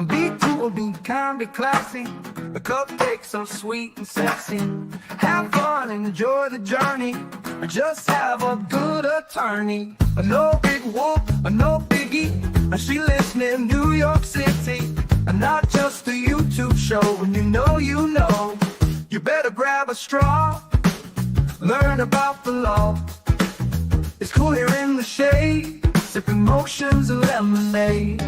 Be cool, be kind, be classy. The cupcakes so sweet and sexy. Have fun and enjoy the journey. Just have a good attorney. No big whoop, no biggie. She lives near New York City. And not just a YouTube show. When you know, you better grab a straw. Learn about the law. It's cool here in the shade, sipping motions of lemonade.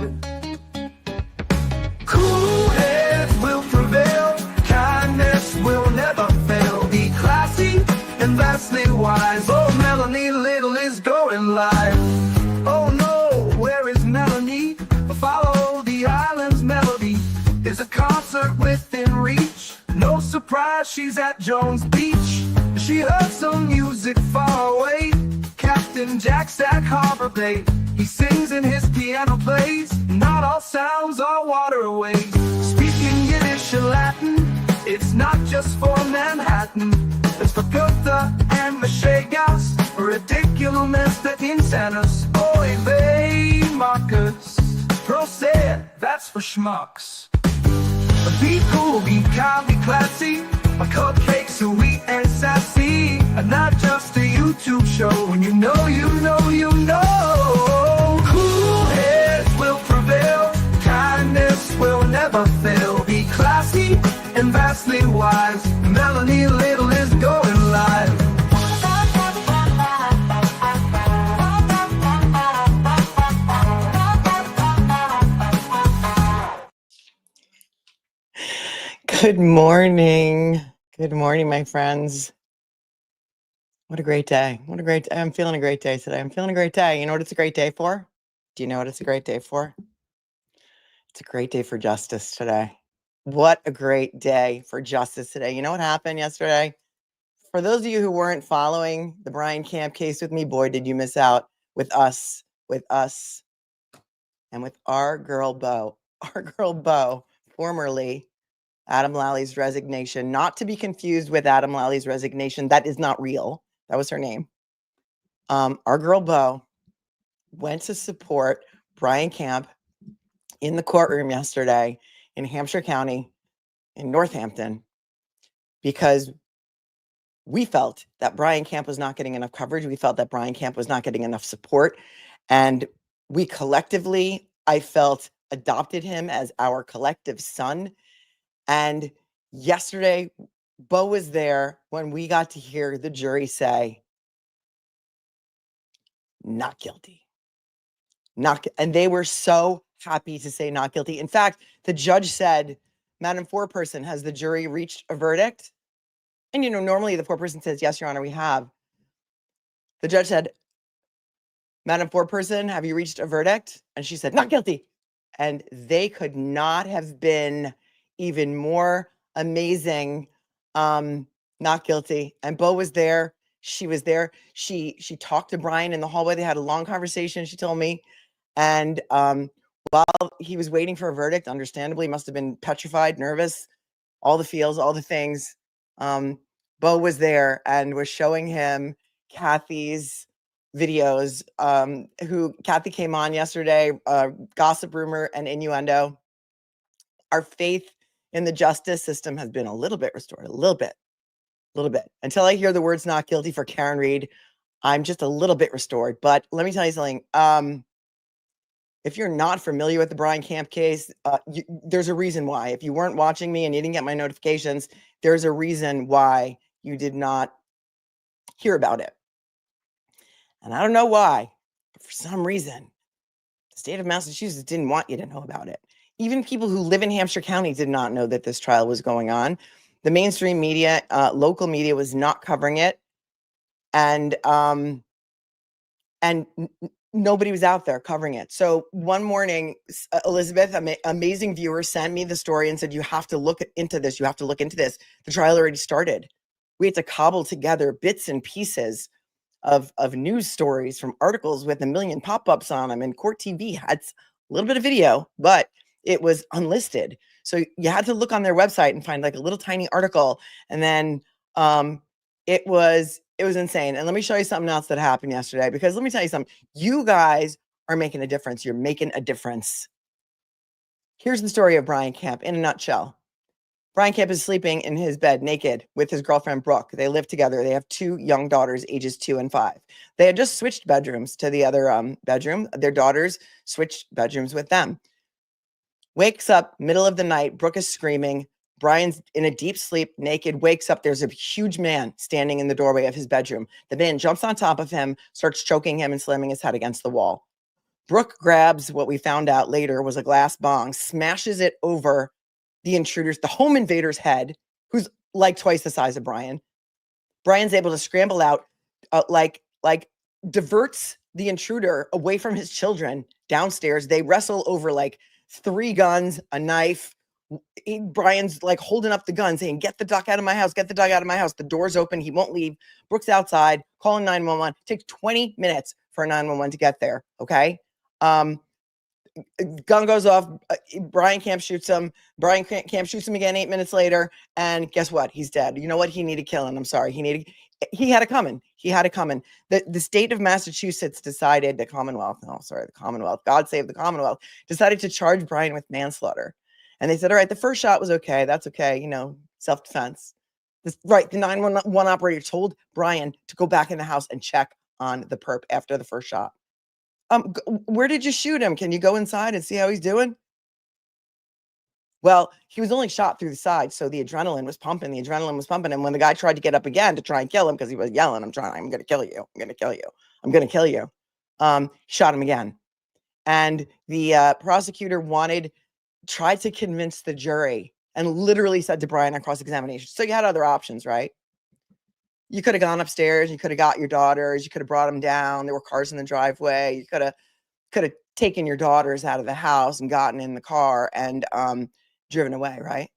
Cool heads will prevail, kindness will never fail. Be classy and vastly wise. Oh, Melanie Little is going live. Oh no, where is Melanie? Follow the island's melody. There's a concert within reach. No surprise, she's at Jones Beach. She heard some music far away. Captain Jack Stack Harbor Bay. He sings and his piano plays. Not all sounds are waterways. Speaking Yiddish and Latin, it's not just for Manhattan. It's for Goethe and Machegas. Ridiculousness that insanus. Oy vey, Marcus. Proset, that's for schmucks. Be cool, be kind, be classy. My cupcakes are sweet and sassy. And not just a YouTube show. When you know. Cool heads will prevail. Kindness will never fail. Be classy and vastly wise. Melanie Little is going live. Good morning. Good morning, my friends. What a great day. What a great day. I'm feeling a great day today. I'm feeling a great day. You know what it's a great day for? Do you know what it's a great day for? It's a great day for justice today. What a great day for justice today. You know what happened yesterday? For those of you who weren't following the Brian Camp case with me, boy, did you miss out with us, and with our girl, Bo, formerly Adam Lally's resignation, not to be confused with Adam Lally's resignation. That is not real. That was her name. Our girl, Bo, went to support Brian Camp in the courtroom yesterday in Hampshire County in Northampton because we felt that Brian Camp was not getting enough coverage. We felt that Brian Camp was not getting enough support. And we collectively, I felt, adopted him as our collective son. And yesterday, Bo was there when we got to hear the jury say, not guilty. And they were so happy to say not guilty. In fact, the judge said, Madam Foreperson, has the jury reached a verdict? And, normally the foreperson says, yes, Your Honor, we have. The judge said, Madam Foreperson, have you reached a verdict? And she said, not guilty. And they could not have been even more amazing, not guilty. And Bo was there. She was there. She talked to Brian in the hallway. They had a long conversation, she told me. And while he was waiting for a verdict, understandably, must have been petrified, nervous, all the feels, all the things. Bo was there and was showing him Kathy's videos. Kathy came on yesterday, gossip, rumor, and innuendo. Our faith in the justice system has been a little bit restored, a little bit. Until I hear the words not guilty for Karen Reed, I'm just a little bit restored. But let me tell you something. If you're not familiar with the Brian Camp case, there's a reason why. If you weren't watching me and you didn't get my notifications, there's a reason why you did not hear about it. And I don't know why, but for some reason, the state of Massachusetts didn't want you to know about it. Even people who live in Hampshire County did not know that this trial was going on. The mainstream media, local media was not covering it. And nobody was out there covering it. So one morning, Elizabeth, amazing viewer, sent me the story and said, you have to look into this. You have to look into this. The trial already started. We had to cobble together bits and pieces of news stories from articles with a million pop-ups on them. And Court TV had a little bit of video, but it was unlisted. So you had to look on their website and find like a little tiny article. And then it was insane. And let me show you something else that happened yesterday, because let me tell you something. You guys are making a difference. You're making a difference. Here's the story of Brian Camp in a nutshell. Brian Camp is sleeping in his bed naked with his girlfriend, Brooke. They live together. They have 2 young daughters, ages 2 and 5. They had just switched bedrooms to the other bedroom. Their daughters switched bedrooms with them. Wakes up, middle of the night. Brooke is screaming. Brian's in a deep sleep, naked, wakes up. There's a huge man standing in the doorway of his bedroom. The man jumps on top of him, starts choking him and slamming his head against the wall. Brooke grabs what we found out later was a glass bong, smashes it over the home invader's head, who's like twice the size of Brian. Brian's able to scramble out, like diverts the intruder away from his children downstairs. They wrestle over like 3 guns, a knife. Brian's like holding up the gun saying, get the duck out of my house, get the duck out of my house. The door's open. He won't leave. Brooke's outside calling 911. Takes 20 minutes for 911 to get there. Okay. Gun goes off. Brian Camp shoots him. Brian Camp shoots him again 8 minutes later. And guess what? He's dead. You know what? He needed killing. I'm sorry. He had it coming. He had it coming. The state of Massachusetts decided, the Commonwealth, God save the Commonwealth, decided to charge Brian with manslaughter. And they said, all right, the first shot was okay. That's okay. Self-defense. The 911 operator told Brian to go back in the house and check on the perp after the first shot. Where did you shoot him? Can you go inside and see how he's doing? Well, he was only shot through the side, so the adrenaline was pumping. And when the guy tried to get up again to try and kill him, because he was yelling, I'm going to kill you. I'm going to kill you. I'm going to kill you. Shot him again. And the prosecutor tried to convince the jury and literally said to Brian on cross-examination, so you had other options, right? You could have gone upstairs. You could have got your daughters. You could have brought them down. There were cars in the driveway. You could have taken your daughters out of the house and gotten in the car and driven away, right?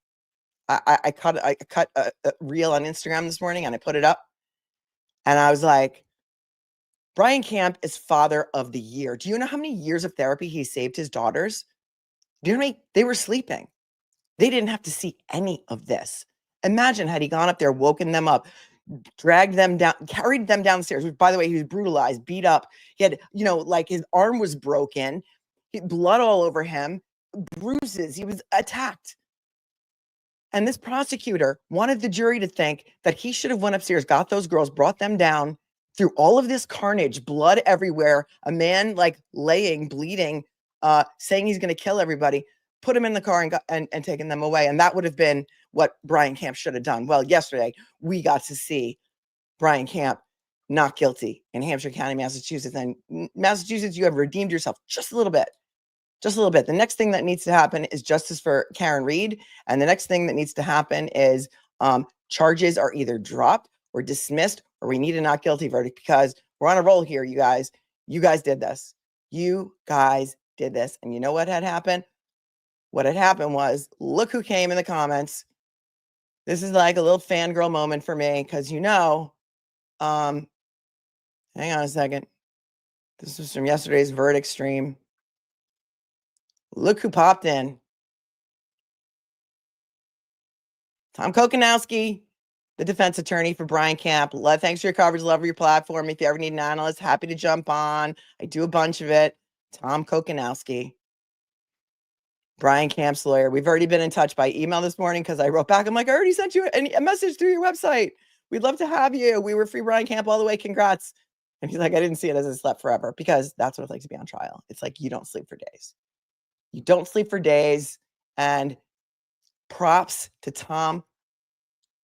I cut a reel on Instagram this morning and I put it up. And I was like, Brian Camp is father of the year. Do you know how many years of therapy he saved his daughters? Do you know how many? They were sleeping. They didn't have to see any of this. Imagine had he gone up there, woken them up, dragged them down, carried them downstairs. Which, by the way, he was brutalized, beat up. He had, like his arm was broken, blood all over him, bruises. He was attacked. And this prosecutor wanted the jury to think that he should have went upstairs, got those girls, brought them down through all of this carnage, blood everywhere, a man like laying, bleeding, saying he's going to kill everybody, put him in the car and taken them away. And that would have been what Brian Camp should have done. Well, yesterday we got to see Brian Camp not guilty in Hampshire County, Massachusetts. And Massachusetts, you have redeemed yourself just a little bit. Just a little bit. The next thing that needs to happen is justice for Karen Reed. And the next thing that needs to happen is charges are either dropped or dismissed, or we need a not guilty verdict, because we're on a roll here, you guys. You guys did this. You guys did this. And you know what had happened? What had happened was, look who came in the comments. This is like a little fangirl moment for me, because hang on a second. This was from yesterday's verdict stream. Look who popped in. Tom Kokonowski, the defense attorney for Brian Camp. Thanks for your coverage. Love your platform. If you ever need an analyst, happy to jump on. I do a bunch of it. Tom Kokonowski, Brian Camp's lawyer. We've already been in touch by email this morning because I wrote back. I'm like, I already sent you a message through your website. We'd love to have you. We were free Brian Camp all the way. Congrats. And he's like, I didn't see it as I slept forever, because that's what it's like to be on trial. It's like you don't sleep for days. You don't sleep for days. And props to Tom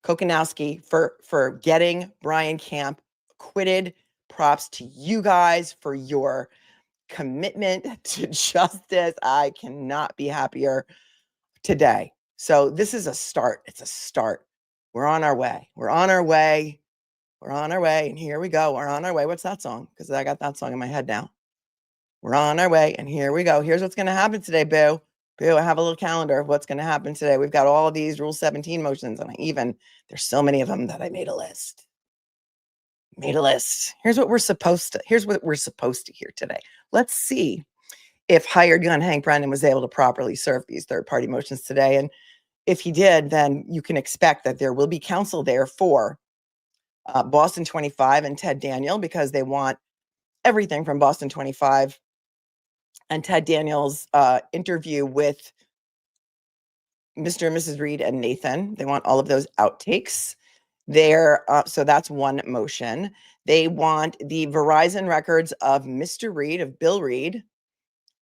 Kokonowski for getting Brian Camp acquitted. Props to you guys for your commitment to justice. I cannot be happier today. So this is a start. It's a start. We're on our way. We're on our way. We're on our way. And here we go. We're on our way. What's that song? Because I got that song in my head now. We're on our way. And here we go. Here's what's going to happen today, boo. Boo, I have a little calendar of what's going to happen today. We've got all these Rule 17 motions. And there's so many of them that I made a list. Here's what we're supposed to hear today. Let's see if hired gun Hank Brennan was able to properly serve these third-party motions today. And if he did, then you can expect that there will be counsel there for Boston 25 and Ted Daniel, because they want everything from Boston 25 and Ted Daniel's interview with Mr. and Mrs. Reed and Nathan. They want all of those outtakes. So that's one motion. They want the Verizon records of Mr. Reed, of Bill Reed.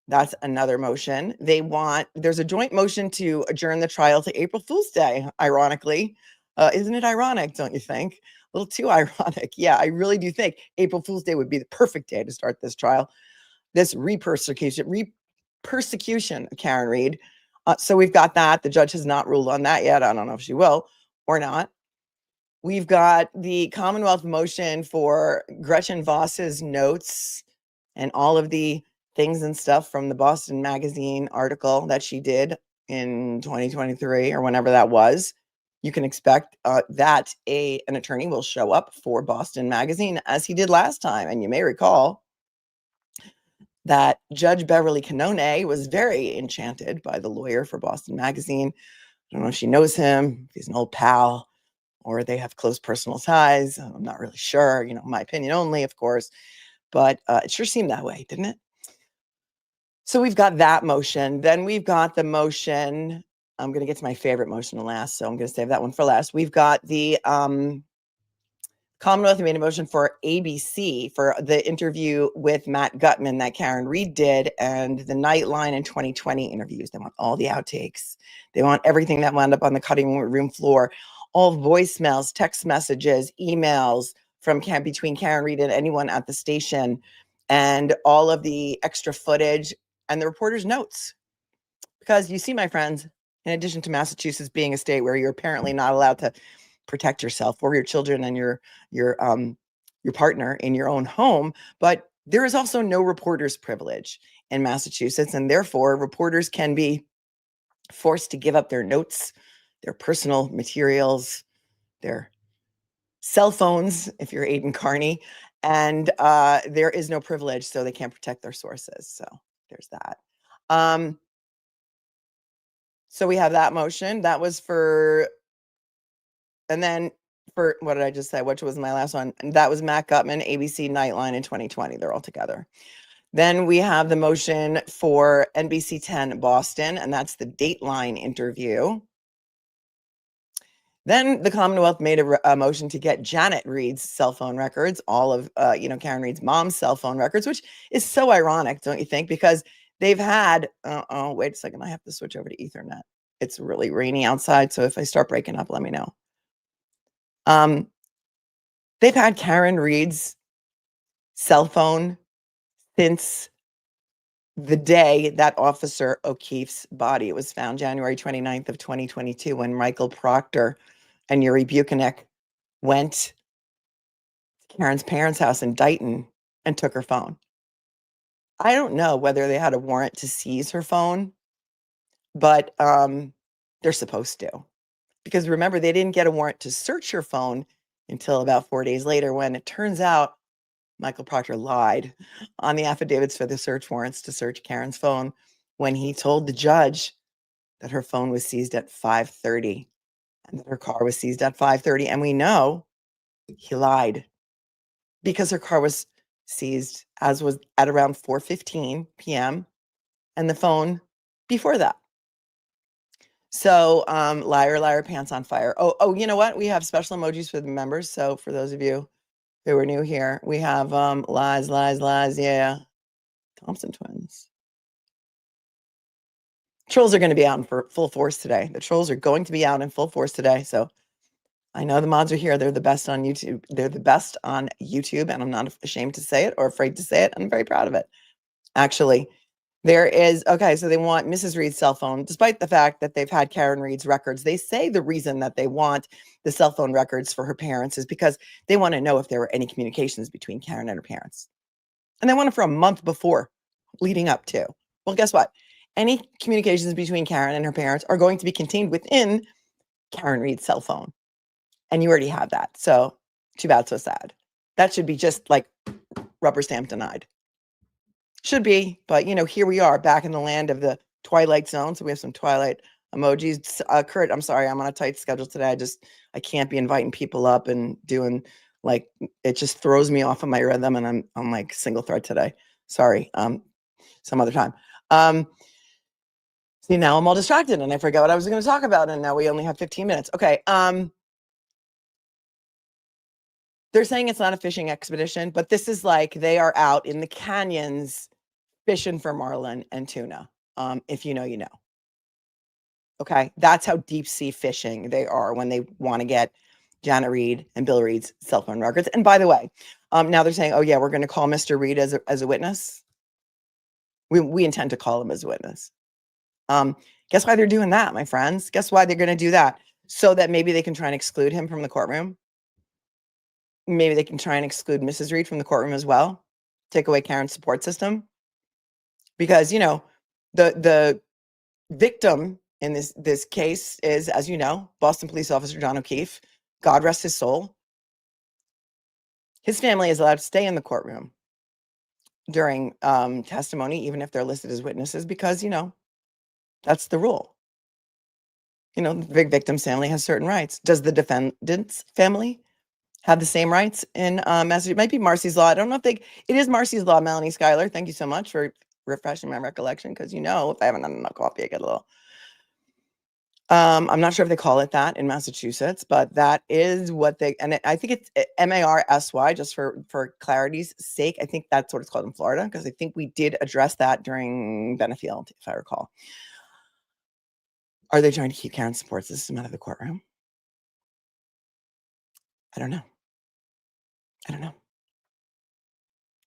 That's another motion. There's a joint motion to adjourn the trial to April Fool's Day, ironically. Isn't it ironic, don't you think? A little too ironic. Yeah, I really do think April Fool's Day would be the perfect day to start this trial. This persecution of Karen Reed. So we've got that. The judge has not ruled on that yet. I don't know if she will or not. We've got the Commonwealth motion for Gretchen Voss's notes and all of the things and stuff from the Boston Magazine article that she did in 2023 or whenever that was. You can expect that an attorney will show up for Boston Magazine as he did last time. And you may recall that Judge Beverly Canone was very enchanted by the lawyer for Boston Magazine. I don't know if she knows him, if he's an old pal, or they have close personal ties. I'm not really sure, my opinion only, of course, but it sure seemed that way, didn't it? So we've got that motion. Then we've got the motion. I'm going to get to my favorite motion last, so I'm going to save that one for last. We've got the Commonwealth made a motion for ABC for the interview with Matt Gutman that Karen Reed did and the Nightline and 2020 interviews. They want all the outtakes. They want everything that wound up on the cutting room floor, all voicemails, text messages, emails between Karen Reed and anyone at the station, and all of the extra footage and the reporter's notes. Because you see, my friends, in addition to Massachusetts being a state where you're apparently not allowed to protect yourself or your children and your partner in your own home, but there is also no reporter's privilege in Massachusetts, and therefore reporters can be forced to give up their notes, their personal materials, their cell phones, if you're Aidan Carney, and there is no privilege, so they can't protect their sources. So there's that. So we have that motion. That was for, and then for, what did I just say? Which was my last one? And that was Matt Gutman, ABC Nightline in 2020. They're all together. Then we have the motion for NBC 10 Boston, and that's the Dateline interview. Then the Commonwealth made a motion to get Janet Reed's cell phone records, all of, Karen Reed's mom's cell phone records, which is so ironic, don't you think? Because they've had, wait a second, I have to switch over to Ethernet. It's really rainy outside, so if I start breaking up, let me know. They've had Karen Reed's cell phone since the day that Officer O'Keefe's body was found, January 29th of 2022, when Michael Proctor and Yuri Buchanek went to Karen's parents' house in Dighton and took her phone. I don't know whether they had a warrant to seize her phone, but they're supposed to. Because remember, they didn't get a warrant to search her phone until about 4 days later, when it turns out Michael Proctor lied on the affidavits for the search warrants to search Karen's phone when he told the judge that her phone was seized at 5:30 and that her car was seized at 5:30. And we know he lied because her car was seized as was at around 4:15 p.m. and the phone before that. So, liar, liar, pants on fire. Oh, you know what? We have special emojis for the members. So for those of you who are new here, we have lies, lies, lies. Yeah. Thompson twins. Trolls are going to be out in full force today. The trolls are going to be out in full force today. So I know the mods are here. They're the best on YouTube. They're the best on YouTube, and I'm not ashamed to say it or afraid to say it. I'm very proud of it. Actually, so they want Mrs. Reed's cell phone, despite the fact that they've had Karen Reed's records. They say the reason that they want the cell phone records for her parents is because they want to know if there were any communications between Karen and her parents. And they want it for a month before, leading up to. Well, guess what? Any communications between Karen and her parents are going to be contained within Karen Reed's cell phone. And you already have that. So too bad, so sad. That should be just like rubber stamp denied. Should be, but here we are back in the land of the Twilight Zone. So we have some Twilight emojis. Kurt, I'm sorry, I'm on a tight schedule today. I can't be inviting people up and doing it just throws me off of my rhythm, and I'm like single thread today. Sorry, some other time. See, now I'm all distracted and I forgot what I was going to talk about, and now we only have 15 minutes. Okay. They're saying it's not a fishing expedition, but this is like they are out in the canyons fishing for marlin and tuna. If you know, you know. Okay. That's how deep sea fishing they are when they want to get Janet Reed and Bill Reed's cell phone records. And by the way, now they're saying, oh yeah, we're going to call Mr. Reed as a witness. We intend to call him as a witness. Guess why they're doing that, my friends? Guess why they're going to do that? So that maybe they can try and exclude him from the courtroom. Maybe they can try and exclude Mrs. Reed from the courtroom as well. Take away Karen's support system. Because, you know, the victim in this case is, as you know, Boston police officer John O'Keefe. God rest his soul. His family is allowed to stay in the courtroom during testimony, even if they're listed as witnesses, because, you know, that's the rule. You know, the big victim's family has certain rights. Does the defendant's family have the same rights in Massachusetts? It might be Marisey's law. I don't know if it is Marisey's law, Melanie Schuyler. Thank you so much for refreshing my recollection, because, you know, if I haven't had enough coffee, I get a little. I'm not sure if they call it that in Massachusetts, but that is what they, and I think it's Marsy, just for clarity's sake. I think that's what it's called in Florida, because I think we did address that during Benefield, if I recall. Are they trying to keep Karen's support system out of the courtroom? I don't know. I don't know.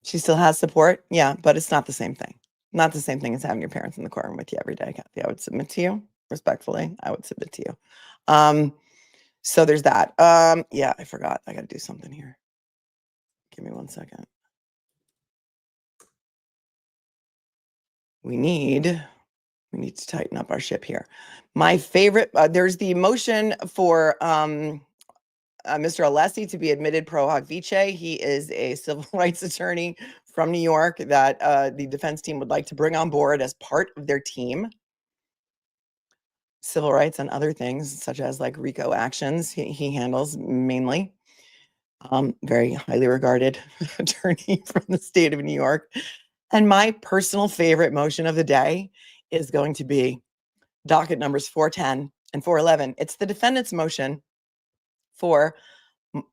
She still has support, yeah, but it's not the same thing. Not the same thing as having your parents in the courtroom with you every day, Kathy. I would submit to you. Respectfully, I would submit to you. So there's that. Yeah, I forgot. I got to do something here. Give me 1 second. We need to tighten up our ship here. My favorite, there's the motion for Mr. Alessi to be admitted pro hoc vice. He is a civil rights attorney from New York that the defense team would like to bring on board as part of their team. Civil rights and other things, such as like RICO actions, he handles mainly. Very highly regarded attorney from the state of New York. And my personal favorite motion of the day is going to be docket numbers 410 and 411. It's the defendant's motion for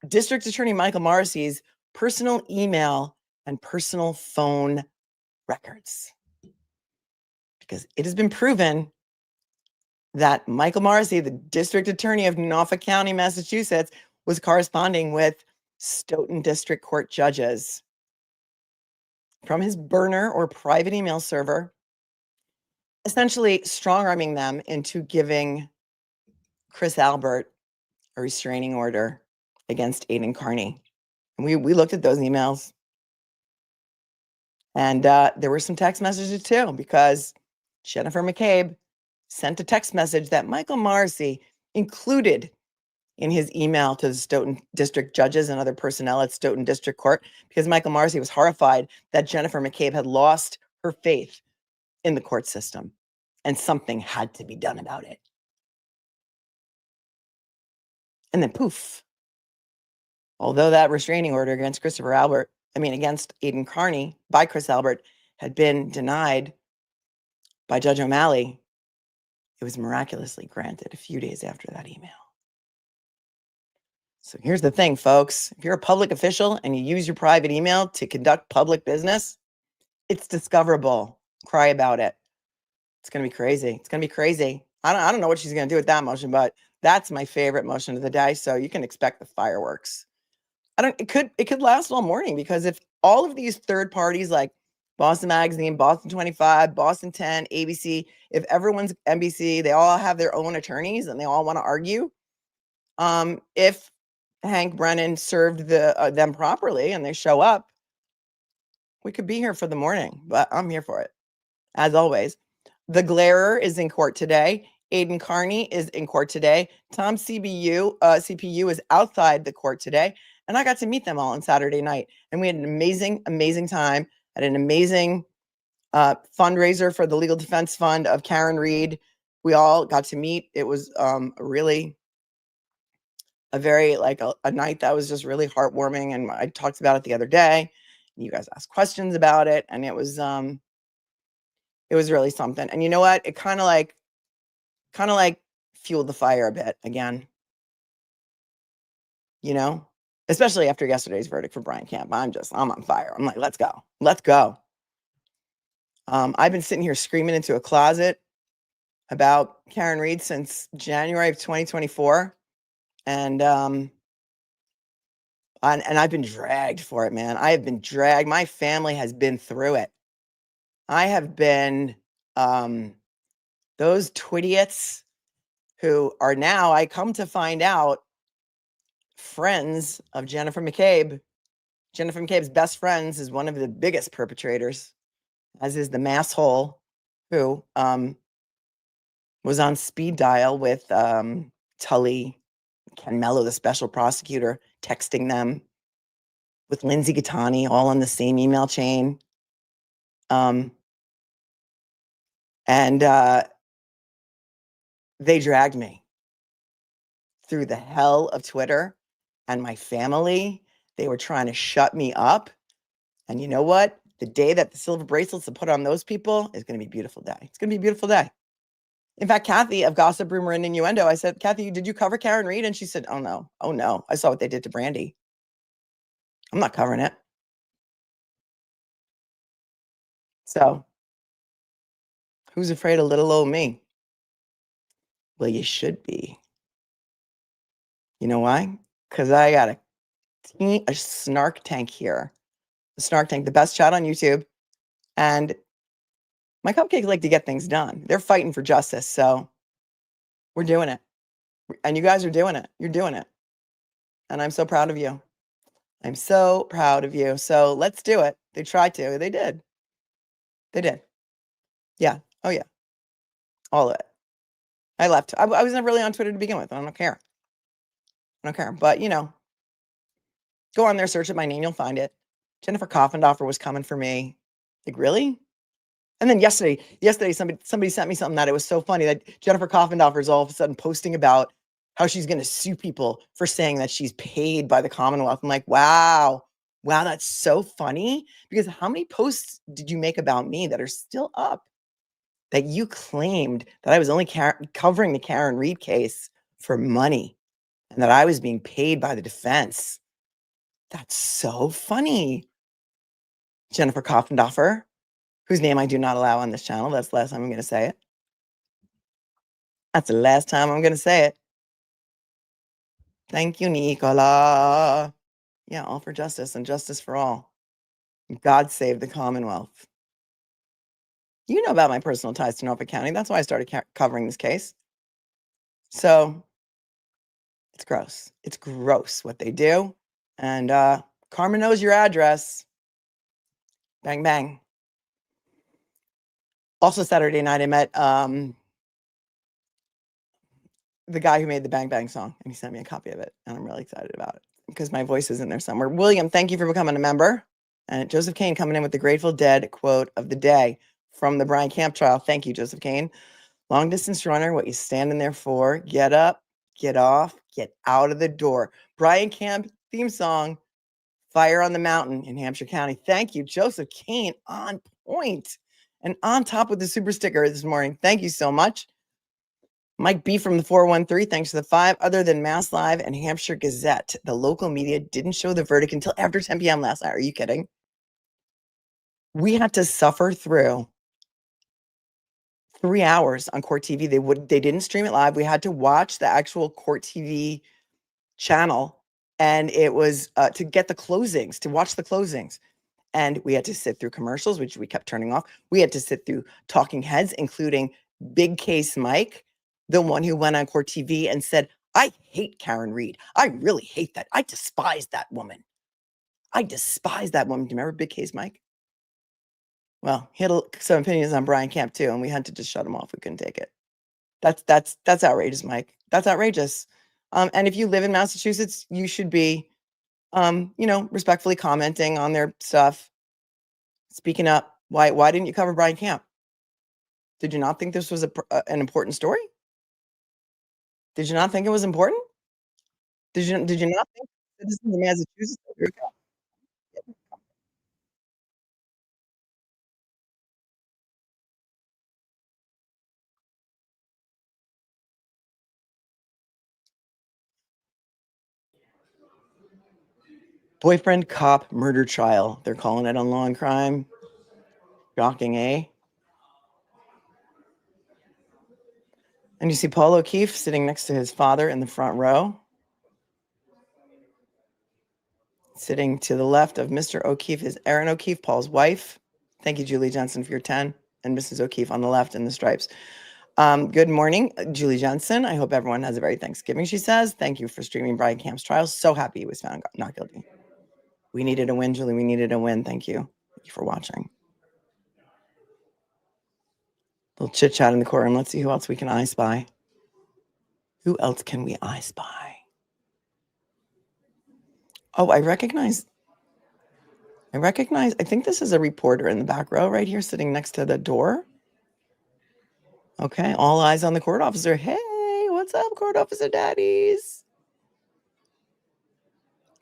District Attorney Michael Marisey's personal email and personal phone records. Because it has been proven that Michael Marisey, the District Attorney of Norfolk County, Massachusetts, was corresponding with Stoughton District Court judges from his burner or private email server, essentially strong-arming them into giving Chris Albert a restraining order against Aidan Carney. And we looked at those emails. And there were some text messages too, because Jennifer McCabe sent a text message that Michael Marisey included in his email to the Stoughton District judges and other personnel at Stoughton District Court, because Michael Marisey was horrified that Jennifer McCabe had lost her faith in the court system, and something had to be done about it. And then poof. Although that restraining order against against Aidan Carney by Chris Albert had been denied by Judge O'Malley, it was miraculously granted a few days after that email. So here's the thing, folks. If you're a public official and you use your private email to conduct public business, it's discoverable. Cry about it. It's going to be crazy. It's going to be crazy. I don't know what she's going to do with that motion, but that's my favorite motion of the day. So you can expect the fireworks. It could last all morning, because if all of these third parties like Boston Magazine, Boston 25, Boston 10, ABC, if everyone's NBC, they all have their own attorneys and they all want to argue. If Hank Brennan served them properly and they show up, we could be here for the morning, but I'm here for it. As always, the Glairer is in court today. Aidan Carney is in court today. Tom CPU is outside the court today. And I got to meet them all on Saturday night. And we had an amazing, amazing time at an amazing fundraiser for the Legal Defense Fund of Karen Reed. We all got to meet. It was really a very a night that was just really heartwarming. And I talked about it the other day. You guys asked questions about it. And it was It was really something. And you know what? It kind of like fueled the fire a bit again, you know? Especially after yesterday's verdict for Brian Camp. I'm on fire. I'm like, let's go. Let's go. I've been sitting here screaming into a closet about Karen Reed since January of 2024. And I've been dragged for it, man. I have been dragged. My family has been through it. I have been those twidiots who are now, I come to find out, friends of Jennifer McCabe. Jennifer McCabe's best friends is one of the biggest perpetrators, as is the masshole who was on speed dial with Tully, Ken Mello, the special prosecutor, texting them with Lindsay Gattani, all on the same email chain. And they dragged me through the hell of Twitter and my family. They were trying to shut me up. And you know what? The day that the silver bracelets are put on those people is going to be a beautiful day. It's going to be a beautiful day. In fact, Kathy of Gossip, Rumor, and Innuendo, I said, Kathy, did you cover Karen Reed? And she said, oh, no. Oh, no. I saw what they did to Brandy. I'm not covering it. So who's afraid of little old me? Well, you should be. You know why? Because I got a snark tank here. The snark tank, the best chat on YouTube. And my cupcakes like to get things done. They're fighting for justice. So we're doing it. And you guys are doing it. You're doing it. And I'm so proud of you. I'm so proud of you. So let's do it. They tried to. They did. They did. Yeah. Oh, yeah. All of it. I left. I was never really on Twitter to begin with. I don't care. I don't care. But, go on there, search at my name. You'll find it. Jennifer Coffindoffer was coming for me. Like, really? And then yesterday, somebody sent me something that it was so funny that Jennifer Coffindoffer is all of a sudden posting about how she's going to sue people for saying that she's paid by the Commonwealth. I'm like, wow, that's so funny. Because how many posts did you make about me that are still up that you claimed that I was only covering the Karen Reed case for money and that I was being paid by the defense? That's so funny. Jennifer Coffindoffer, whose name I do not allow on this channel. That's the last time I'm going to say it. That's the last time I'm going to say it. Thank you, Nicola. Yeah, all for justice and justice for all. God save the Commonwealth. You know about my personal ties to Norfolk County. That's why I started covering this case. So it's gross. It's gross what they do. And Karma knows your address. Bang, bang. Also Saturday night, I met the guy who made the Bang Bang song, and he sent me a copy of it, and I'm really excited about it because my voice is in there somewhere. William, thank you for becoming a member. And Joseph Kane coming in with the Grateful Dead quote of the day from the Brian Camp trial. Thank you, Joseph Kane. Long distance runner, what you standing there for? Get up, get off, get out of the door. Brian Camp theme song, Fire on the Mountain in Hampshire County. Thank you, Joseph Kane, on point and on top with the super sticker this morning. Thank you so much. Mike B from the 413, thanks to the 5. Other than Mass Live and Hampshire Gazette, the local media didn't show the verdict until after 10 p.m. last night. Are you kidding? We had to suffer through 3 hours on Court TV. They didn't stream it live. We had to watch the actual Court TV channel, and it was to get the closings, to watch the closings. And we had to sit through commercials, which we kept turning off. We had to sit through talking heads, including Big Case Mike, the one who went on Court TV and said, I hate Karen Reed. I really hate that. I despise that woman. I despise that woman. Do you remember Big Case Mike? Well, he had some opinions on Brian Camp too, and we had to just shut him off. We couldn't take it. That's outrageous, Mike. That's outrageous. And if you live in Massachusetts, you should be, respectfully commenting on their stuff, speaking up. Why didn't you cover Brian Camp? Did you not think this was an important story? Did you not think it was important? Did you not think citizens of Massachusetts? Boyfriend cop murder trial. They're calling it on Law and Crime. Shocking, eh? And you see Paul O'Keefe sitting next to his father in the front row. Sitting to the left of Mr. O'Keefe is Erin O'Keefe, Paul's wife. Thank you, Julie Jensen, for your 10. And Mrs. O'Keefe on the left in the stripes. Good morning, Julie Jensen. I hope everyone has a very Thanksgiving, she says. Thank you for streaming Brian Camp's trial. So happy he was found not guilty. We needed a win, Julie. We needed a win. Thank you. Thank you for watching. Little chit chat in the courtroom. Let's see who else we can eye spy. Who else can we eye spy? Oh, I recognize. I think this is a reporter in the back row right here sitting next to the door. Okay, all eyes on the court officer. Hey, what's up, court officer daddies?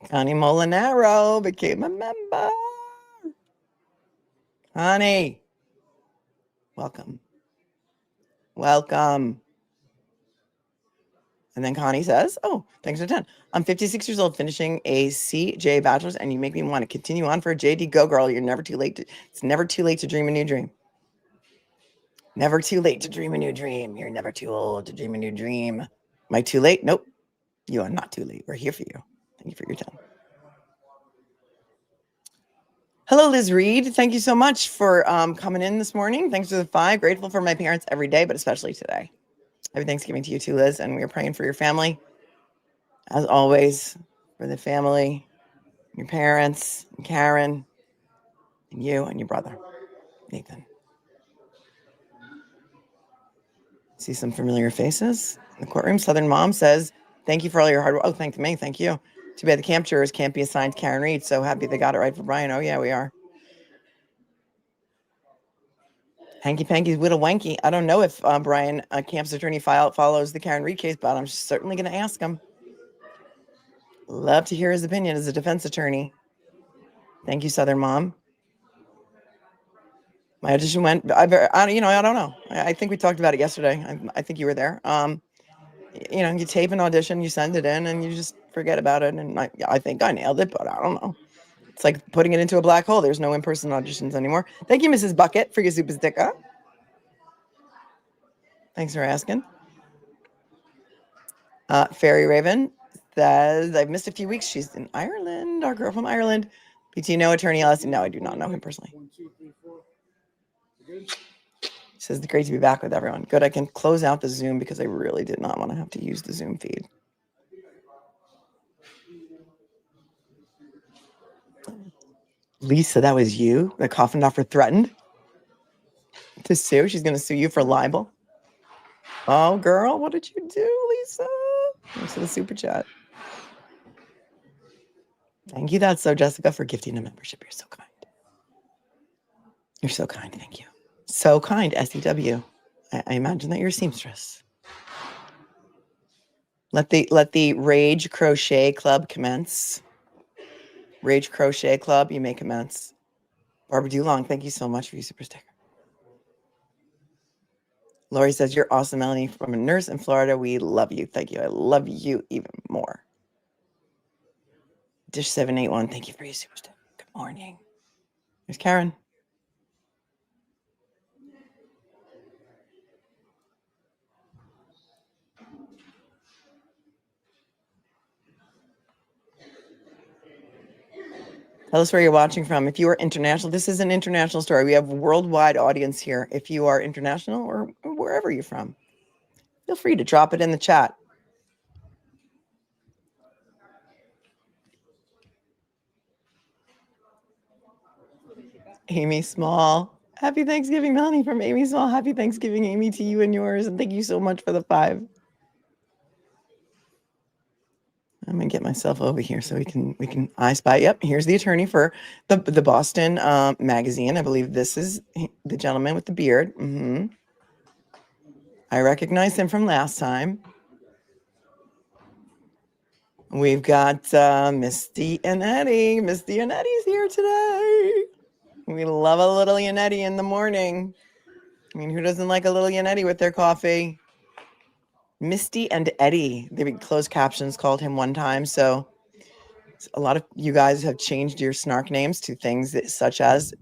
Connie Molinaro became a member. Connie, welcome. Welcome. And then Connie says, oh, thanks for 10. I'm 56 years old, finishing a CJ bachelor's, and you make me want to continue on for a JD. Go, girl. You're never too late. It's never too late to dream a new dream. Never too late to dream a new dream. You're never too old to dream a new dream. Am I too late? Nope. You are not too late. We're here for you. Thank you for your time. Hello, Liz Reed. Thank you so much for coming in this morning. Thanks for the 5. Grateful for my parents every day, but especially today. Happy Thanksgiving to you too, Liz. And we are praying for your family. As always, for the family, your parents, and Karen, and you and your brother, Nathan. See some familiar faces in the courtroom. Southern Mom says, thank you for all your hard work. Oh, thank me. Thank you. Too bad the camp jurors can't be assigned to Karen Reed. So happy they got it right for Brian. Oh, yeah, we are. Hanky Panky's Widow Wanky. I don't know if Brian, Camp's attorney, follows the Karen Reed case, but I'm certainly going to ask him. Love to hear his opinion as a defense attorney. Thank you, Southern Mom. My audition went, I don't know. I think we talked about it yesterday. I think you were there. You tape an audition, you send it in, and you just forget about it. And I think I nailed it, but I don't know. It's like putting it into a black hole. There's no in-person auditions anymore. Thank you, Mrs. Bucket, for your super sticker. Thanks for asking. Fairy Raven says, I've missed a few weeks. She's in Ireland, our girl from Ireland. PT, no attorney Ellison. No, I do not know him personally. Says it's great to be back with everyone. Good, I can close out the Zoom because I really did not want to have to use the Zoom feed. Lisa, that was you? The coffin offer threatened to sue? She's going to sue you for libel? Oh, girl, what did you do, Lisa? Thanks for the super chat. Thank you, that's so, Jessica, for gifting a membership. You're so kind. You're so kind. Thank you. So kind, SEW. I imagine that you're a seamstress. Let the Rage Crochet Club commence. Rage Crochet Club, you may commence. Barbara Dulong, thank you so much for your super sticker. Lori says, you're awesome, Melanie, from a nurse in Florida. We love you. Thank you. I love you even more. Dish 781, thank you for your super sticker. Good morning. There's Karen. Tell us where you're watching from. If you are international, this is an international story. We have a worldwide audience here. If you are international or wherever you're from, feel free to drop it in the chat. Amy Small. Happy Thanksgiving, Melanie, from Amy Small. Happy Thanksgiving, Amy, to you and yours. And thank you so much for the 5. I'm gonna get myself over here so we can I spy. Yep, here's the attorney for the Boston magazine. I believe this is the gentleman with the beard. I recognize him from last time. We've got Misty and Eddie. Misty and Eddie's here today. We love a little Yannetti in the morning. I mean, who doesn't like a little Yannetti with their coffee? Misty and Eddie. The closed captions called him one time. So A lot of you guys have changed your snark names to things that, such as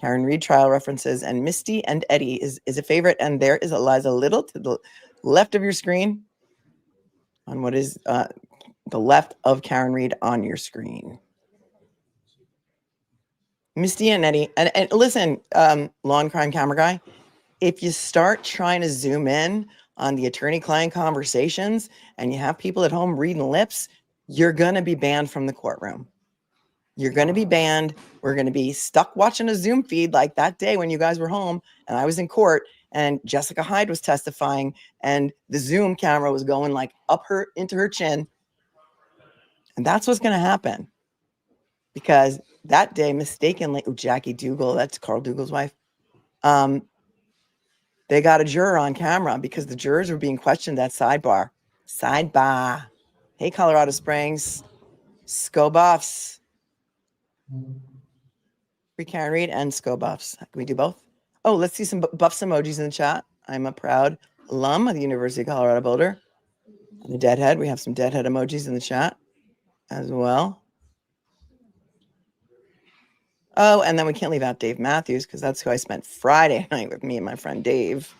Karen Reed trial references, and Misty and Eddie is a favorite. And there lies a little to the left of your screen on what is the left of Karen Reed on your screen. Misty and Eddie. And listen, law and crime camera guy, if you start trying to zoom in on the attorney-client conversations and you have people at home reading lips, you're going to be banned from the courtroom. You're going to be banned. We're going to be stuck watching a Zoom feed like that day when you guys were home and I was in court and Jessica Hyde was testifying and the Zoom camera was going like up into her chin. And that's what's going to happen. Because that day, mistakenly, Jackie Dougal, that's Carl Dougal's wife, they got a juror on camera because the jurors were being questioned at sidebar. Sidebar. Hey, Colorado Springs. Sco Buffs. Free Karen Reed and Sco Buffs. Can we do both? Oh, let's see some Buffs emojis in the chat. I'm a proud alum of the University of Colorado Boulder. And the Deadhead. We have some Deadhead emojis in the chat as well. Oh, and then we can't leave out Dave Matthews because that's who I spent Friday night with, me and my friend Dave.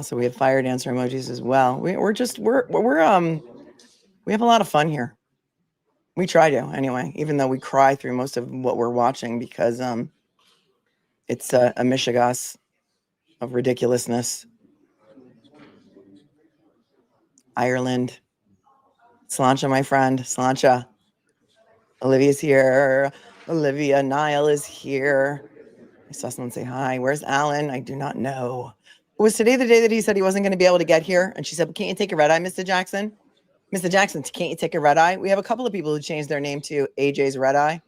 So we have fire dancer emojis as well. We have a lot of fun here. We try to anyway, even though we cry through most of what we're watching because it's a mishigas of ridiculousness. Ireland. Slancha, my friend. Slancha. Olivia's here. Olivia Nile is here. I saw someone say hi. Where's Alan? I do not know. Was today the day that he said he wasn't going to be able to get here? And she said, can't you take a red eye, Mr. Jackson? Mr. Jackson, can't you take a red eye? We have a couple of people who changed their name to AJ's Red Eye.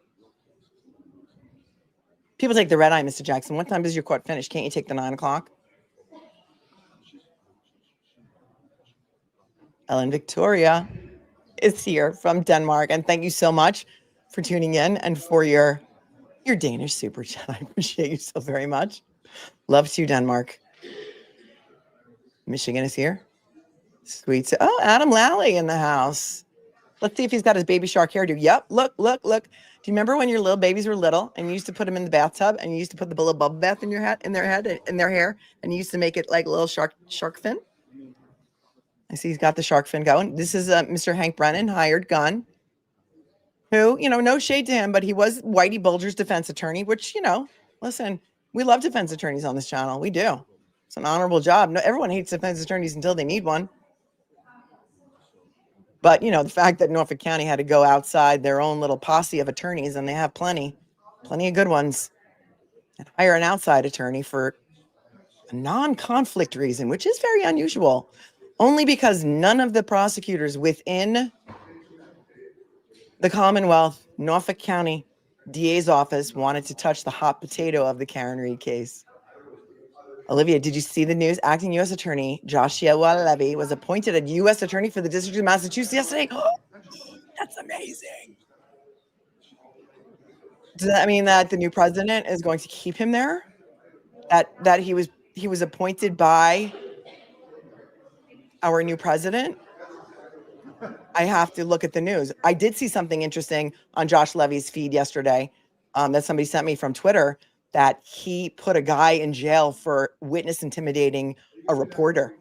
People take the red eye, Mr. Jackson. What time does your court finish? Can't you take the 9 o'clock? Ellen Victoria is here from Denmark. And thank you so much for tuning in and for your Danish super chat. I appreciate you so very much. Love to you, Denmark. Michigan is here. Sweet. Oh, Adam Lally in the house. Let's see if he's got his baby shark hairdo. Yep. Look. Do you remember when your little babies were little and you used to put them in the bathtub and you used to put the little bubble bath in your head, in their hair, and you used to make it like a little shark fin? I see he's got the shark fin going. This is Mr. Hank Brennan, hired gun, who, no shade to him, but he was Whitey Bulger's defense attorney, which, listen, we love defense attorneys on this channel. We do. It's an honorable job. No, everyone hates defense attorneys until they need one. But, the fact that Norfolk County had to go outside their own little posse of attorneys, and they have plenty of good ones, and hire an outside attorney for a non-conflict reason, which is very unusual, only because none of the prosecutors within the Commonwealth, Norfolk County DA's office wanted to touch the hot potato of the Karen Reed case. Olivia, did you see the news? Acting U.S. Attorney Joshua Levy was appointed a U.S. Attorney for the District of Massachusetts yesterday. That's amazing. Does that mean that the new president is going to keep him there? That he was appointed by our new president? I have to look at the news. I did see something interesting on Josh Levy's feed yesterday that somebody sent me from Twitter, that he put a guy in jail for witness intimidating a reporter.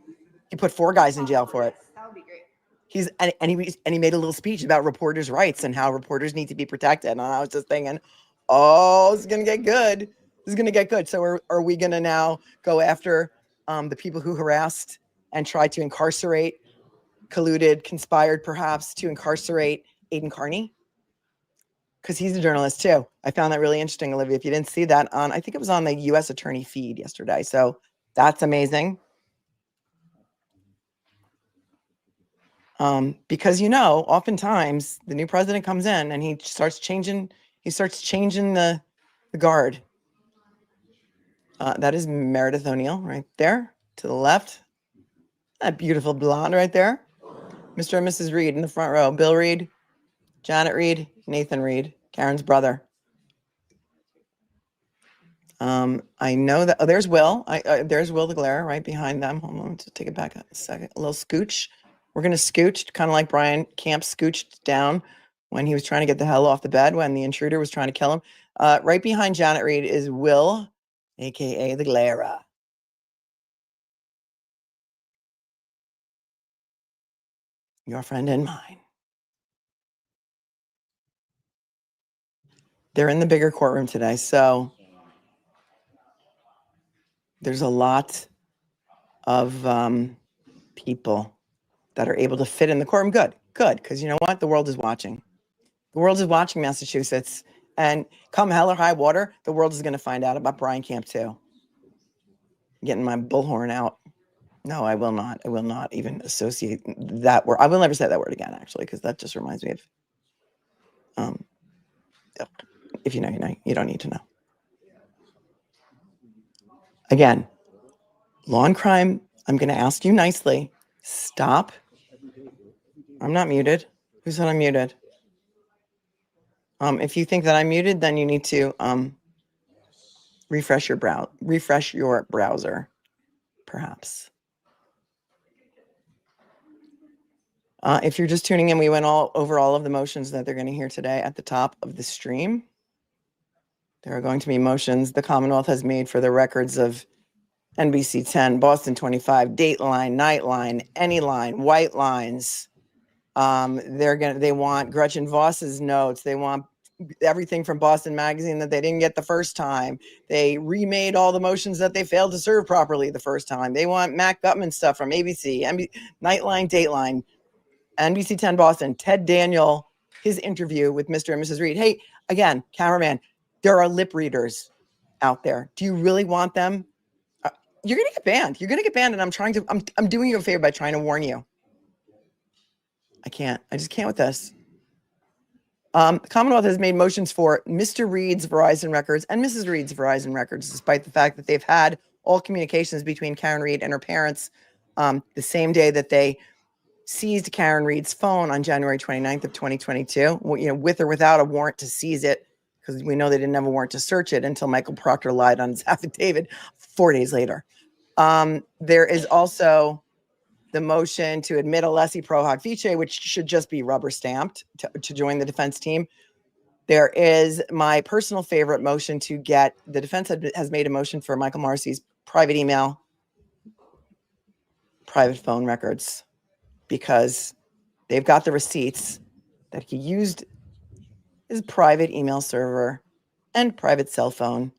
He put 4 guys in jail for it. That would be great. He made a little speech about reporters' rights and how reporters need to be protected. And I was just thinking, oh, this is going to get good. This is going to get good. So are we going to now go after the people who harassed and tried to incarcerate, colluded, conspired perhaps to incarcerate Aidan Carney? Because he's a journalist too. I found that really interesting, Olivia. If you didn't see that I think it was on the U.S. Attorney feed yesterday. So that's amazing. Because oftentimes the new president comes in and he starts changing the guard. That is Meredith O'Neill right there to the left. That beautiful blonde right there. Mr. and Mrs. Reed in the front row. Bill Reed, Janet Reed, Nathan Reed, Karen's brother. I know that there's Will. There's Will the Glare right behind them. Hold on, to take it back a second. A little scooch. We're gonna scooch, kind of like Brian Camp scooched down when he was trying to get the hell off the bed, when the intruder was trying to kill him. Right behind Janet Reed is Will, aka the Glera. Your friend and mine. They're in the bigger courtroom today, so there's a lot of people that are able to fit in the courtroom. Good, because you know what? The world is watching. The world is watching Massachusetts, and come hell or high water, the world is going to find out about Brian Camp too. Getting my bullhorn out. No, I will not. I will not even associate that word. I will never say that word again, actually, because that just reminds me of, if you know, you know, you don't need to know. Again, law and crime, I'm going to ask you nicely, stop. I'm not muted. Who said I'm muted? If you think that I'm muted, then you need to refresh your browser, perhaps. If you're just tuning in, we went over all of the motions that they're going to hear today at the top of the stream. There are going to be motions the Commonwealth has made for the records of NBC 10, Boston 25, Dateline, Nightline, Anyline, White Lines. They want Gretchen Voss's notes. They want everything from Boston Magazine that they didn't get the first time. They remade all the motions that they failed to serve properly the first time. They want Matt Gutman stuff from ABC, Nightline, Dateline, NBC 10 Boston, Ted Daniel, his interview with Mr. and Mrs. Reed. Hey, again, cameraman, there are lip readers out there. Do you really want them? You're going to get banned. You're going to get banned, and I'm doing you a favor by trying to warn you. I can't. I just can't with this. The Commonwealth has made motions for Mr. Reed's Verizon records and Mrs. Reed's Verizon records, despite the fact that they've had all communications between Karen Reed and her parents the same day that they seized Karen Reed's phone on January 29th of 2022, you know, with or without a warrant to seize it, because we know they didn't have a warrant to search it until Michael Proctor lied on his affidavit 4 days later. There is also the motion to admit Alessi Pro Hoc Vice, which should just be rubber stamped to join the defense team. There is my personal favorite motion to get, the defense has made a motion for Michael Marisey's private email, private phone records, because they've got the receipts that he used his private email server and private cell phone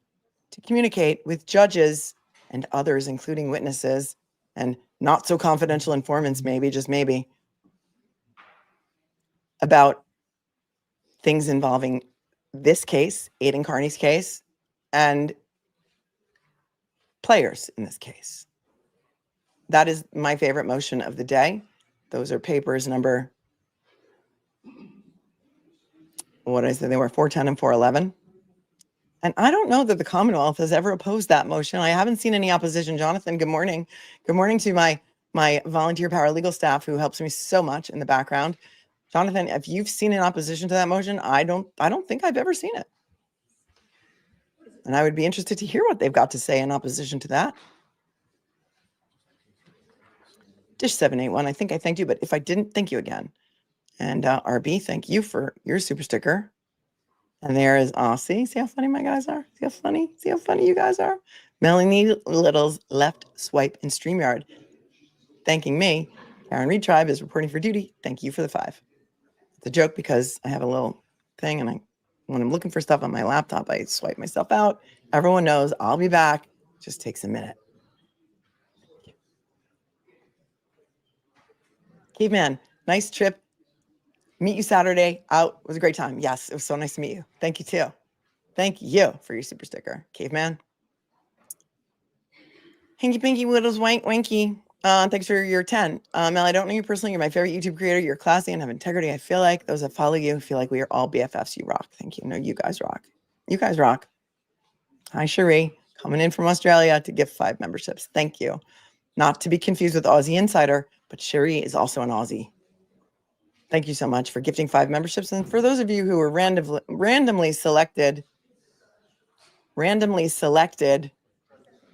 to communicate with judges and others, including witnesses and not so confidential informants, maybe, just maybe, about things involving this case, Aidan Carney's case, and players in this case. That is my favorite motion of the day. Those are papers number, what did I say they were, 410 and 411. And I don't know that the Commonwealth has ever opposed that motion. I haven't seen any opposition. Jonathan, good morning. Good morning to my volunteer paralegal staff who helps me so much in the background. Jonathan, if you've seen an opposition to that motion, I don't think I've ever seen it. And I would be interested to hear what they've got to say in opposition to that. Dish 781, I think I thanked you, but if I didn't, thank you again. And RB, thank you for your super sticker. And there is, see how funny my guys are? See how funny you guys are? Melanie Little's left swipe in StreamYard. Thanking me. Karen Reed Tribe is reporting for duty. Thank you for the 5. It's a joke because I have a little thing, and when I'm looking for stuff on my laptop, I swipe myself out. Everyone knows I'll be back. Just takes a minute. Caveman, nice trip. Meet you Saturday out. It was a great time. Yes, it was so nice to meet you. Thank you too. Thank you for your super sticker, Caveman. Hinky Pinky Widows Wanky. Thanks for your 10. Mel, I don't know you personally. You're my favorite YouTube creator. You're classy and have integrity. I feel like those that follow you feel like we are all BFFs. You rock. Thank you. No, you guys rock. You guys rock. Hi, Cherie. Coming in from Australia to gift 5 memberships. Thank you. Not to be confused with Aussie Insider, but Cherie is also an Aussie. Thank you so much for gifting 5 memberships. And for those of you who were randomly selected,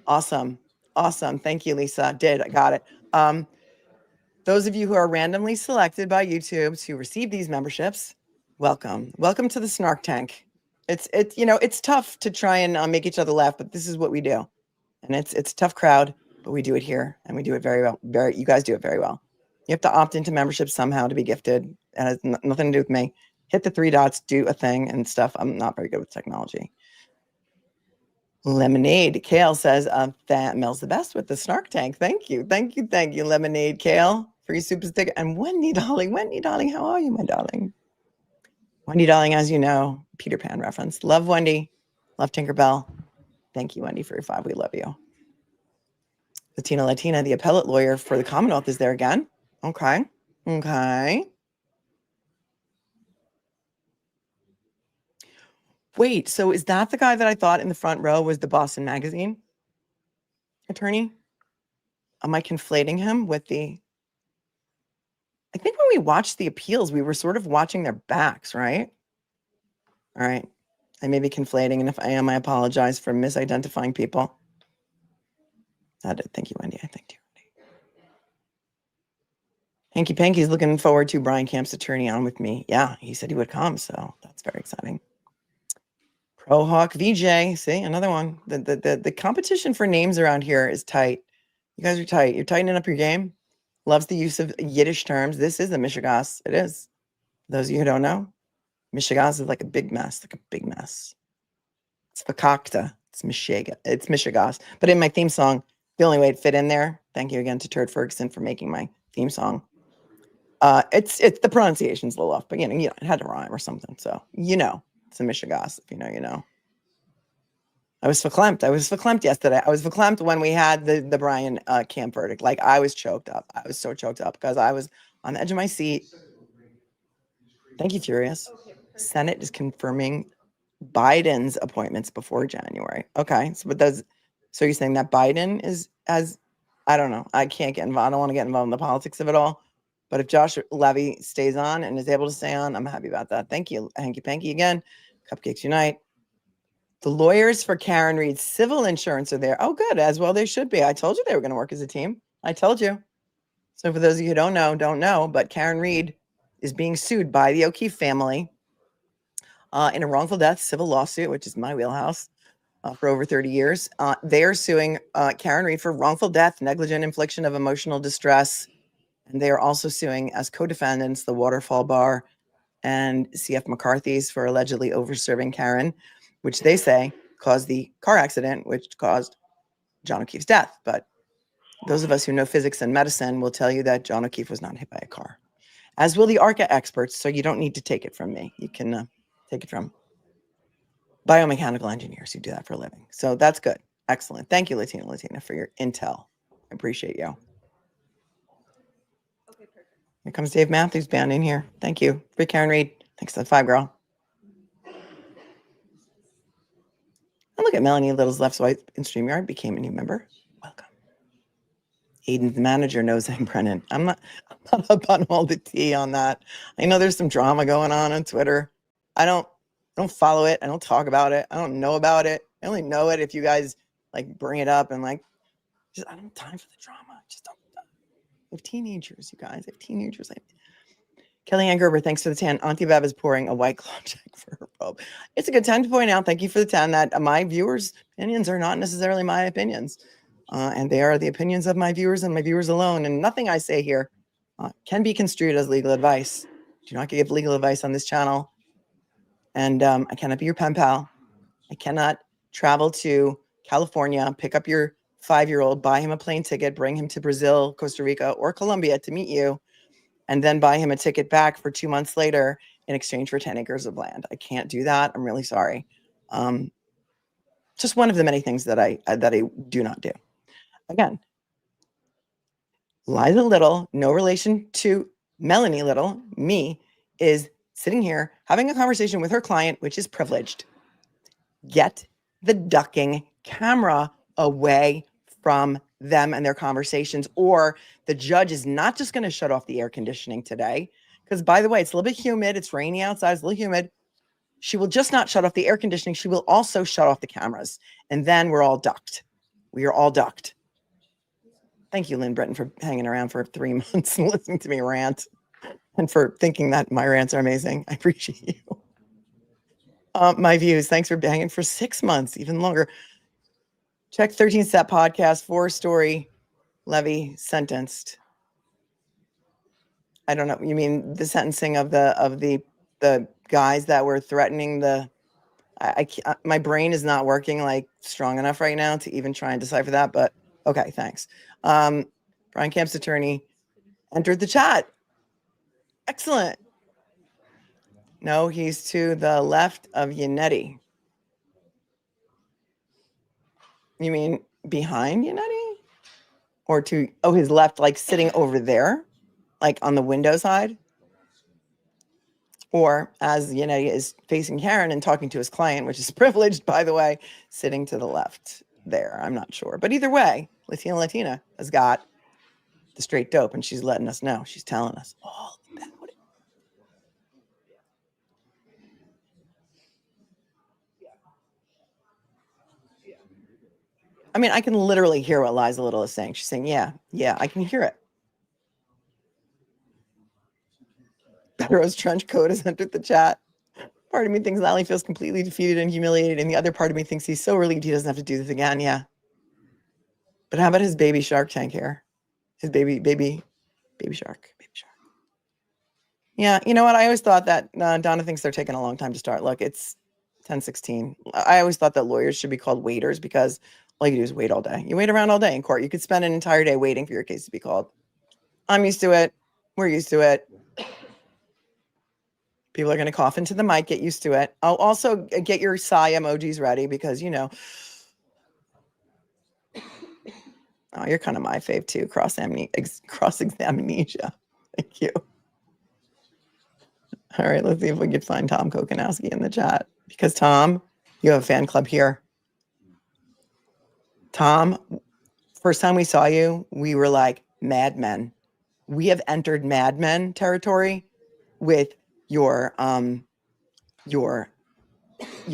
awesome. Awesome. Thank you, Lisa. I got it. Those of you who are randomly selected by YouTube to receive these memberships, Welcome to the snark tank. It's tough to try and make each other laugh, but this is what we do, and it's a tough crowd, but we do it here, and we do it very well. You guys do it very well. You have to opt into membership somehow to be gifted, and it has nothing to do with me. Hit the 3 dots, do a thing and stuff. I'm not very good with technology. Lemonade Kale says, that Mel's the best with the snark tank. Thank you, Lemonade Kale. Free super stick. And Wendy darling, how are you, my darling? Wendy darling, as you know, Peter Pan reference. Love Wendy, love Tinkerbell. Thank you, Wendy, for your 5. We love you. Latina, the appellate lawyer for the Commonwealth, is there again. Okay. Wait, so is that the guy that I thought in the front row was the Boston Magazine attorney? Am I conflating him with the... I think when we watched the appeals, we were sort of watching their backs, right? All right. I may be conflating, and if I am, I apologize for misidentifying people. Thank you, Wendy. I thank you, Wendy. Hanky Panky's looking forward to Brian Camp's attorney on with me. Yeah, he said he would come, so that's very exciting. Pro Hawk VJ, see, another one. The competition for names around here is tight. You guys are tight. You're tightening up your game. Loves the use of Yiddish terms. This is a Mishigas. It is. Those of you who don't know, Mishigas is like a big mess, It's fakakta. It's Mishigas. But in my theme song, the only way it fit in there, thank you again to Turd Ferguson for making my theme song. It's the pronunciation's a little off, but it had to rhyme or something. So it's a Mishigas. If you know, you know. I was verklempt yesterday. I was verklempt when we had the Brian Camp verdict. Like, I was choked up. I was so choked up because I was on the edge of my seat. Thank you, Furious. Senate is confirming Biden's appointments before January. Okay, so you're saying that Biden I don't know. I can't get involved. I don't want to get involved in the politics of it all. But if Josh Levy stays on and is able to stay on, I'm happy about that. Thank you, Hanky Panky again. Cupcakes Unite. The lawyers for Karen Reed's civil insurance are there. Oh, good. As well they should be. I told you they were going to work as a team. I told you. So for those of you who don't know, but Karen Reed is being sued by the O'Keefe family in a wrongful death civil lawsuit, which is my wheelhouse, for over 30 years. They are suing Karen Reed for wrongful death, negligent infliction of emotional distress. And they are also suing as co-defendants the Waterfall Bar and C.F. McCarthy's for allegedly overserving Karen, which they say caused the car accident, which caused John O'Keefe's death. But those of us who know physics and medicine will tell you that John O'Keefe was not hit by a car, as will the ARCA experts. So you don't need to take it from me. You can take it from biomechanical engineers who do that for a living. So that's good. Excellent. Thank you, Latina, for your intel. I appreciate you. Okay, perfect. Here comes Dave Matthews band in here. Thank you. Free Karen Reed. Thanks to the 5 girl. And look at Melanie Little's left swipe in StreamYard became a new member. Welcome. Aiden's manager knows I'm Brennan. I'm not up on all the tea on that. I know there's some drama going on Twitter. I don't follow it. I don't talk about it. I don't know about it. I only know it if you guys like bring it up and I don't have time for the drama. Just don't. I have teenagers, you guys. I have teenagers. Kellyanne Gerber, thanks for the 10. Auntie Bev is pouring a White Claw check for her probe. It's a good time to point out, thank you for the 10, that my viewers' opinions are not necessarily my opinions. And they are the opinions of my viewers and my viewers alone. And nothing I say here can be construed as legal advice. Do not give legal advice on this channel. And I cannot be your pen pal. I cannot travel to California, pick up your 5-year-old, buy him a plane ticket, bring him to Brazil, Costa Rica, or Colombia to meet you, and then buy him a ticket back for 2 months later in exchange for 10 acres of land. I can't do that. I'm really sorry. Just one of the many things that I do not do. Again, Liza Little, no relation to Melanie Little, me, is sitting here having a conversation with her client, which is privileged. Get the ducking camera away from them and their conversations, or the judge is not just going to shut off the air conditioning today, because by the way, it's a little bit humid. It's rainy outside. It's a little humid. She will just not shut off the air conditioning. She will also shut off the cameras. And then we're all ducked. We are all ducked. Thank you, Lynn Britton, for hanging around for 3 months and listening to me rant. and for thinking that my rants are amazing. I appreciate you. My views. Thanks for hanging for 6 months, even longer. Check 13 Step Podcast, 4-story Levy sentenced. I don't know. You mean the sentencing of the guys that were threatening the? I can't, my brain is not working like strong enough right now to even try and decipher that. But okay, thanks. Brian Camp's attorney entered the chat. Excellent. No, he's to the left of Yannetti. You mean behind Yannetti? Or to, oh, his left, like sitting over there, like on the window side? Or as Yannetti is facing Karen and talking to his client, which is privileged, by the way, sitting to the left there. I'm not sure. But either way, Latina has got the straight dope and she's letting us know. She's telling us all about it. I mean, I can literally hear what Liza Little is saying. She's saying, yeah, I can hear it. Bedrose trench coat has entered the chat. Part of me thinks Lally feels completely defeated and humiliated, and the other part of me thinks he's so relieved he doesn't have to do this again. Yeah. But how about his baby Shark Tank hair? His baby shark. Yeah, you know what? I always thought that Donna thinks they're taking a long time to start. Look, it's 10:16. I always thought that lawyers should be called waiters because all you do is wait all day. You wait around all day in court. You could spend an entire day waiting for your case to be called. I'm used to it. We're used to it. People are going to cough into the mic. Get used to it. I'll also get your sigh emojis ready because, you know. Oh, you're kind of my fave too. Cross-examination. Thank you. All right, let's see if we can find Tom Kokanowski in the chat. Because Tom, you have a fan club here. Tom, first time we saw you, we were like Mad Men. We have entered Mad Men territory with your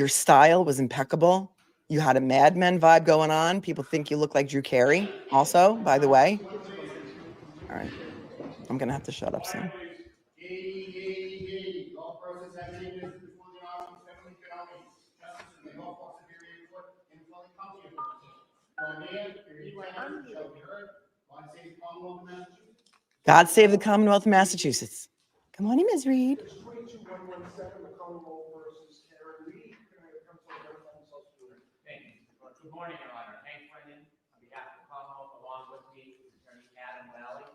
style was impeccable. You had a Mad Men vibe going on. People think you look like Drew Carey also, by the way. All right. I'm going to have to shut up soon. God save the Commonwealth of Massachusetts. Good morning, Ms. Reed. Good morning, Your Honor. Hank Brennan, on behalf of the Commonwealth, along with me, Attorney Adam Lally,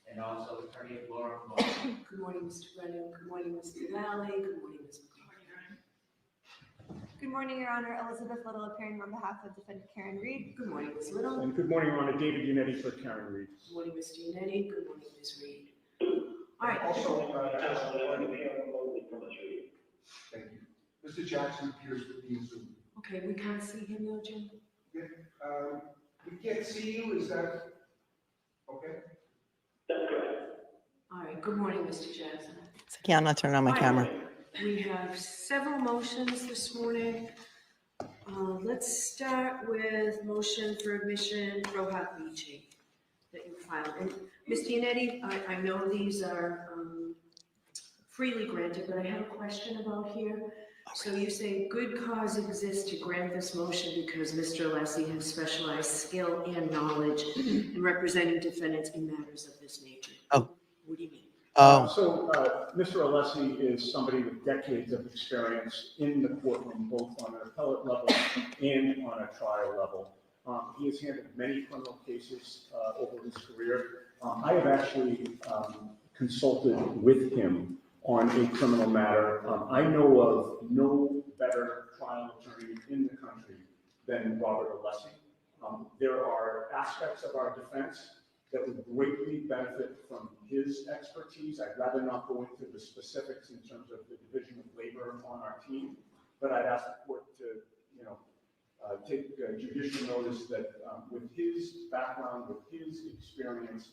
and also Attorney Laura Moore. Good morning, Mr. Brennan. Good morning, Mr. Lally. Good morning, Ms. McCarty. Good morning, Your Honor. Elizabeth Little appearing on behalf of defendant Karen Reed. Good morning, Ms. Little. And good morning, Your Honor. David Yannetti for Karen Reed. Good morning, Mr. Yannetti. Good morning, Ms. Reed. All right. Thank you. Mr. Jackson appears to be in Zoom. Okay, we can't see him though, Jim. We can't see you, is that okay? All right, good morning, Mr. Jackson. It's like, yeah, I'm not turning on my camera. We have several motions this morning. Let's start with motion for admission, Rohat Beachy, that you filed. And Mr. Yannetti, I know these are freely granted, but I have a question about here. So you say good cause exists to grant this motion because Mr. Alessi has specialized skill and knowledge in representing defendants in matters of this nature. Oh. What do you mean? Mr. Alessi is somebody with decades of experience in the courtroom, both on an appellate level and on a trial level. He has handled many criminal cases over his career. I have actually consulted with him on a criminal matter. I know of no better trial attorney in the country than Robert Alessi. There are aspects of our defense that would greatly benefit from his expertise. I'd rather not go into the specifics in terms of the division of labor on our team, but I'd ask the court to, take judicial notice that with his background, with his experience,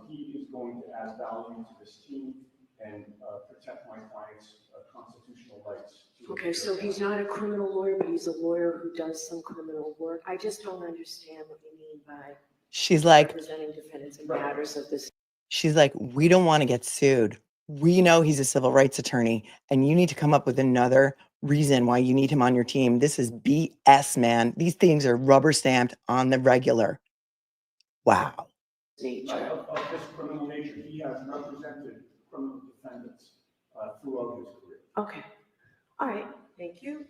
he is going to add value to this team and protect my client's constitutional rights. Okay, so he's not a criminal lawyer, but he's a lawyer who does some criminal work. I just don't understand what you mean by She's like, representing defendants in matters of this. she's like, we don't want to get sued. We know he's a civil rights attorney, and you need to come up with another reason why you need him on your team. This is BS, man. These things are rubber stamped on the regular. Wow. nature. Of this criminal nature, he has represented criminal defendants throughout his career. Okay, all right, thank you.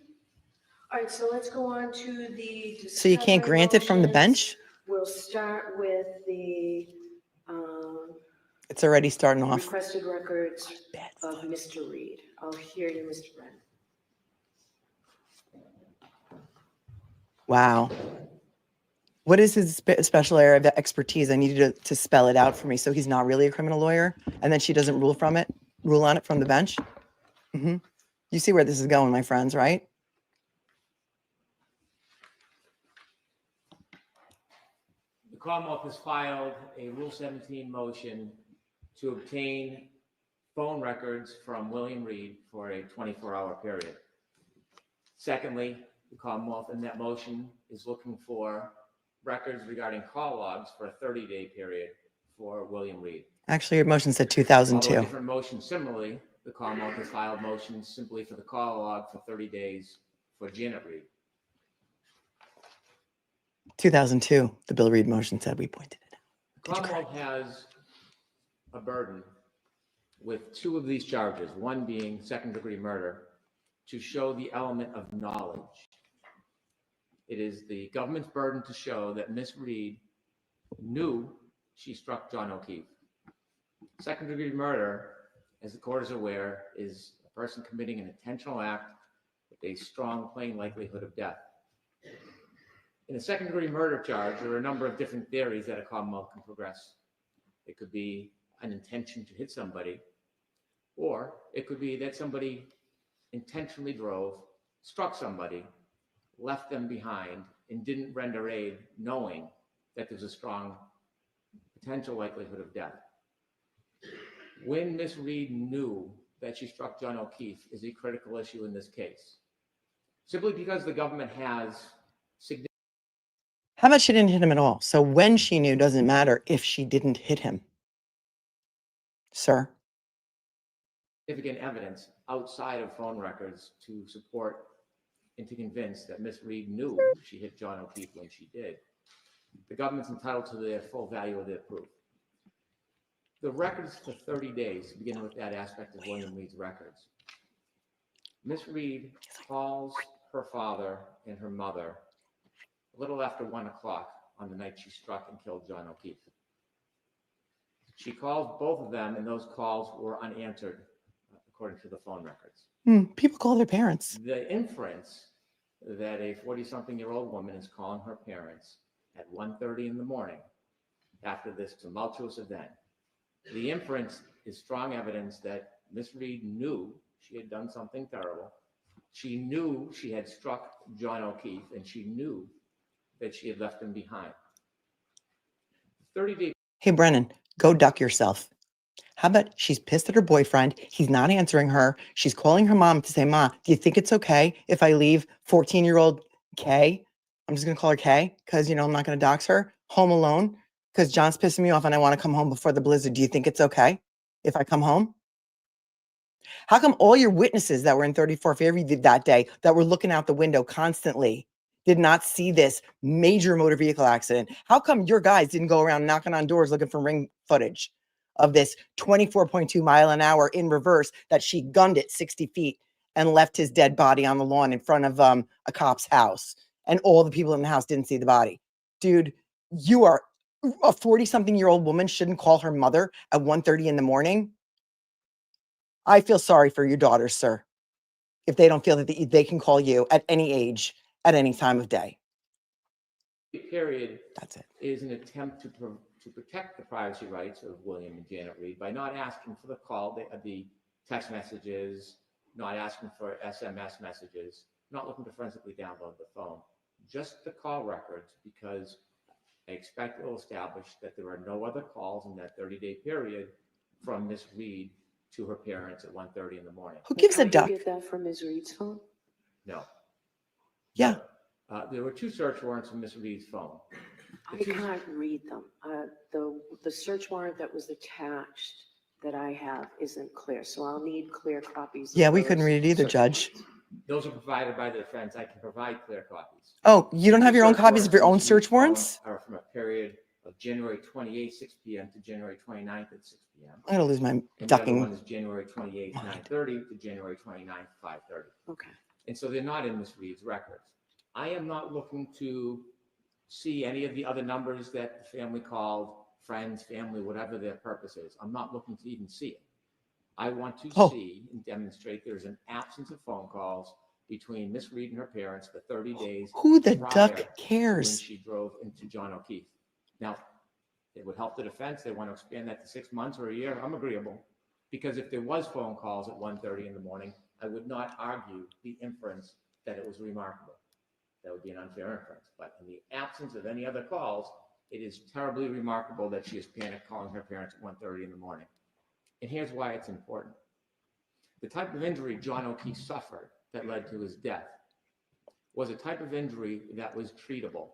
All right, so let's go on to the. So you can't discovery grant it from the motions. bench? We'll start with the It's already starting off. requested records Bad of fuck. Mr. Reed. I'll hear you, Mr. Brennan. Wow. What is his special area of expertise? I need you to spell it out for me. So he's not really a criminal lawyer, and then she doesn't rule on it from the bench. You see where this is going, my friends, right? The Commonwealth has filed a Rule 17 motion to obtain phone records from William Reed for a 24-hour period. Secondly, the Commonwealth in that motion is looking for records regarding call logs for a 30-day period for William Reed. Actually, your motion said Although 2002. different motions similarly, the Commonwealth has filed motions simply for the call log for 30 days for Janet Reed. 2002. The Bill Reed motion said we pointed it out. The Commonwealth has a burden with two of these charges, one being second-degree murder, to show the element of knowledge. It is the government's burden to show that Miss Reed knew she struck John O'Keefe. Second-degree murder, as the court is aware, is a person committing an intentional act with a strong, plain likelihood of death. In a second-degree murder charge, there are a number of different theories that a Commonwealth can progress. It could be an intention to hit somebody, or it could be that somebody intentionally drove, struck somebody, left them behind, and didn't render aid knowing that there's a strong potential likelihood of death. When Miss Reed knew that she struck John O'Keefe is a critical issue in this case. Simply because the government has significant How about she didn't hit him at all? So when she knew doesn't matter if she didn't hit him. Sir. evidence outside of phone records to support and to convince that Miss Reed knew she hit John O'Keefe when she did. The government's entitled to the full value of their proof. The records for 30 days, beginning with that aspect of William Reed's records. Miss Reed calls her father and her mother a little after 1 o'clock on the night she struck and killed John O'Keefe. She called both of them, and those calls were unanswered, according to the phone records. People call their parents. The inference that a 40-something-year-old woman is calling her parents at 1:30 in the morning after this tumultuous event, the inference is strong evidence that Miss Reed knew she had done something terrible. She knew she had struck John O'Keefe, and she knew that she had left him behind. 30-day. Hey, Brennan, go duck yourself. How about she's pissed at her boyfriend? He's not answering her. She's calling her mom to say, Ma, do you think it's okay if I leave 14-year-old Kay? I'm just going to call her Kay because, I'm not going to dox her. Home alone because John's pissing me off and I want to come home before the blizzard. Do you think it's okay if I come home? How come all your witnesses that were in 34 Fairview that day that were looking out the window constantly did not see this major motor vehicle accident? How come your guys didn't go around knocking on doors looking for ring footage of this 24.2 mile an hour in reverse that she gunned at 60 feet and left his dead body on the lawn in front of a cop's house, and all the people in the house didn't see the body? Dude, you are a 40-something-year-old woman shouldn't call her mother at 1:30 in the morning. I feel sorry for your daughters, sir, if they don't feel that they can call you at any age, at any time of day. Period. That's it. Is an attempt to protect the privacy rights of William and Janet Reed by not asking for the call, the text messages, not asking for SMS messages, not looking to forensically download the phone, just the call records, because I expect it will establish that there are no other calls in that 30-day period from Miss Reed to her parents at 1:30 in the morning. Who gives a duck? Did you get that from Ms. Reed's phone? No. Yeah. There were 2 search warrants from Miss Reed's phone. I can't read them. The search warrant that was attached that I have isn't clear, so I'll need clear copies. of Yeah, we couldn't those read it either, Judge. documents. Those are provided by the defense. I can provide clear copies. Oh, you don't have your own Search copies of your own warrants in Ms. search warrants? Are from a period of January 28th, 6 p.m. to January 29th at 6 p.m. I'm gonna lose my And the other one ducking. is January 28th, 9:30 to January 29th, 5:30. Okay. And so they're not in Ms. Reed's records. I am not looking to see any of the other numbers that the family called, friends, family, whatever their purpose is. I'm not looking to even see it. I want to Oh. see and demonstrate there's an absence of phone calls between Ms. Reed and her parents for 30 days Who the prior duck when cares? she drove into John O'Keefe. Now, it would help the defense. They want to expand that to 6 months or a year. I'm agreeable. Because if there was phone calls at 1:30 in the morning, I would not argue the inference that it was remarkable. That would be an unfair inference. But in the absence of any other calls, it is terribly remarkable that she is panic calling her parents at 1:30 in the morning. And here's why it's important. The type of injury John O'Keefe suffered that led to his death was a type of injury that was treatable.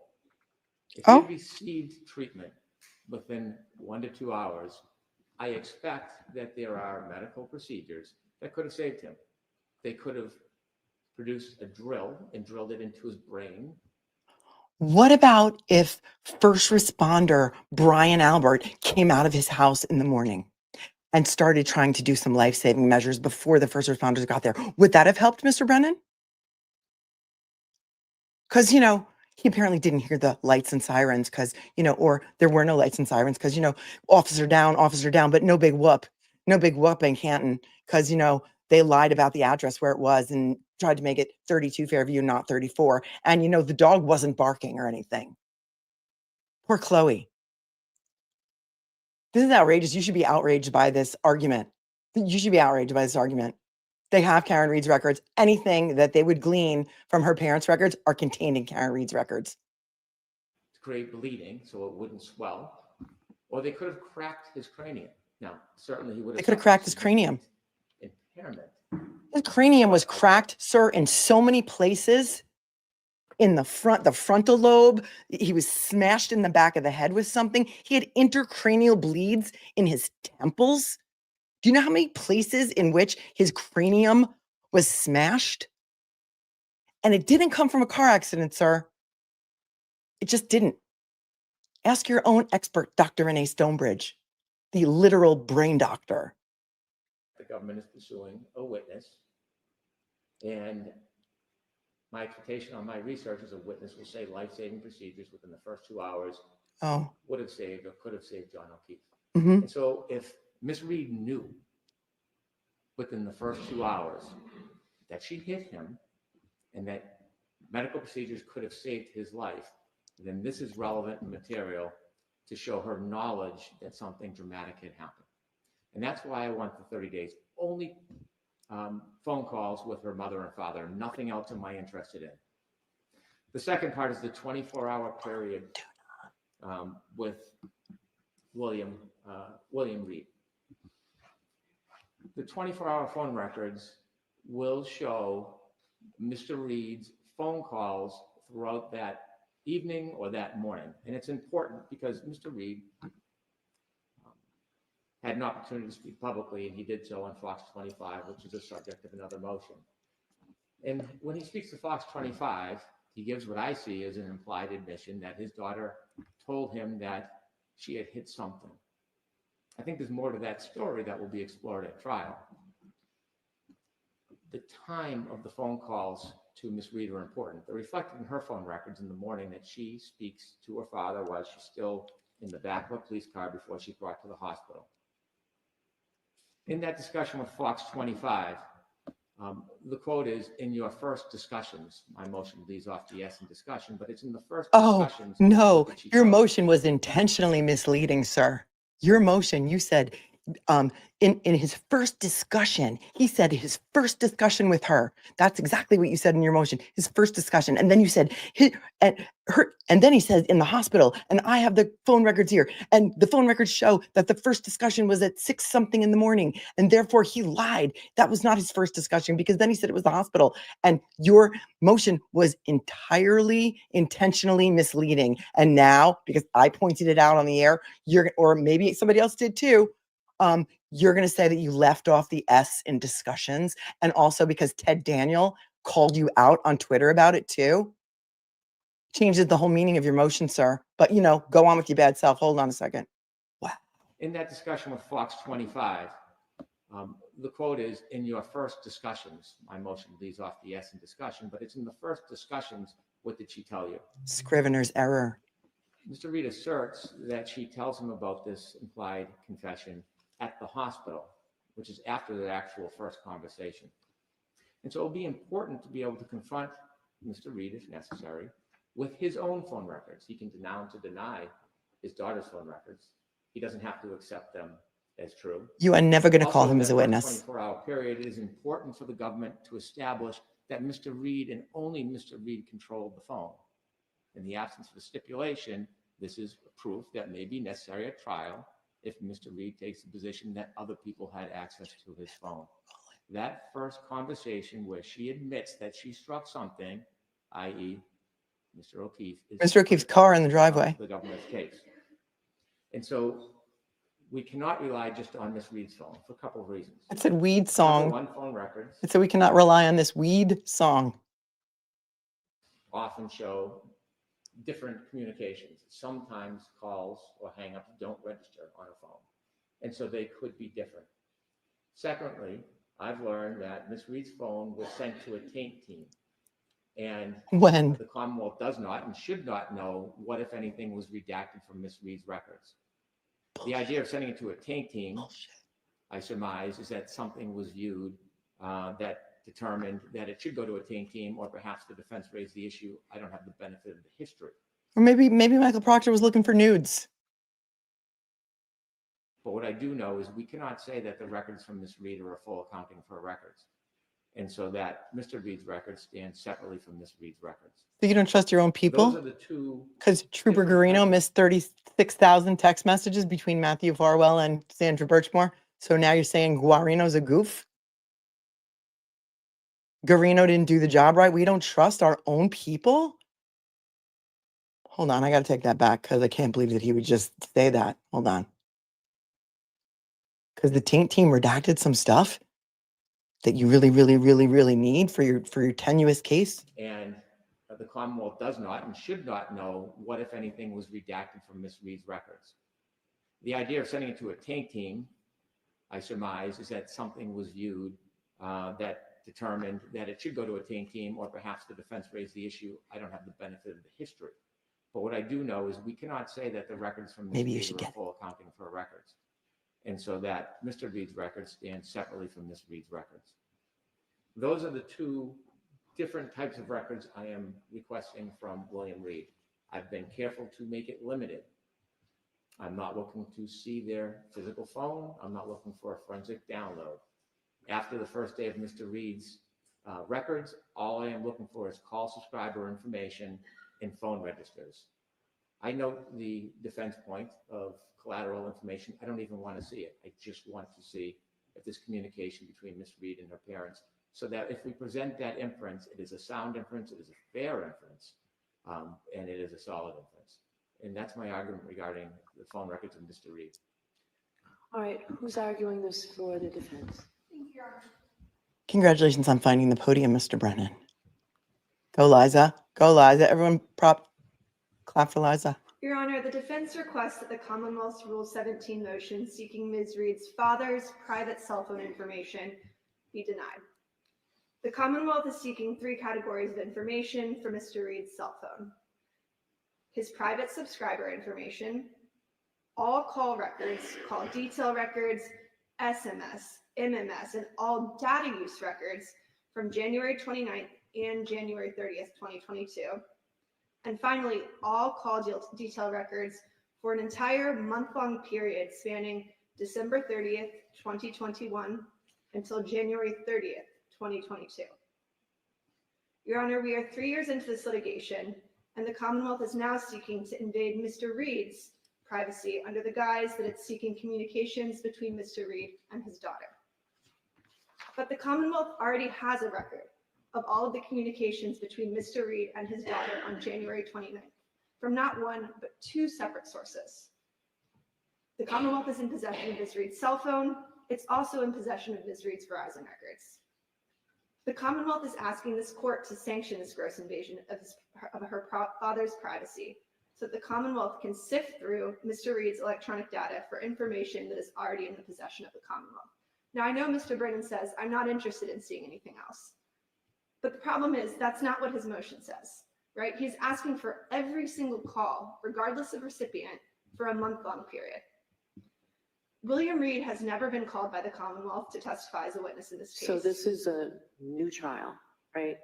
If he Oh. had received treatment within 1 to 2 hours, I expect that there are medical procedures that could have saved him. They could have produced a drill and drilled it into his brain. What about if first responder Brian Albert came out of his house in the morning and started trying to do some life-saving measures before the first responders got there? Would that have helped, Mr. Brennan? Because, he apparently didn't hear the lights and sirens because, or there were no lights and sirens because, officer down, but no big whoop in Canton because, they lied about the address where it was and tried to make it 32 Fairview, not 34. And, the dog wasn't barking or anything. Poor Chloe. This is outrageous. You should be outraged by this argument. You should be outraged by this argument. They have Karen Reed's records. Anything that they would glean from her parents' records are contained in Karen Reed's records. To create bleeding so it wouldn't swell, or they could have cracked his cranium. Now, certainly he would have. They could have cracked his cranium. Impairment. His cranium was cracked, sir, in so many places. In the frontal lobe, he was smashed in the back of the head with something. He had intracranial bleeds in his temples. Do you know how many places in which his cranium was smashed? And it didn't come from a car accident, sir. It just didn't. Ask your own expert, Dr. Renee Stonebridge, the literal brain doctor. The government is pursuing a witness, and my expectation on my research is a witness will say life-saving procedures within the first 2 hours Oh. would have saved or could have saved John O'Keefe. Mm-hmm. And so if Miss Reed knew within the first 2 hours that she hit him and that medical procedures could have saved his life, then this is relevant material to show her knowledge that something dramatic had happened. And that's why I want the 30 days. Only phone calls with her mother and father, nothing else am I interested in. The second part is the 24-hour period with William Reed. The 24-hour phone records will show Mr. Reed's phone calls throughout that evening or that morning. And it's important because Mr. Reed had an opportunity to speak publicly, and he did so on Fox 25, which is the subject of another motion. And when he speaks to Fox 25, he gives what I see as an implied admission that his daughter told him that she had hit something. I think there's more to that story that will be explored at trial. The time of the phone calls to Miss Reed are important. They're reflected in her phone records in the morning that she speaks to her father while she's still in the back of a police car before she's brought to the hospital. In that discussion with Fox 25, the quote is, in your first discussions, my motion leads off to yes in discussion, but it's in the first discussions. No, that she your told- motion was intentionally misleading, sir. Your motion, you said, in his first discussion, he said his first discussion with her. That's exactly what you said in your motion, his first discussion. And then you said, and then he says in the hospital, and I have the phone records here, and the phone records show that the first discussion was at 6 something in the morning, and therefore he lied. That was not his first discussion, because then he said it was the hospital. And your motion was entirely intentionally misleading. And now, because I pointed it out on the air, or maybe somebody else did too, you're going to say that you left off the S in discussions, and also because Ted Daniel called you out on Twitter about it too? Changes the whole meaning of your motion, sir. But, you know, go on with your bad self. Hold on a second. Wow. In that discussion with Fox 25, the quote is, in your first discussions, my motion leaves off the S in discussion, but it's in the first discussions, what did she tell you? Scrivener's error. Mr. Reed asserts that she tells him about this implied confession at the hospital, which is after the actual first conversation. And so it'll be important to be able to confront Mr. Reed, if necessary, with his own phone records. He can deny his daughter's phone records. He doesn't have to accept them as true. You are never going to call Also, him as a in that witness. 24-hour period, it is important for the government to establish that Mr. Reed and only Mr. Reed controlled the phone. In the absence of a stipulation, this is proof that may be necessary at trial if Mr. Reed takes the position that other people had access to his phone. That first conversation where she admits that she struck something, i.e. Mr. O'Keefe, is Mr. O'Keefe's car in the driveway. the government's case. And so we cannot rely just on Ms. Reed's phone for a couple of reasons. It said weed Number song. one, phone records It said we cannot rely on this weed song. often show different communications. Sometimes calls or hang-ups don't register on a phone, and so they could be different. Secondly, I've learned that Ms. Reed's phone was sent to a taint team, and When? the Commonwealth does not and should not know what, if anything, was redacted from Ms. Reed's records. The idea of sending it to a taint team, I surmise, is that something was viewed that determined that it should go to a taint team, or perhaps the defense raised the issue. I don't have the benefit of the history. Or maybe Michael Proctor was looking for nudes. But what I do know is we cannot say that the records from Ms. Reed are a full accounting for her records. And so that Mr. Reed's records stand separately from Ms. Reed's records. So you don't trust your own Those people? are the two. Because Trooper Garino missed 36,000 text messages between Matthew Farwell and Sandra Birchmore. So now you're saying Guarino's a goof? Garino didn't do the job right? We don't trust our own people? Hold on, I got to take that back because I can't believe that he would just say that. Hold on. Because the taint team redacted some stuff that you really need for your tenuous case. And the Commonwealth does not and should not know what, if anything, was redacted from Ms. Reed's records. The idea of sending it to a taint team, I surmise, is that something was viewed that determined that it should go to a taint team, or perhaps the defense raised the issue. I don't have the benefit of the history. But what I do know is we cannot say that the records from Ms. Reed are a full accounting for her records. And so that Mr. Reed's records stand separately from Ms. Reed's records. Those are the two different types of records I am requesting from William Reed. I've been careful to make it limited. I'm not looking to see their physical phone. I'm not looking for a forensic download. After the first day of Mr. Reed's records, all I am looking for is call subscriber information and phone registers. I note the defense point of collateral information. I don't even want to see it. I just want to see if there's communication between Ms. Reed and her parents, so that if we present that inference, it is a sound inference, it is a fair inference, and it is a solid inference. And that's my argument regarding the phone records of Mr. Reed. All right, who's arguing this for the defense? Thank you, Your Honor. Congratulations on finding the podium, Mr. Brennan. Go, Liza. Go, Liza. Everyone clap for Liza. Your Honor, the defense requests that the Commonwealth's Rule 17 motion seeking Ms. Reed's father's private cell phone information be denied. The Commonwealth is seeking 3 categories of information for Mr. Reed's cell phone: his private subscriber information, all call records, call detail records, SMS, MMS, and all data use records from January 29th and January 30th, 2022. And finally, all call detail records for an entire month-long period spanning December 30th, 2021 until January 30th, 2022. Your Honor, we are 3 years into this litigation, and the Commonwealth is now seeking to invade Mr. Reed's privacy under the guise that it's seeking communications between Mr. Reed and his daughter. But the Commonwealth already has a record of all of the communications between Mr. Reed and his daughter on January 29th, from not one, but 2 separate sources. The Commonwealth is in possession of Ms. Reed's cell phone it's also in possession of Ms. Reed's Verizon records. The Commonwealth is asking this court to sanction this gross invasion of her father's privacy so that the Commonwealth can sift through Mr. Reed's electronic data for information that is already in the possession of the Commonwealth. Now, I know Mr. Brennan says, I'm not interested in seeing anything else. But the problem is that's not what his motion says, right? He's asking for every single call, regardless of recipient, for a month-long period. William Reed has never been called by the Commonwealth to testify as a witness in this case. So this is a new trial, right?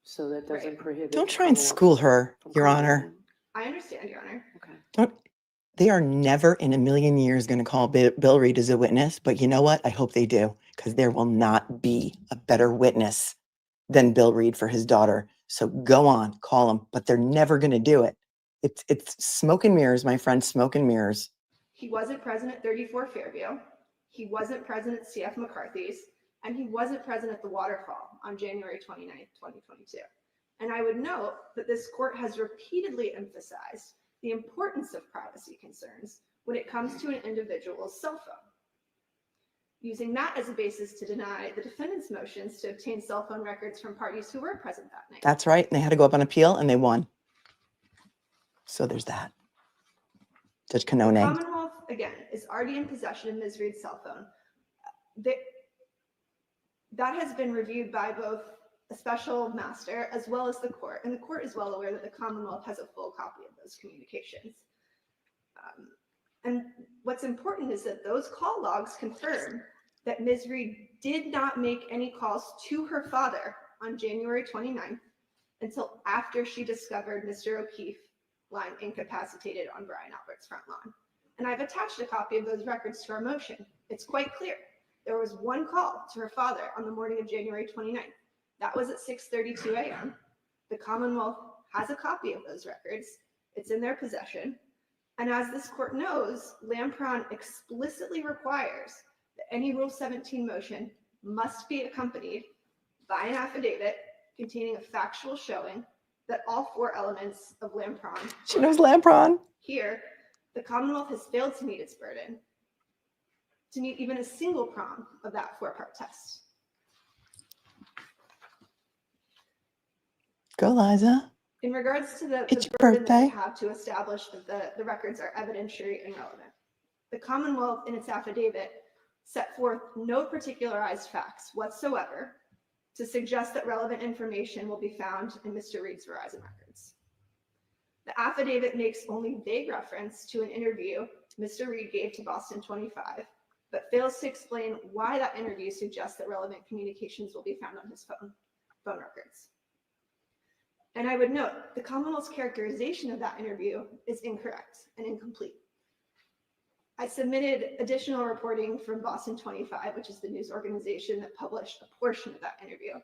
So that doesn't Right. prohibit. Don't try and Commonwealth school her, from Your calling Honor. him. I understand, Your Honor. Okay. They are never in a million years going to call Bill Reed as a witness, but you know what? I hope they do, because there will not be a better witness than Bill Reed for his daughter. So go on, call him, but they're never going to do it. It's smoke and mirrors, my friend, smoke and mirrors. He wasn't present at 34 Fairview. He wasn't present at CF McCarthy's, and he wasn't present at the waterfall on January 29th, 2022. And I would note that this court has repeatedly emphasized the importance of privacy concerns when it comes to an individual's cell phone, using that as a basis to deny the defendant's motions to obtain cell phone records from parties who were present that night. That's right. And they had to go up on appeal and they won. So there's that. Judge The Canone. Commonwealth, again, is already in possession of Ms. Reed's cell phone. That has been reviewed by both a special master as well as the court, and the court is well aware that the Commonwealth has a full copy of those communications. And what's important is that those call logs confirm that Ms. Reed did not make any calls to her father on January 29th until after she discovered Mr. O'Keefe lying incapacitated on Brian Albert's front lawn. And I've attached a copy of those records to our motion. It's quite clear. There was one call to her father on the morning of January 29th. That was at 6:32 a.m. The Commonwealth has a copy of those records. It's in their possession. And as this court knows, Lampron explicitly requires that any Rule 17 motion must be accompanied by an affidavit containing a factual showing that all four elements of Lampron. She knows Lampron. Here, the Commonwealth has failed to meet its burden to meet even a single prong of that four-part test. Go, Liza. In regards to the It's your burden that they birthday. have to establish that the records are evidentiary and relevant, the Commonwealth in its affidavit set forth no particularized facts whatsoever to suggest that relevant information will be found in Mr. Reed's Verizon records. The affidavit makes only vague reference to an interview Mr. Reed gave to Boston 25, but fails to explain why that interview suggests that relevant communications will be found on his phone records. And I would note, the Commonwealth's characterization of that interview is incorrect and incomplete. I submitted additional reporting from Boston 25, which is the news organization that published a portion of that interview.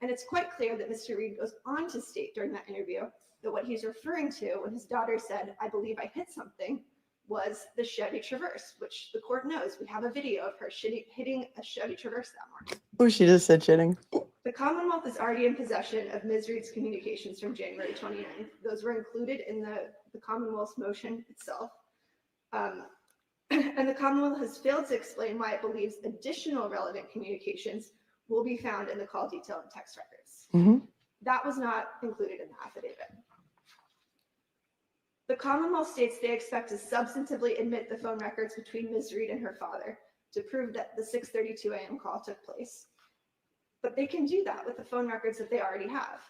And it's quite clear that Mr. Reed goes on to state during that interview that what he's referring to when his daughter said, "I believe I hit something," was the Chevy Traverse, which the court knows. We have a video of her hitting a Chevy Traverse that morning. Oh, she just said shitting. The Commonwealth is already in possession of Ms. Reed's communications from January 29th. Those were included in the Commonwealth's motion itself. And the Commonwealth has failed to explain why it believes additional relevant communications will be found in the call detail and text records. Mm-hmm. That was not included in the affidavit. The Commonwealth states they expect to substantively admit the phone records between Ms. Reed and her father to prove that the 6:32 a.m. call took place. But they can do that with the phone records that they already have.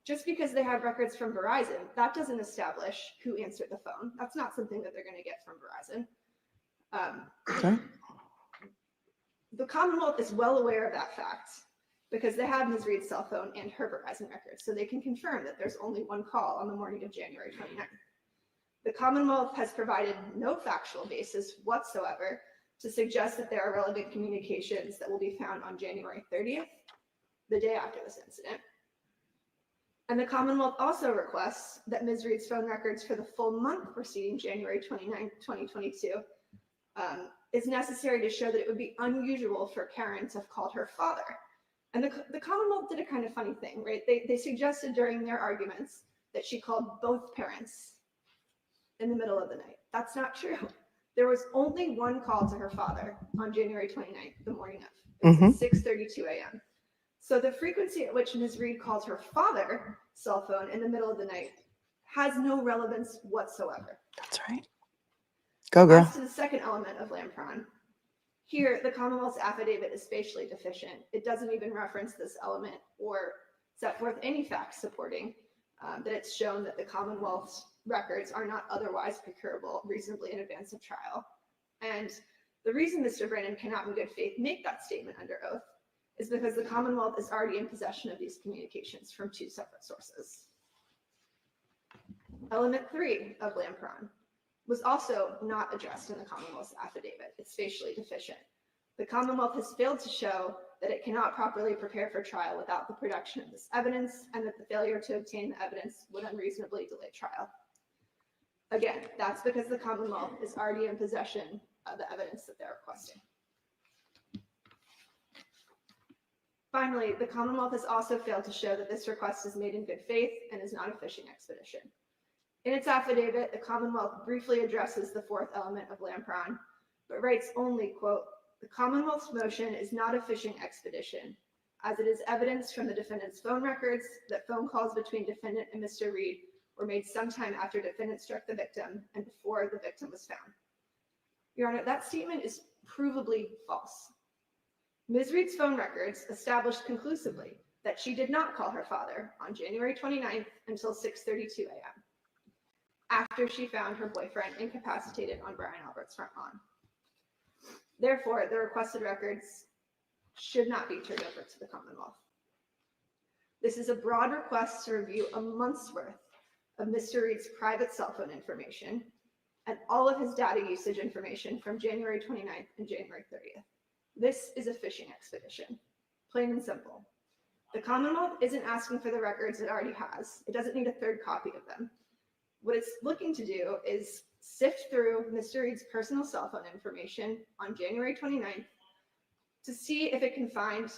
Just because they have records from Verizon, that doesn't establish who answered the phone. That's not something that they're going to get from Verizon. Okay. The Commonwealth is well aware of that fact because they have Ms. Reed's cell phone and her Verizon records, so they can confirm that there's only one call on the morning of January 29th. The Commonwealth has provided no factual basis whatsoever to suggest that there are relevant communications that will be found on January 30th, the day after this incident. And the Commonwealth also requests that Ms. Reed's phone records for the full month preceding January 29th, 2022 is necessary to show that it would be unusual for Karen to have called her father. And the Commonwealth did a kind of funny thing, right? They suggested during their arguments that she called both parents in the middle of the night. That's not true. There was only one call to her father on January 29th, the morning of. It was at 6:32 a.m. So the frequency at which Ms. Reed called her father cell phone in the middle of the night has no relevance whatsoever. That's right. Go, girl. As to the second element of Lampron, here the Commonwealth's affidavit is facially deficient. It doesn't even reference this element or set forth any facts supporting that it's shown that the Commonwealth's records are not otherwise procurable reasonably in advance of trial. And the reason Mr. Brennan cannot in good faith make that statement under oath is because the Commonwealth is already in possession of these communications from two separate sources. Element 3 of Lampron was also not addressed in the Commonwealth's affidavit. It's facially deficient. The Commonwealth has failed to show that it cannot properly prepare for trial without the production of this evidence, and that the failure to obtain the evidence would unreasonably delay trial. Again, that's because the Commonwealth is already in possession of the evidence that they're requesting. Finally, the Commonwealth has also failed to show that this request is made in good faith and is not a fishing expedition. In its affidavit, the Commonwealth briefly addresses the fourth element of Lampron, but writes only, quote, "The Commonwealth's motion is not a fishing expedition, as it is evidence from the defendant's phone records that phone calls between defendant and Mr. Reed were made sometime after defendant struck the victim and before the victim was found." Your Honor, that statement is provably false. Ms. Reed's phone records established conclusively that she did not call her father on January 29th until 6:32 a.m. after she found her boyfriend incapacitated on Brian Albert's front lawn. Therefore, the requested records should not be turned over to the Commonwealth. This is a broad request to review a month's worth of Mr. Reed's private cell phone information and all of his data usage information from January 29th and January 30th. This is a fishing expedition, plain and simple. The Commonwealth isn't asking for the records it already has. It doesn't need a third copy of them. What it's looking to do is sift through Mr. Reed's personal cell phone information on January 29th to see if it can find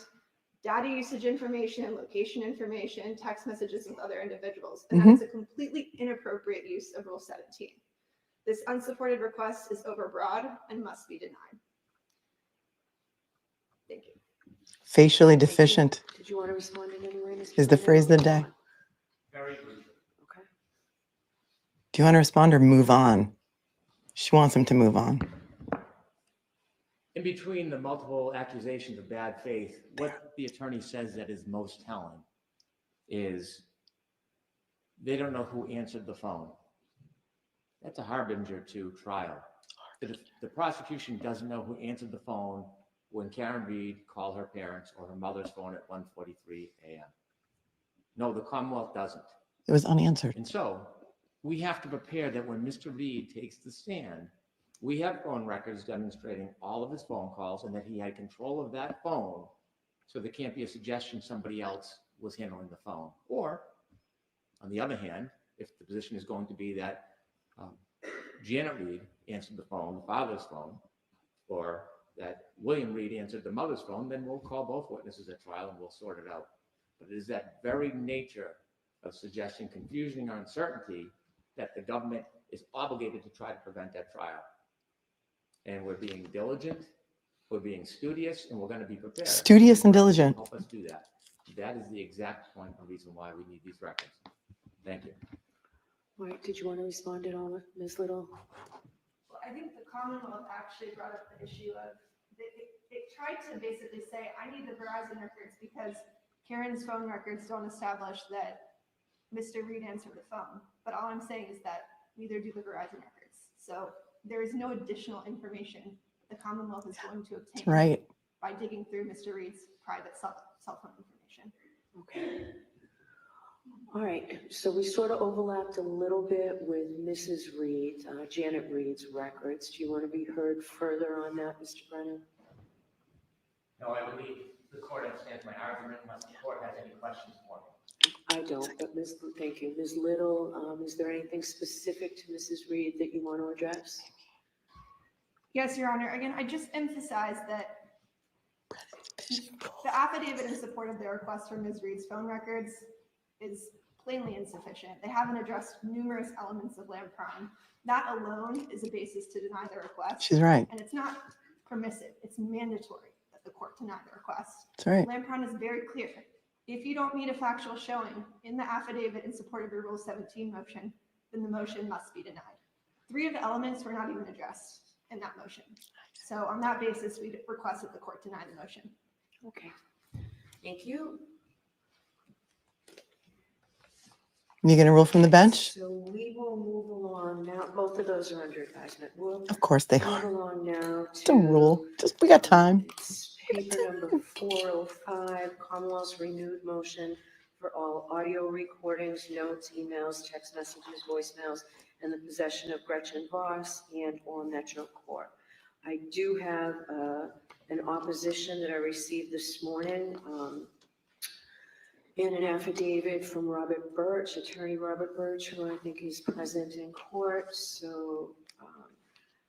data usage information, location information, text messages with other individuals. And that is a completely inappropriate use of Rule 17. This unsupported request is overbroad and must be denied. Thank you. Facially deficient Did you want to respond in any way, Mr. is the Brennan? phrase of the day. Very briefly. Okay. Do you want to respond or move on? She wants him to move on. In between the multiple accusations of bad faith, what the attorney says that is most telling is they don't know who answered the phone. That's a harbinger to trial. The prosecution doesn't know who answered the phone when Karen Reed called her parents or her mother's phone at 1:43 a.m. No, the Commonwealth doesn't. It was unanswered. And so we have to prepare that when Mr. Reed takes the stand, we have phone records demonstrating all of his phone calls and that he had control of that phone, so there can't be a suggestion somebody else was handling the phone. Or, on the other hand, if the position is going to be that Janet Reed answered the phone, the father's phone, or that William Reed answered the mother's phone, then we'll call both witnesses at trial and we'll sort it out. But it is that very nature of suggesting confusion or uncertainty that the government is obligated to try to prevent that trial. And we're being diligent, we're being studious, and we're going to be prepared. Studious and diligent. Help us do that. That is the exact point and reason why we need these records. Thank you. All right, did you want to respond at all, Ms. Little? Well, I think the Commonwealth actually brought up the issue of, it tried to basically say, I need the Verizon records because Karen's phone records don't establish that Mr. Reed answered the phone. But all I'm saying is that neither do the Verizon records. So there is no additional information the Commonwealth is going to obtain That's right. by digging through Mr. Reed's private cell phone information. Okay. All right, so we sort of overlapped a little bit with Mrs. Reed, Janet Reed's records. Do you want to be heard further on that, Mr. Brennan? No, I believe the court understands my argument unless the court has any questions for me. I don't, but thank you. Ms. Little, is there anything specific to Mrs. Reed that you want to address? Yes, Your Honor. Again, I just emphasize that the affidavit in support of the request for Ms. Reed's phone records is plainly insufficient. They haven't addressed numerous elements of land prime. That alone is a basis to deny the request. She's right. And it's not permissive, it's mandatory that the court deny the request. That's right. Land prime is very clear. If you don't meet a factual showing in the affidavit in support of your Rule 17 motion, then the motion must be denied. 3 of the elements were not even addressed in that motion. So on that basis, we request that the court deny the motion. Okay, thank you. You going to rule from the bench? So we will move along now. Both of those are under advisement. We'll Of course they move are. along now to. Don't rule. Just, we got time. It's paper number 405, Commonwealth's renewed motion for all audio recordings, notes, emails, text messages, voicemails, and the possession of Gretchen Voss and or Metro Corp. I do have an opposition that I received this morning in an affidavit from Robert Birch, attorney Robert Birch, who I think is present in court. So,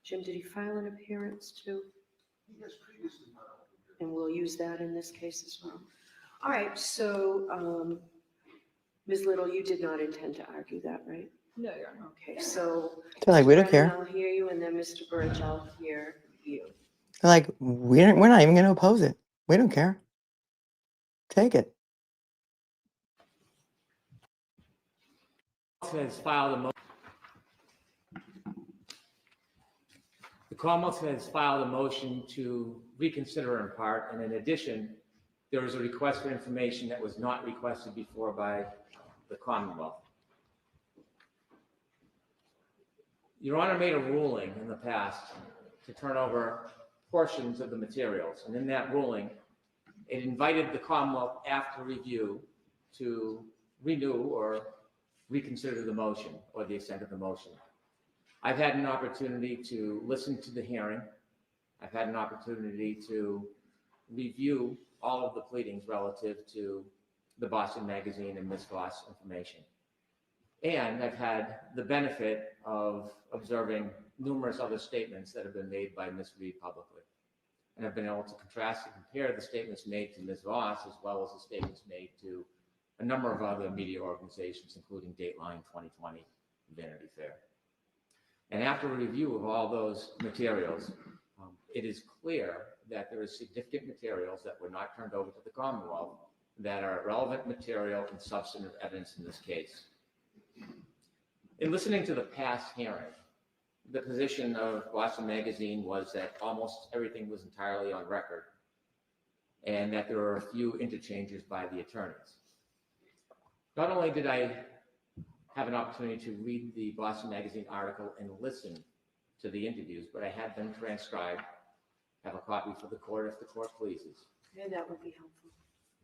Jim, did he file an appearance too? Yes, previously. And we'll use that in this case as well. All right, so Ms. Little, you did not intend to argue that, right? No, Your Honor. Okay, so. They're like, we don't Brennan, care. I'll hear you, and then Mr. Birch, I'll hear you. They're like, we're not even going to oppose it. We don't care. Take it. Has filed a motion. The Commonwealth has filed a motion to reconsider in part, and in addition, there was a request for information that was not requested before by the Commonwealth. Your Honor made a ruling in the past to turn over portions of the materials, and in that ruling, it invited the Commonwealth after review to renew or reconsider the motion or the extent of the motion. I've had an opportunity to listen to the hearing. I've had an opportunity to review all of the pleadings relative to the Boston Magazine and Ms. Voss information. And I've had the benefit of observing numerous other statements that have been made by Ms. Reed publicly. And I've been able to contrast and compare the statements made to Ms. Voss as well as the statements made to a number of other media organizations, including Dateline 2020, Vanity Fair. And after a review of all those materials, it is clear that there is significant materials that were not turned over to the Commonwealth that are relevant material and substantive evidence in this case. In listening to the past hearing, the position of Boston Magazine was that almost everything was entirely on record and that there were a few interchanges by the attorneys. Not only did I have an opportunity to read the Boston Magazine article and listen to the interviews, but I had them transcribed, have a copy for the court if the court pleases. Yeah, that would be helpful.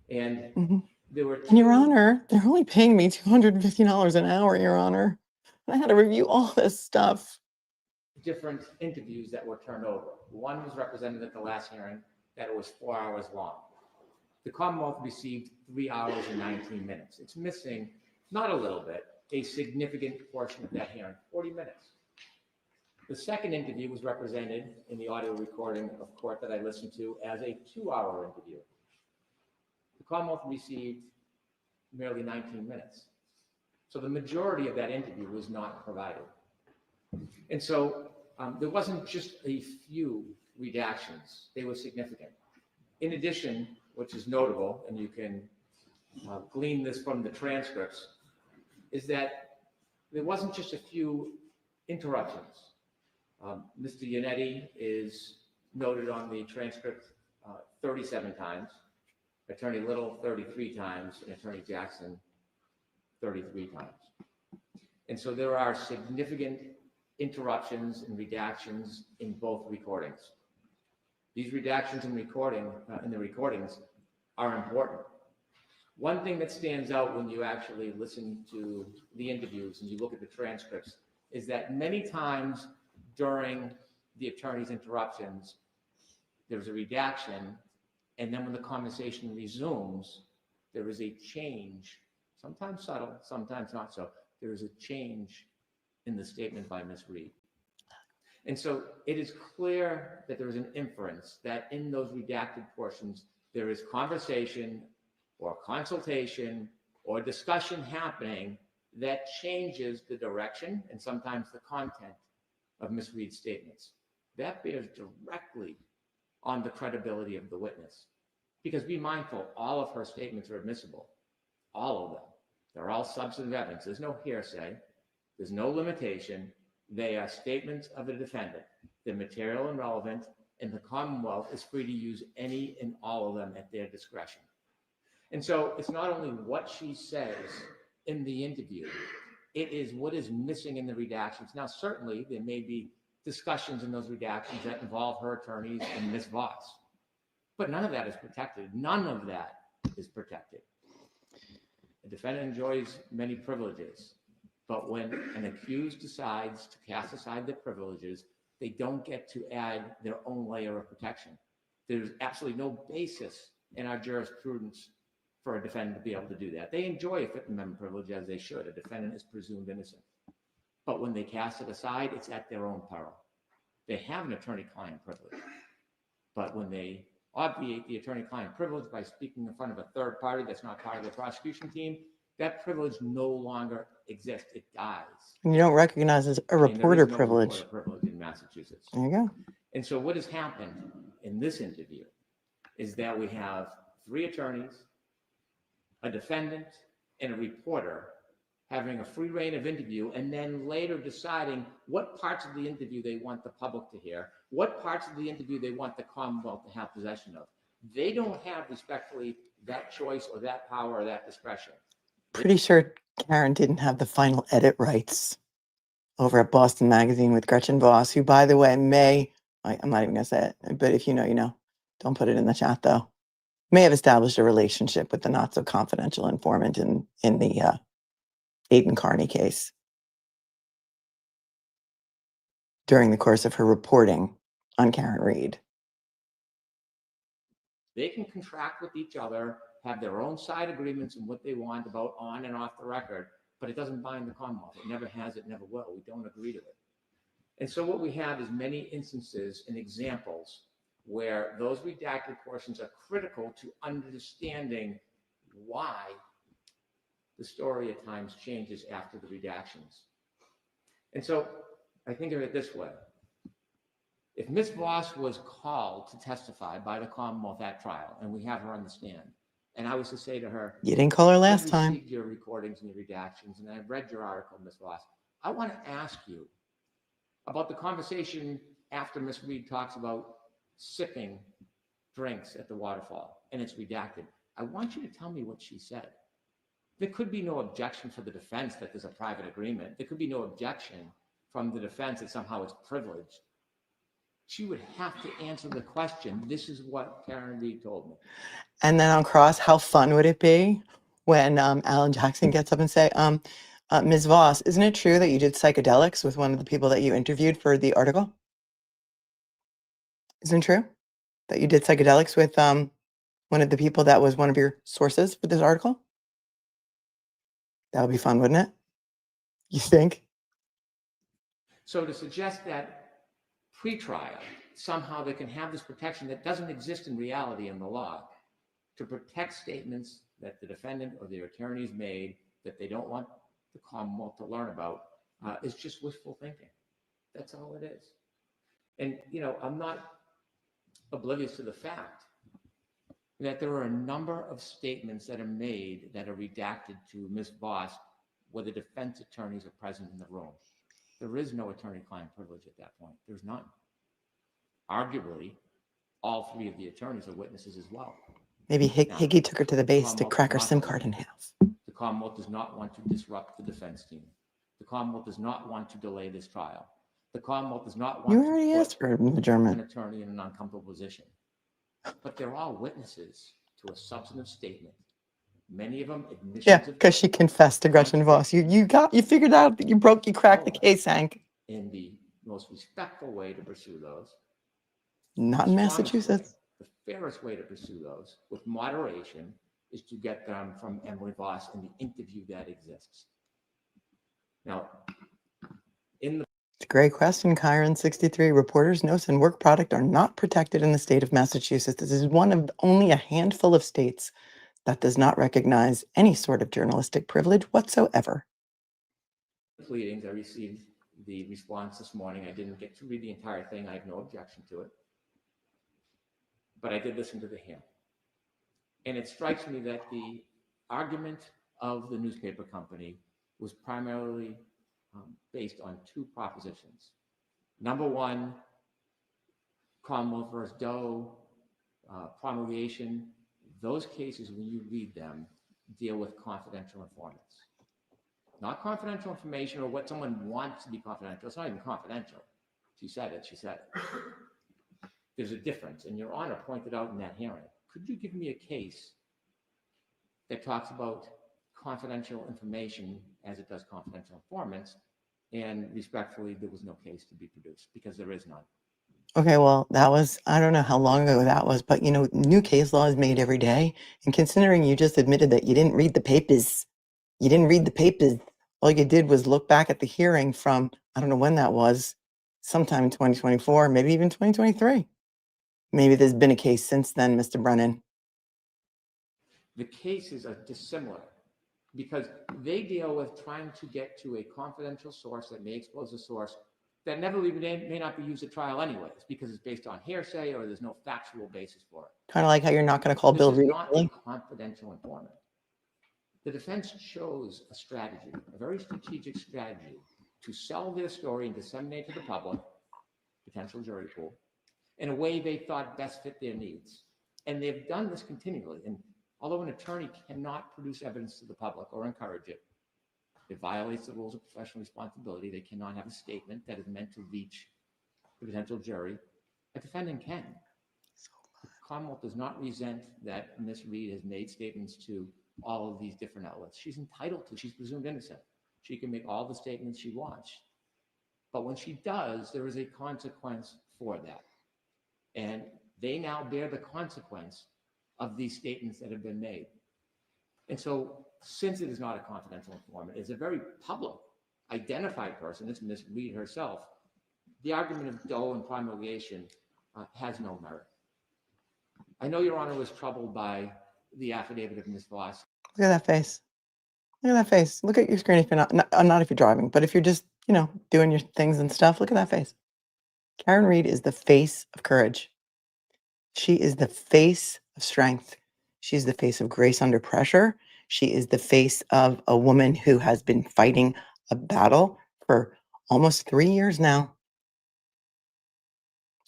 And there were And Your two Honor, they're only paying me $250 an hour, Your Honor. And I had to review all this stuff. different interviews that were turned over. One was represented at the last hearing, that it was 4 hours long. The Commonwealth received 3 hours and 19 minutes. It's missing, not a little bit, a significant portion of that hearing, 40 minutes. The second interview was represented in the audio recording of court that I listened to as a 2-hour interview. The Commonwealth received merely 19 minutes. So the majority of that interview was not provided. And so there wasn't just a few redactions, they were significant. In addition, which is notable, and you can glean this from the transcripts, is that there wasn't just a few interruptions. Mr. Yannetti is noted on the transcript 37 times, Attorney Little 33 times, and Attorney Jackson 33 times. And so there are significant interruptions and redactions in both recordings. These redactions in the recordings are important. One thing that stands out when you actually listen to the interviews and you look at the transcripts is that many times during the attorney's interruptions, there's a redaction, and then when the conversation resumes, there is a change, sometimes subtle, sometimes not so. There is a change in the statement by Ms. Reed. And so it is clear that there is an inference that in those redacted portions, there is conversation or consultation or discussion happening that changes the direction and sometimes the content of Ms. Reed's statements. That bears directly on the credibility of the witness. Because be mindful, all of her statements are admissible. All of them. They're all substantive evidence. There's no hearsay. There's no limitation. They are statements of a defendant. They're material and relevant, and the Commonwealth is free to use any and all of them at their discretion. And so it's not only what she says in the interview, it is what is missing in the redactions. Now, certainly, there may be discussions in those redactions that involve her attorneys and Ms. Voss, but none of that is protected. None of that is protected. A defendant enjoys many privileges, but when an accused decides to cast aside their privileges, they don't get to add their own layer of protection. There's absolutely no basis in our jurisprudence for a defendant to be able to do that. They enjoy a Fifth Amendment privilege as they should. A defendant is presumed innocent. But when they cast it aside, it's at their own peril. They have an attorney-client privilege. But when they obviate the attorney-client privilege by speaking in front of a third party that's not part of the prosecution team, that privilege no longer exists. It dies. And you don't recognize as a And reporter there is no privilege. reporter privilege in Massachusetts. There you go. And so what has happened in this interview is that we have 3 attorneys, a defendant, and a reporter having a free reign of interview, and then later deciding what parts of the interview they want the public to hear, what parts of the interview they want the Commonwealth to have possession of. They don't have, respectfully, that choice or that power or that discretion. Pretty sure Karen didn't have the final edit rights over at Boston Magazine with Gretchen Voss, who, by the way, I'm not even going to say it, but if you know, you know. Don't put it in the chat, though. May have established a relationship with the not-so-confidential informant in the Aidan Carney case during the course of her reporting on Karen Reed. They can contract with each other, have their own side agreements and what they want about on and off the record, but it doesn't bind the Commonwealth. It never has, it never will. We don't agree to it. And so what we have is many instances and examples where those redacted portions are critical to understanding why the story at times changes after the redactions. And so I think of it this way. If Ms. Voss was called to testify by the Commonwealth at trial, and we have her on the stand, and I was to say to her, You didn't call her last "I've time. received your recordings and your redactions, and I've read your article, Ms. Voss. I want to ask you about the conversation after Ms. Reed talks about sipping drinks at the waterfall, and it's redacted. I want you to tell me what she said." There could be no objection for the defense that there's a private agreement. There could be no objection from the defense that somehow it's privileged. She would have to answer the question, this is what Karen Reed told me. And then on cross, how fun would it be when Alan Jackson gets up and say, Ms. Voss, isn't it true that you did psychedelics with one of the people that you interviewed for the article? Isn't it true that you did psychedelics with one of the people that was one of your sources for this article? That would be fun, wouldn't it? You think? So to suggest that pre-trial, somehow they can have this protection that doesn't exist in reality in the law to protect statements that the defendant or their attorneys made that they don't want the Commonwealth to learn about is just wishful thinking. That's all it is. And, you know, I'm not oblivious to the fact that there are a number of statements that are made that are redacted to Ms. Voss where the defense attorneys are present in the room. There is no attorney-client privilege at that point. There's none. Arguably, all 3 of the attorneys are witnesses as well. Maybe Now, Higgy took her to the base to Commonwealth crack her does SIM not- card in half. The Commonwealth does not want to disrupt the defense team. The Commonwealth does not want to delay this trial. The Commonwealth does not want You to already put asked for the an German. attorney in an uncomfortable position. But they're all witnesses to a substantive statement. Many of them admissions. Yeah, of because she confessed to Gretchen Voss. You figured out that you cracked the case, Hank. in the most respectful way to pursue those. Not in The strongest Massachusetts. way, the fairest way to pursue those with moderation is to get them from Emily Voss in the interview that exists. Now, in the It's a great question, Kyron 63. Reporters' notes and work product are not protected in the state of Massachusetts. This is one of only a handful of states That does not recognize any sort of journalistic privilege whatsoever. Pleadings, I received the response this morning. I didn't get to read the entire thing. I have no objection to it. But I did listen to the hearing. And it strikes me that the argument of the newspaper company was primarily based on two propositions. Number one, Commonwealth versus Doe, promulgation, those cases, when you read them, deal with confidential informants. Not confidential information or what someone wants to be confidential. It's not even confidential. She said it, she said it. There's a difference, and Your Honor pointed out in that hearing. Could you give me a case that talks about confidential information as it does confidential informants? And respectfully, there was no case to be produced because there is none. Okay, well, that was, I don't know how long ago that was, but new case law is made every day. And considering you just admitted that you didn't read the papers, all you did was look back at the hearing from, I don't know when that was, sometime in 2024, maybe even 2023. Maybe there's been a case since then, Mr. Brennan. The cases are dissimilar because they deal with trying to get to a confidential source that may expose a source that never even may not be used at trial anyways because it's based on hearsay or there's no factual basis for it. Kind of like how you're not going to call This Bill is Reed. not a confidential informant. The defense chose a strategy, a very strategic strategy, to sell their story and disseminate to the public, potential jury pool, in a way they thought best fit their needs. And they've done this continually. And although an attorney cannot produce evidence to the public or encourage it, it violates the rules of professional responsibility. They cannot have a statement that is meant to reach the potential jury. A defendant can. The Commonwealth does not resent that Ms. Reed has made statements to all of these different outlets. She's entitled to. She's presumed innocent. She can make all the statements she wants. But when she does, there is a consequence for that. And they now bear the consequence of these statements that have been made. And so, since it is not a confidential informant, it's a very public, identified person, it's Ms. Reed herself, the argument of Doe and promulgation has no merit. I know Your Honor was troubled by the affidavit of Ms. Voss. Look at that face. Look at that face. Look at your screen if you're not if you're driving, but if you're just, doing your things and stuff, look at that face. Karen Reed is the face of courage. She is the face of strength. She's the face of grace under pressure. She is the face of a woman who has been fighting a battle for almost 3 years now,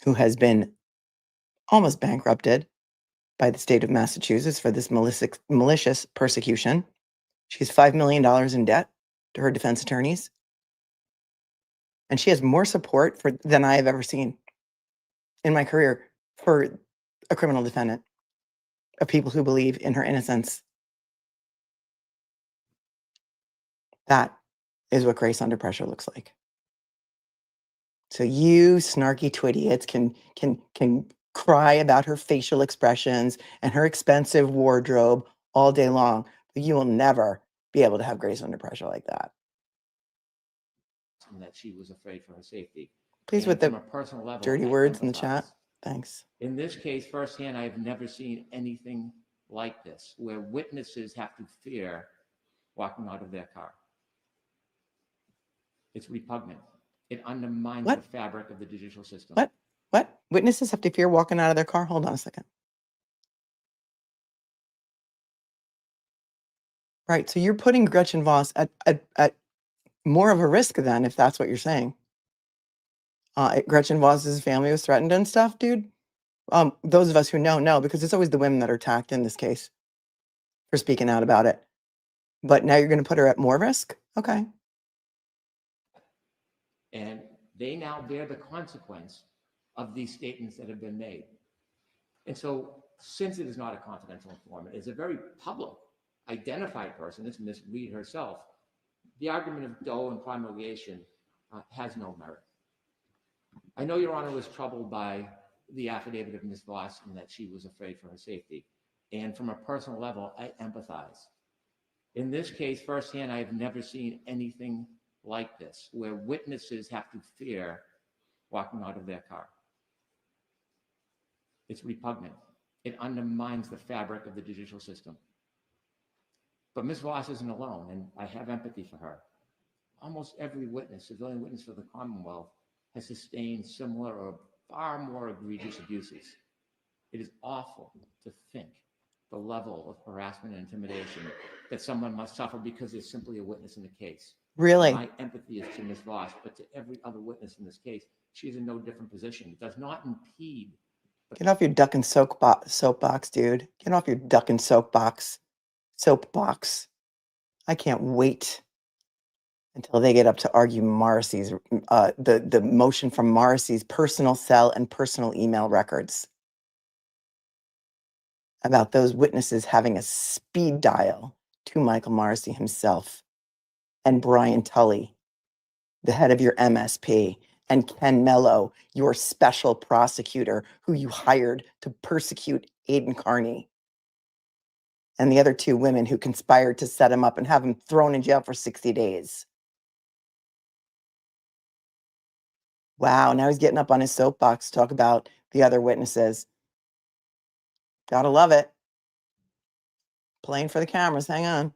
who has been almost bankrupted by the state of Massachusetts for this malicious persecution. She's $5 million in debt to her defense attorneys. And she has more support than I have ever seen in my career for a criminal defendant, of people who believe in her innocence. That is what grace under pressure looks like. So you snarky twidiots can cry about her facial expressions and her expensive wardrobe all day long, but you will never be able to have grace under pressure like that. And that she was afraid for her safety. Please, and with from the a personal level, dirty I words in the empathize. chat. Thanks. In this case, firsthand, I have never seen anything like this, where witnesses have to fear walking out of their car. It's repugnant. It undermines the fabric of the judicial system. What? Witnesses have to fear walking out of their car? Hold on a second. Right. So you're putting Gretchen Voss at more of a risk then, if that's what you're saying. Gretchen Voss's family was threatened and stuff, dude. Those of us who know, because it's always the women that are attacked in this case for speaking out about it. But now you're going to put her at more risk? Okay. And they now bear the consequence of these statements that have been made. And so, since it is not a confidential informant, it's a very public, identified person, it's Ms. Reed herself, the argument of Doe and promulgation has no merit. I know Your Honor was troubled by the affidavit of Ms. Voss and that she was afraid for her safety. And from a personal level, I empathize. In this case, firsthand, I have never seen anything like this, where witnesses have to fear walking out of their car. It's repugnant. It undermines the fabric of the judicial system. But Ms. Voss isn't alone, and I have empathy for her. Almost every witness, civilian witness for the Commonwealth, has sustained similar or far more egregious abuses. It is awful to think the level of harassment and intimidation that someone must suffer because they're simply a witness in the case. Really? My empathy is to Ms. Voss, but to every other witness in this case, she's in no different position. It does not impede. Get off your duck and soapbox, dude. Get off your duck and soapbox. I can't wait until they get up to argue Marisey's, the motion from Marisey's personal cell and personal email records about those witnesses having a speed dial to Michael Marisey himself and Brian Tully, the head of your MSP, and Ken Mello, your special prosecutor who you hired to persecute Aidan Carney, and the other two women who conspired to set him up and have him thrown in jail for 60 days. Wow, now he's getting up on his soapbox to talk about the other witnesses. Gotta love it. Playing for the cameras, hang on.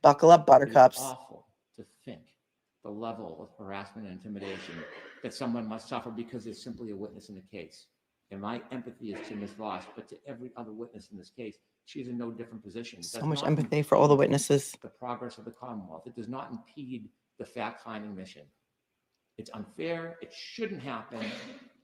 Buckle up, It is buttercups. awful to think the level of harassment and intimidation that someone must suffer because they're simply a witness in the case. And my empathy is to Ms. Voss, but to every other witness in this case, she's in no different position. It So does much not empathy for all the impede witnesses. the progress of the Commonwealth. It does not impede the fact-finding mission. It's unfair. It shouldn't happen.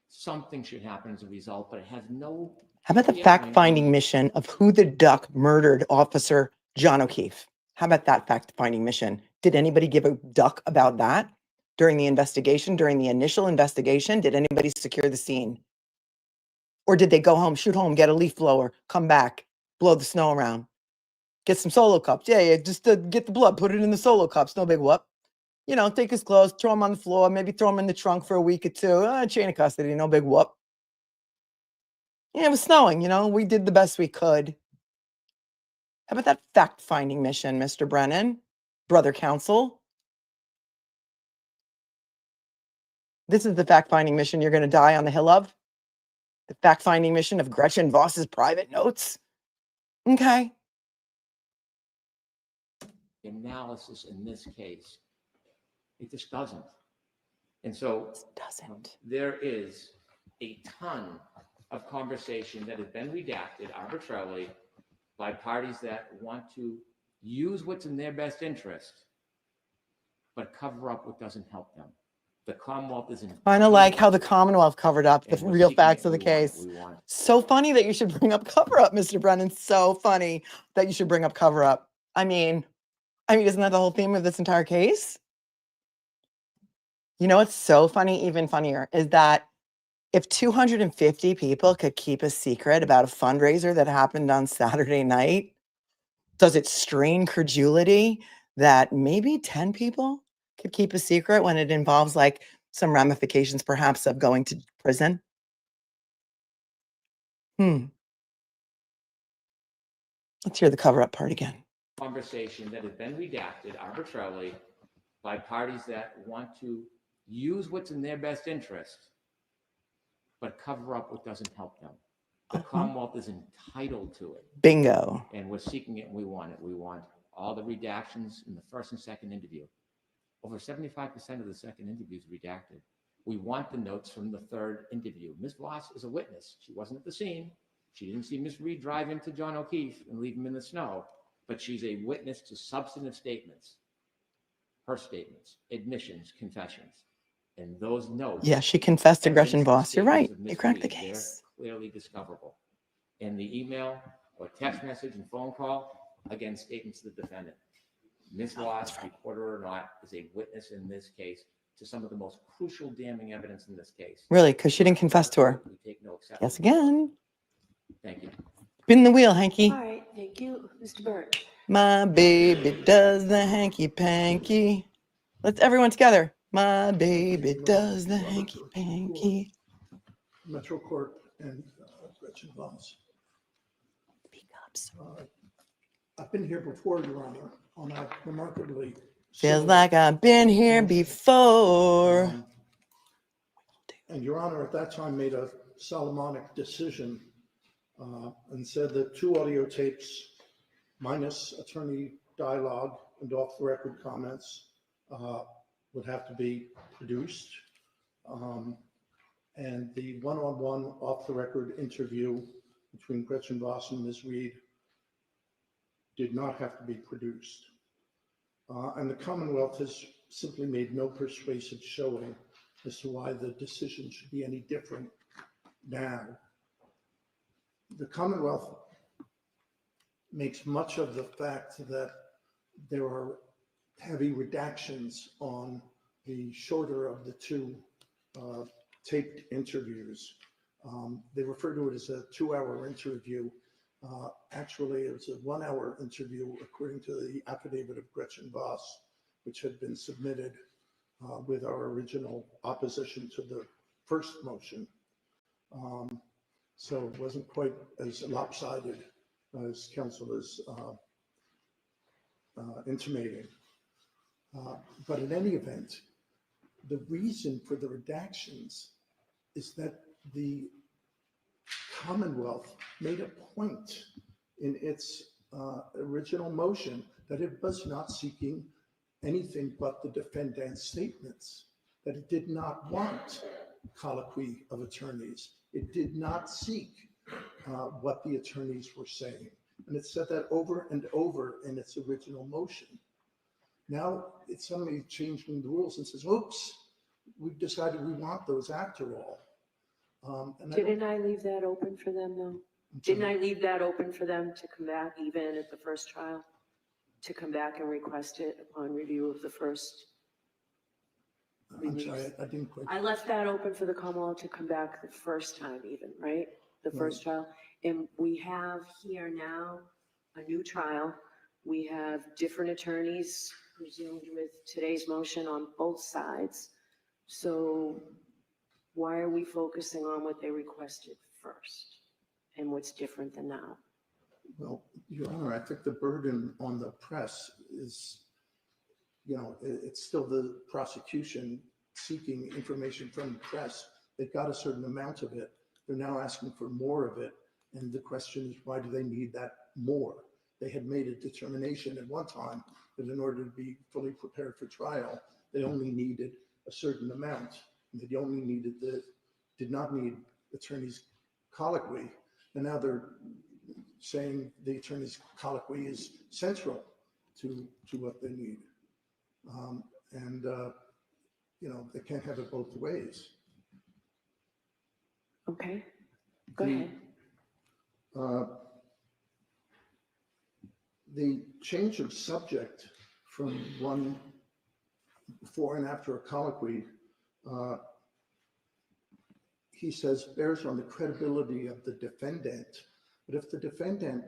Something should happen as a result, but it has no. How about the bearing fact-finding on- mission of who the duck murdered Officer John O'Keefe? How about that fact-finding mission? Did anybody give a duck about that during the investigation, during the initial investigation? Did anybody secure the scene? Or did they go home, shoot home, get a leaf blower, come back, blow the snow around, get some Solo cups? Yeah, just to get the blood, put it in the Solo cups, no big whoop. You know, take his clothes, throw him on the floor, maybe throw him in the trunk for a week or two. Chain of custody, no big whoop. Yeah, it was snowing, you know, we did the best we could. How about that fact-finding mission, Mr. Brennan, brother counsel? This is the fact-finding mission you're going to die on the hill of? The fact-finding mission of Gretchen Voss's private notes? Okay. Analysis in this case. It just doesn't. And so This doesn't. there is a ton of conversation that has been redacted arbitrarily by parties that want to use what's in their best interest, but cover up what doesn't help them. The Commonwealth is in. Kind of like how the Commonwealth covered up the and we're real seeking facts it. of the We want it. case. We want it. So funny that you should bring up cover up, Mr. Brennan. So funny that you should bring up cover up. I mean, isn't that the whole theme of this entire case? You know what's so funny, even funnier, is that if 250 people could keep a secret about a fundraiser that happened on Saturday night, does it strain credulity that maybe 10 people could keep a secret when it involves like some ramifications perhaps of going to prison? Let's hear the cover up part again. Conversation that has been redacted arbitrarily by parties that want to use what's in their best interest, but cover up what doesn't help them. The Commonwealth is entitled to it. Bingo. And we're seeking it and we want it. We want all the redactions in the first and second interview. Over 75% of the second interview is redacted. We want the notes from the third interview. Ms. Voss is a witness. She wasn't at the scene. She didn't see Ms. Reed drive into John O'Keefe and leave him in the snow, but she's a witness to substantive statements, her statements, admissions, confessions. And those notes. Yeah, she confessed to Gretchen evidence and Voss. You're right. statements of Ms. You cracked the Reed, they're case. clearly discoverable. In the email or text message and phone call, again, statements of the defendant. Ms. Voss, reporter or not, is a witness in this case to some of the most crucial damning evidence in this case. Really, because she didn't confess to her. We take no exception. Yes, again. Thank you. Spin the wheel, Hanky. All right, thank you, Mr. Burt. My baby does the hanky panky. Let's everyone together. My baby does the hanky panky. Metro Court and Gretchen Voss. Speak up, sir. I've been here before, Your Honor, on a remarkably. Feels similar- like I've been here before. And Your Honor, at that time, made a Solomonic decision and said that 2 audio tapes minus attorney dialogue and off-the-record comments would have to be produced. And the one-on-one off-the-record interview between Gretchen Voss and Ms. Reed did not have to be produced. And the Commonwealth has simply made no persuasive showing as to why the decision should be any different now. The Commonwealth makes much of the fact that there are heavy redactions on the shorter of the two taped interviews. They refer to it as a 2-hour interview. Actually, it was a 1-hour interview according to the affidavit of Gretchen Voss, which had been submitted with our original opposition to the first motion. So it wasn't quite as lopsided as counsel is intimating. But in any event, the reason for the redactions is that the Commonwealth made a point in its original motion that it was not seeking anything but the defendant's statements, that it did not want colloquy of attorneys. It did not seek what the attorneys were saying. And it said that over and over in its original motion. Now it's suddenly changing the rules and says, oops, we've decided we want those after all. Didn't I leave that open for them though? Didn't I leave that open for them to come back even at the first trial? To come back and request it upon review of the first? I'm sorry, I didn't quite. I left that open for the Commonwealth to come back the first time even, right? The first trial. And we have here now a new trial. We have different attorneys presumed with today's motion on both sides. So why are we focusing on what they requested first and what's different than now? Well, Your Honor, I think the burden on the press is, it's still the prosecution seeking information from the press. They've got a certain amount of it. They're now asking for more of it. And the question is, why do they need that more? They had made a determination at one time that in order to be fully prepared for trial, they only needed a certain amount. And they only needed did not need attorney's colloquy. And now they're saying the attorney's colloquy is central to what they need. They can't have it both ways. Okay, go ahead. The change of subject from one before and after a colloquy, he says, bears on the credibility of the defendant. But if the defendant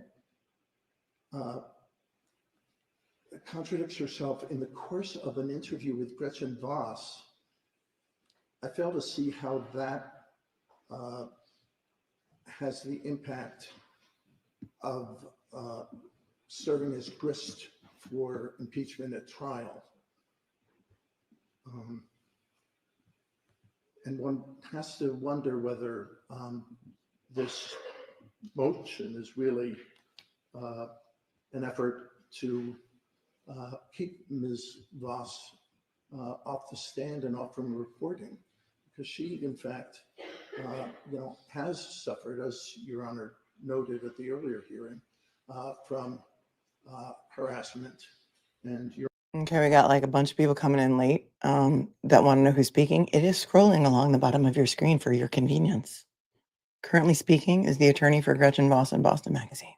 contradicts herself in the course of an interview with Gretchen Voss, I fail to see how that has the impact of serving as grist for impeachment at trial. And one has to wonder whether this motion is really an effort to keep Ms. Voss off the stand and off from reporting, because she, in fact, has suffered, as Your Honor noted at the earlier hearing, from harassment. And Okay, we got like a bunch of people coming in late that want to know who's speaking. It is scrolling along the bottom of your screen for your convenience. Currently speaking is the attorney for Gretchen Voss in Boston Magazine.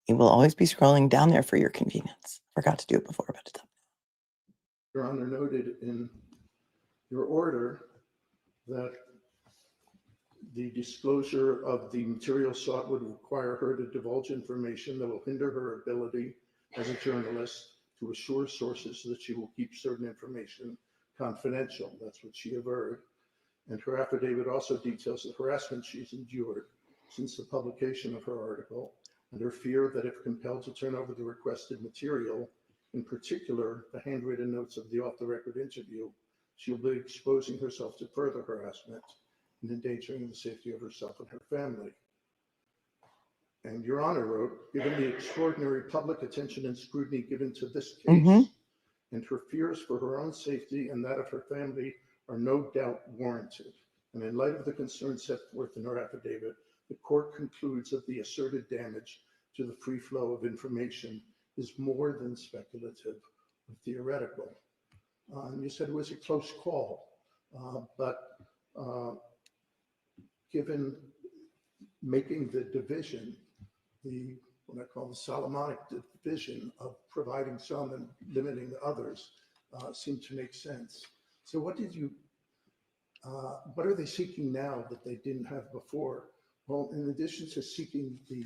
He will always be scrolling down there for your convenience. Forgot to do it before, but it's up. Your Honor noted in your order that the disclosure of the material sought would require her to divulge information that will hinder her ability as a journalist to assure sources that she will keep certain information confidential. That's what she averred. And her affidavit also details the harassment she's endured since the publication of her article, and her fear that if compelled to turn over the requested material, in particular the handwritten notes of the off-the-record interview, she'll be exposing herself to further harassment and endangering the safety of herself and her family. And Your Honor wrote, given the extraordinary public attention and scrutiny given to this case, Mhm. and her fears for her own safety and that of her family are no doubt warranted. And in light of the concerns set forth in her affidavit, the court concludes that the asserted damage to the free flow of information is more than speculative or theoretical. You said it was a close call, but given making the division, what I call the Solomonic division of providing some and limiting others, seemed to make sense. So what are they seeking now that they didn't have before? Well, in addition to seeking the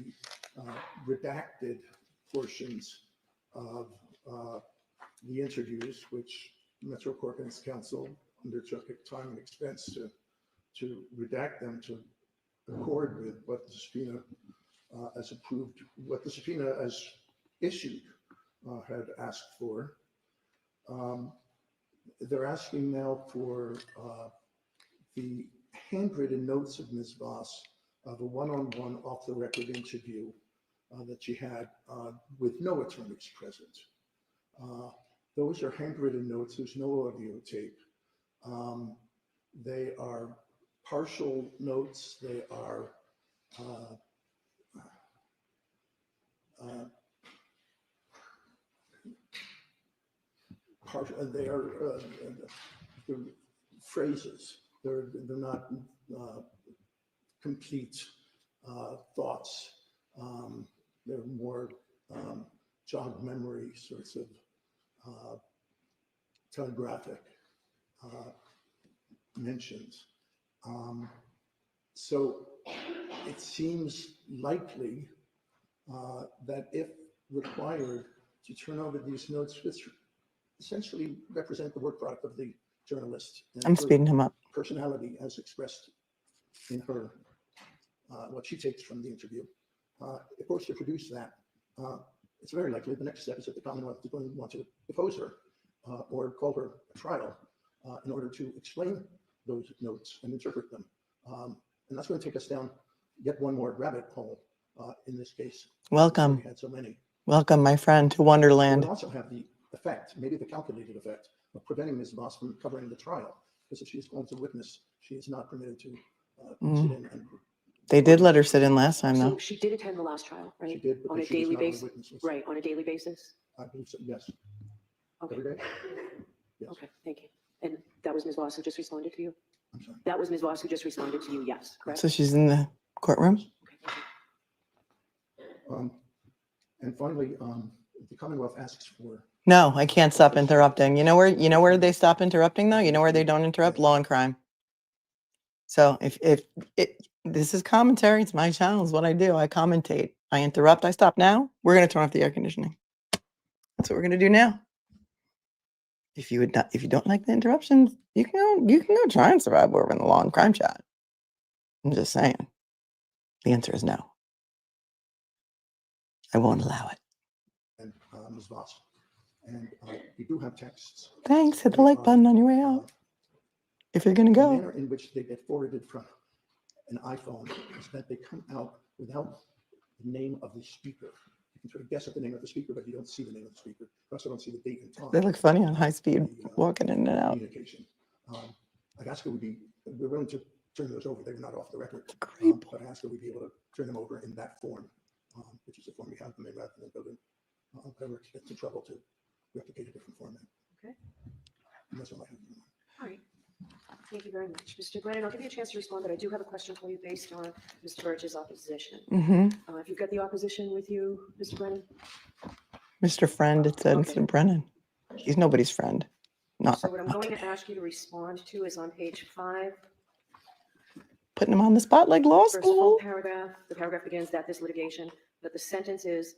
redacted portions of the interviews, which Metro Corporation's counsel undertook time and expense to redact them to accord with what the subpoena as approved, what the subpoena as issued had asked for. They're asking now for the handwritten notes of Ms. Voss of a one-on-one off-the-record interview that she had with no attorneys present. Those are handwritten notes. There's no audio tape. They are partial notes. They are they're phrases. They're not complete thoughts. They're more jog memory sorts of telegraphic mentions. So it seems likely that if required to turn over these notes, which essentially represent the work product of the journalist and I'm her speeding him up. personality as expressed in her, what she takes from the interview. If forced to produce that, it's very likely the next step is that the Commonwealth is going to want to depose her or call her a trial in order to explain those notes and interpret them. And that's going to take us down yet one more rabbit hole in this case. Welcome. We had so many. Welcome, my friend, to It Wonderland. would also have the effect, maybe the calculated effect, of preventing Ms. Voss from covering the trial. Because if she is going to witness, she is not permitted to sit in and. They did let her sit in last time, So though. she did attend the last trial, right? She did, but On a she was daily not on the basis, witness list. right, on a daily basis? I believe so, yes. Okay, Every day? Yes. okay, thank you. And that was Ms. Voss who just responded to you? I'm sorry. That was Ms. Voss who just responded to you, yes, correct? So she's in the courtroom? Okay, thank you. And finally, the Commonwealth asks for. No, I can't stop interrupting. You know where they stop interrupting though? You know where they don't interrupt? Law and crime. So if this is commentary, it's my channel, it's what I do. I commentate. I interrupt, I stop now. We're gonna turn off the air conditioning. That's what we're gonna do now. If you don't like the interruptions, you can go try and survive over in the law and crime chat. I'm just saying. The answer is no. I won't allow it. And Ms. Voss. And we do have texts. Thanks. Hit the like button on your way out. If you're gonna The go. manner in which they get forwarded from an iPhone is that they come out without the name of the speaker. You can sort of guess at the name of the speaker, but you don't see the name of the speaker. You also don't see the date and time. They look funny on high speed, The, walking in and out. Communication. Alaska would be, we're willing to turn those over. They're not off the record. Great. But Alaska would be able to turn them over in that form, which is the form we have them in rather than building whoever gets in trouble to replicate a different format. Okay. And that's all I have. All right. Thank you very much. Mr. Brennan, I'll give you a chance to respond, but I do have a question for you based on Mr. Birch's opposition. Mm-hmm. If you've got the opposition with you, Mr. Brennan? Mr. Friend, it said Okay. instead of Brennan. He's nobody's friend. Not, So what I'm not going to today. ask you to respond to is on page 5, Putting him on the spot like law first full school. paragraph. The paragraph begins that this litigation, but the sentence is,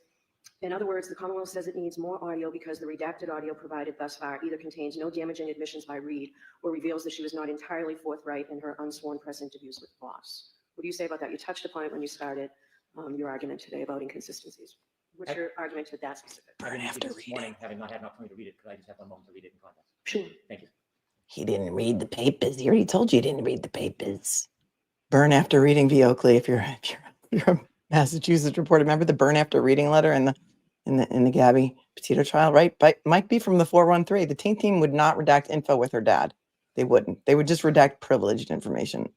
in other words, the Commonwealth says it needs more audio because the redacted audio provided thus far either contains no damaging admissions by Reed or reveals that she was not entirely forthright in her unsworn press interviews with Voss. What do you say about that? You touched upon it when you started your argument today about inconsistencies. What's your argument to that specific? I didn't have read to it this read morning, having not had an opportunity to read it, because I just have one moment to read it in context. Sure. Thank you. He didn't read the papers. He already told you he didn't read the papers. Burn after reading Oakley if you're Massachusetts reported. Remember the burn after reading letter in the Gabby Petito trial, right? But might be from the 413. The teen team would not redact info with her dad. They wouldn't. They would just redact privileged information.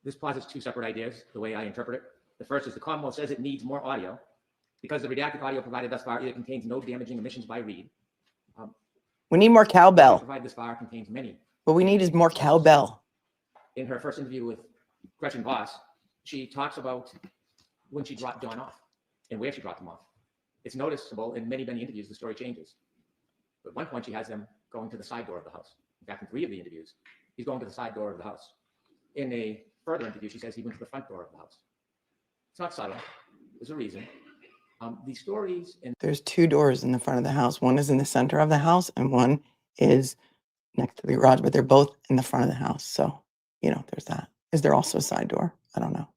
This posits two separate ideas, the way I interpret it. The first is the Commonwealth says it needs more audio because the redacted audio provided thus far either contains no damaging omissions by Reed. We need more cowbell. Provided thus far contains many. What we need is more cowbell. In her first interview with Gretchen Voss, she talks about when she dropped Don off and where she dropped him off. It's noticeable in many, many interviews, the story changes. But at one point, she has them going to the side door of the house. In fact, in 3 of the interviews, he's going to the side door of the house. In a further interview, she says he went to the front door of the house. It's not subtle. There's a reason. These stories and There's 2 doors in the front of the house. One is in the center of the house and one is next to the garage, but they're both in the front of the house. So, there's that. Is there also a side door? I don't know.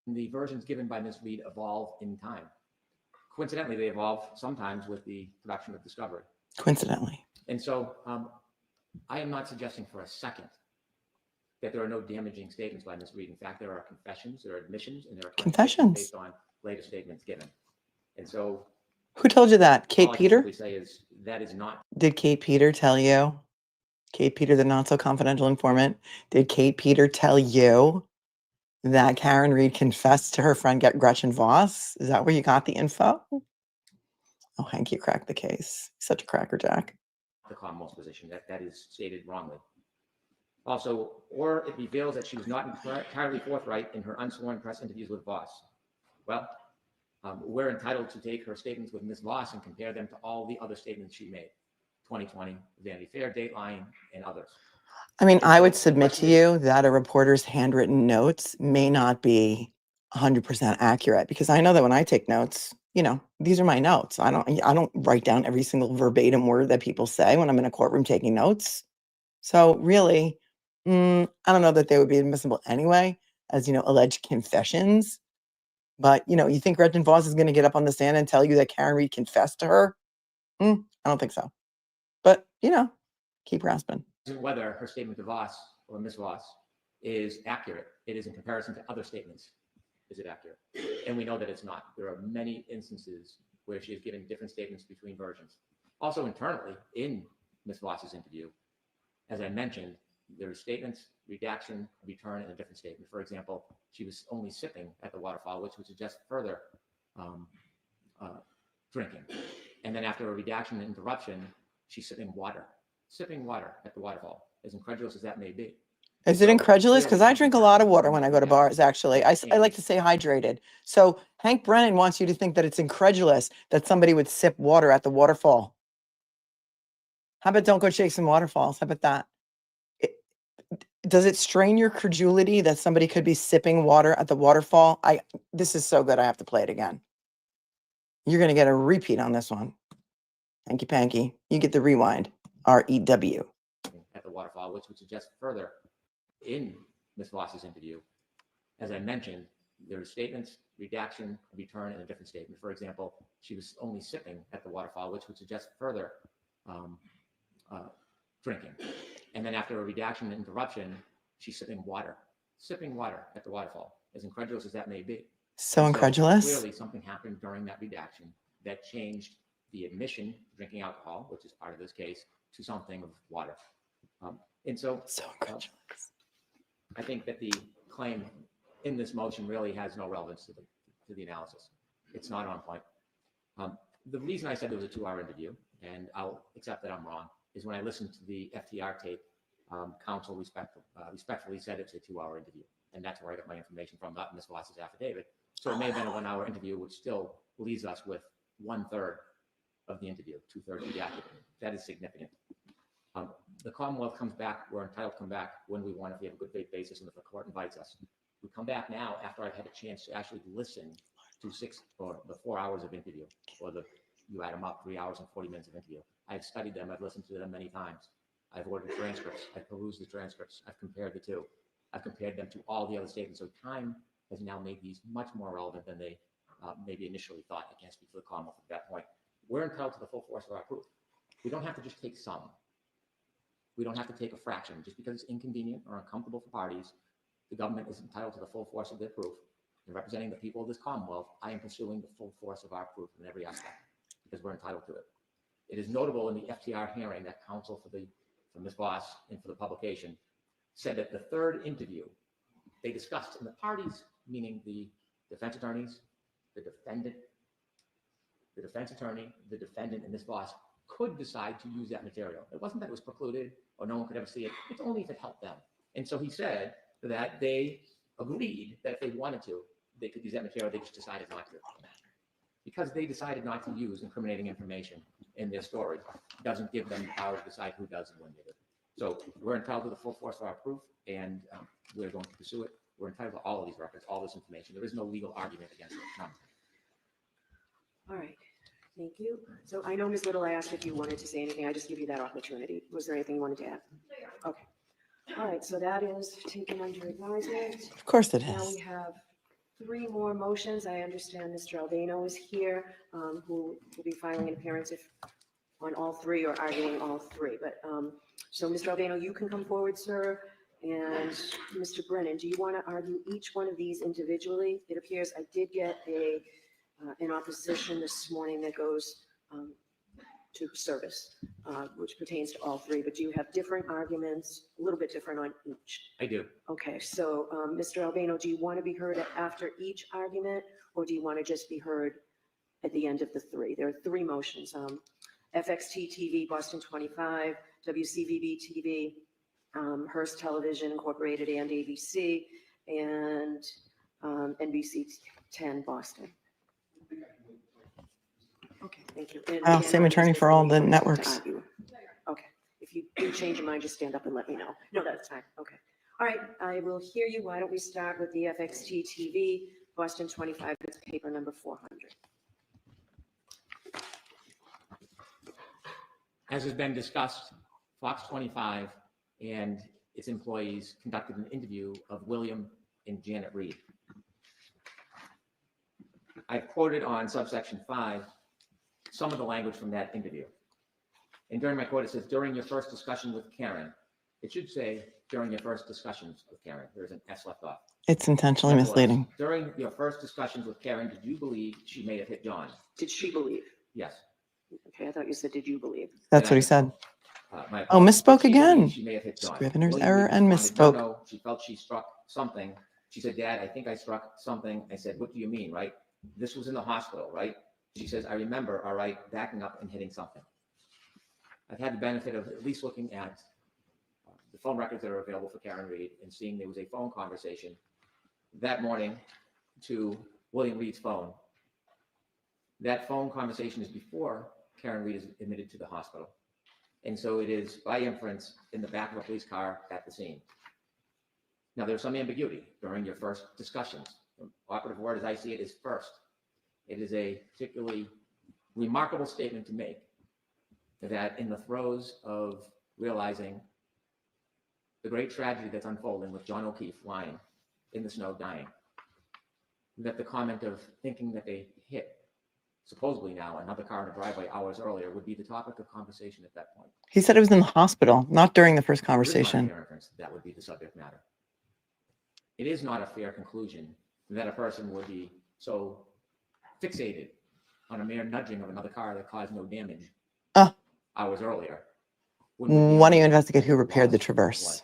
the versions given by Ms. Reed evolve in time. Coincidentally, they evolve sometimes with the production of Discovery. Coincidentally. And so I am not suggesting for a second that there are no damaging statements by Ms. Reed. In fact, there are confessions, there are admissions, and there are Confessions based on later statements given. And so who told you that? Kate all I can Peter? simply say is that is not. Did Kate Peter tell you? Kate Peter, the not so confidential informant. Did Kate Peter tell you that Karen Reed confessed to her friend Gretchen Voss? Is that where you got the info? Oh, Hank, you cracked the case. Such a crackerjack. The Commonwealth's position that is stated wrongly. Also, or it reveals that she was not entirely forthright in her unsworn press interviews with Voss. Well, we're entitled to take her statements with Ms. Voss and compare them to all the other statements she made. 2020, Vanity Fair, Dateline, and others. I mean, I would submit to you that a reporter's handwritten notes may not be 100% accurate, because I know that when I take notes, these are my notes. I don't write down every single verbatim word that people say when I'm in a courtroom taking notes. So really, I don't know that they would be admissible anyway, as alleged confessions. But you think Gretchen Voss is going to get up on the stand and tell you that Karen Reed confessed to her? I don't think so. But keep rasping. Whether her statement to Voss or Ms. Voss is accurate, it is in comparison to other statements. Is it accurate? And we know that it's not. There are many instances where she has given different statements between versions. Also internally in Ms. Voss's interview, as I mentioned, there are statements, redaction, return, and a different statement. For example, she was only sipping at the waterfall, which would suggest further drinking. And then after a redaction and interruption, she's sipping water at the waterfall, as incredulous as that may be. Is it incredulous? Because I drink a lot of water when I go to bars, actually. I like to stay hydrated. So Hank Brennan wants you to think that it's incredulous that somebody would sip water at the waterfall. How about don't go chase some waterfalls? How about that? Does it strain your credulity that somebody could be sipping water at the waterfall? This is so good, I have to play it again. You're going to get a repeat on this one. Hanky Panky, you get the rewind. REW. At the waterfall, which would suggest further in Ms. Voss's interview. As I mentioned, there are statements, redaction, return, and a different statement. For example, she was only sipping at the waterfall, which would suggest further drinking. And then after a redaction and interruption, she's sipping water at the waterfall, as incredulous as that may be. So incredulous. Clearly something happened during that redaction that changed the admission, drinking alcohol, which is part of this case, to something of water. And so incredulous. I think that the claim in this motion really has no relevance to the analysis. It's not on point. The reason I said there was a 2-hour interview, and I'll accept that I'm wrong, is when I listened to the FTR tape, counsel respectfully said it's a 2-hour interview. And that's where I got my information from, not Ms. Voss's affidavit. So it may have been a 1-hour interview, which still leaves us with 1/3 of the interview, 2/3 of the affidavit. That is significant. The Commonwealth comes back, we're entitled to come back when we want, if we have a good faith basis and if the court invites us. We come back now after I've had a chance to actually listen to 6 or the 4 hours of interview, or you add them up, 3 hours and 40 minutes of interview. I've studied them, I've listened to them many times. I've ordered transcripts, I've perused the transcripts, I've compared the two. I've compared them to all the other statements. So time has now made these much more relevant than they maybe initially thought. I can't speak for the Commonwealth at that point. We're entitled to the full force of our proof. We don't have to just take some. We don't have to take a fraction. Just because it's inconvenient or uncomfortable for parties the government is entitled to the full force of their proof. In representing the people of this Commonwealth, I am pursuing the full force of our proof in every aspect because we're entitled to it. It is notable in the FTR hearing that counsel for Ms. Voss and for the publication said that the third interview they discussed in the parties, meaning the defense attorneys, the defendant, the defense attorney, the defendant, and Ms. Voss could decide to use that material. It wasn't that it was precluded or no one could ever see it. It's only if it helped them. And so he said that they agreed that if they wanted to, they could use that material. They just decided not to. Because they decided not to use incriminating information in their story, doesn't give them the power to decide who does and when they do. So we're entitled to the full force of our proof, and we're going to pursue it. We're entitled to all of these records, all this information. There is no legal argument against it. None. All right, thank you. So I know, Ms. Little, I asked if you wanted to say anything. I just give you that opportunity. Was there anything you wanted to add? Okay. All right, so that is taken under advisement. Of course it Now is. we have 3 more motions. I understand Mr. Albano is here, who will be filing an appearance if on all 3 or arguing all 3. But so Mr. Albano, you can come forward, sir. And Mr. Brennan, do you want to argue each one of these individually? It appears I did get an opposition this morning that goes to service, which pertains to all 3. But do you have different arguments, a little bit different on each? I do. Okay, so Mr. Albano, do you want to be heard after each argument, or do you want to just be heard at the end of the 3? There are 3 motions. FXT TV, Boston 25, WCVB TV, Hearst Television Incorporated and ABC, and NBC 10 Boston. Okay, thank you. And Wow, again, same I'm attorney just for all the making a motion to networks. argue. Okay, if you do change your mind, just stand up and let me know. No, that's fine. Okay. All right, I will hear you. Why don't we start with the FXT TV, Boston 25, it's paper number 400. As has been discussed, Fox 25 and its employees conducted an interview of William and Janet Reed. I quoted on subsection 5 some of the language from that interview. And during my quote, it says, during your first discussion with Karen. It should say, during your first discussions with Karen. There's an S left off. It's intentionally Nevertheless, misleading. during your first discussions with Karen, did you believe she may have hit John? Did she believe? Yes. Okay, I thought you said, did you believe? That's what he said. My Oh, apologies. misspoke Did she believe again. She may have hit John. Scrivener's William error Reed and responded, misspoke. No, she felt she struck something. She said, Dad, I think I struck something. I said, what do you mean, right? This was in the hospital, right? She says, I remember, all right, backing up and hitting something. I've had the benefit of at least looking at the phone records that are available for Karen Reed and seeing there was a phone conversation that morning to William Reed's phone. That phone conversation is before Karen Reed is admitted to the hospital. And so it is by inference in the back of a police car at the scene. Now, there's some ambiguity during your first discussions. The operative word, as I see it, is first. It is a particularly remarkable statement to make that in the throes of realizing the great tragedy that's unfolding with John O'Keefe lying in the snow dying, that the comment of thinking that they hit supposedly now another car in a driveway hours earlier would be the topic of conversation at that point. He said it was in the hospital, not during the first There is not a conversation. fair inference that would be the subject matter. It is not a fair conclusion that a person would be so fixated on a mere nudging of another car that caused no damage hours earlier. Why don't you investigate who repaired the loss of Traverse? life.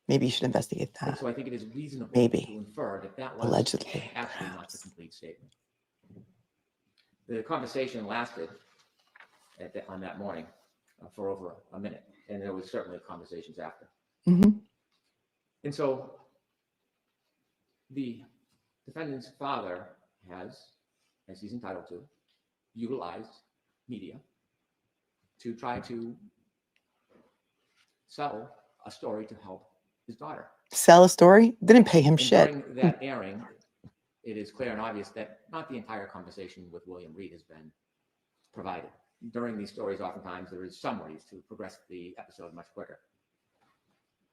Maybe you should investigate And that. so I think it is reasonable Maybe. to infer that that was Allegedly, actually not the perhaps. complete statement. The conversation lasted on that morning for over a minute, and there was certainly conversations after. Mhm. And so the defendant's father has, as he's entitled to, utilized media to try to sell a story to help his daughter. Sell a story? Didn't pay him And shit. during that airing, it is clear and obvious that not the entire conversation with William Reed has been provided. During these stories, oftentimes there is summaries to progress the episode much quicker.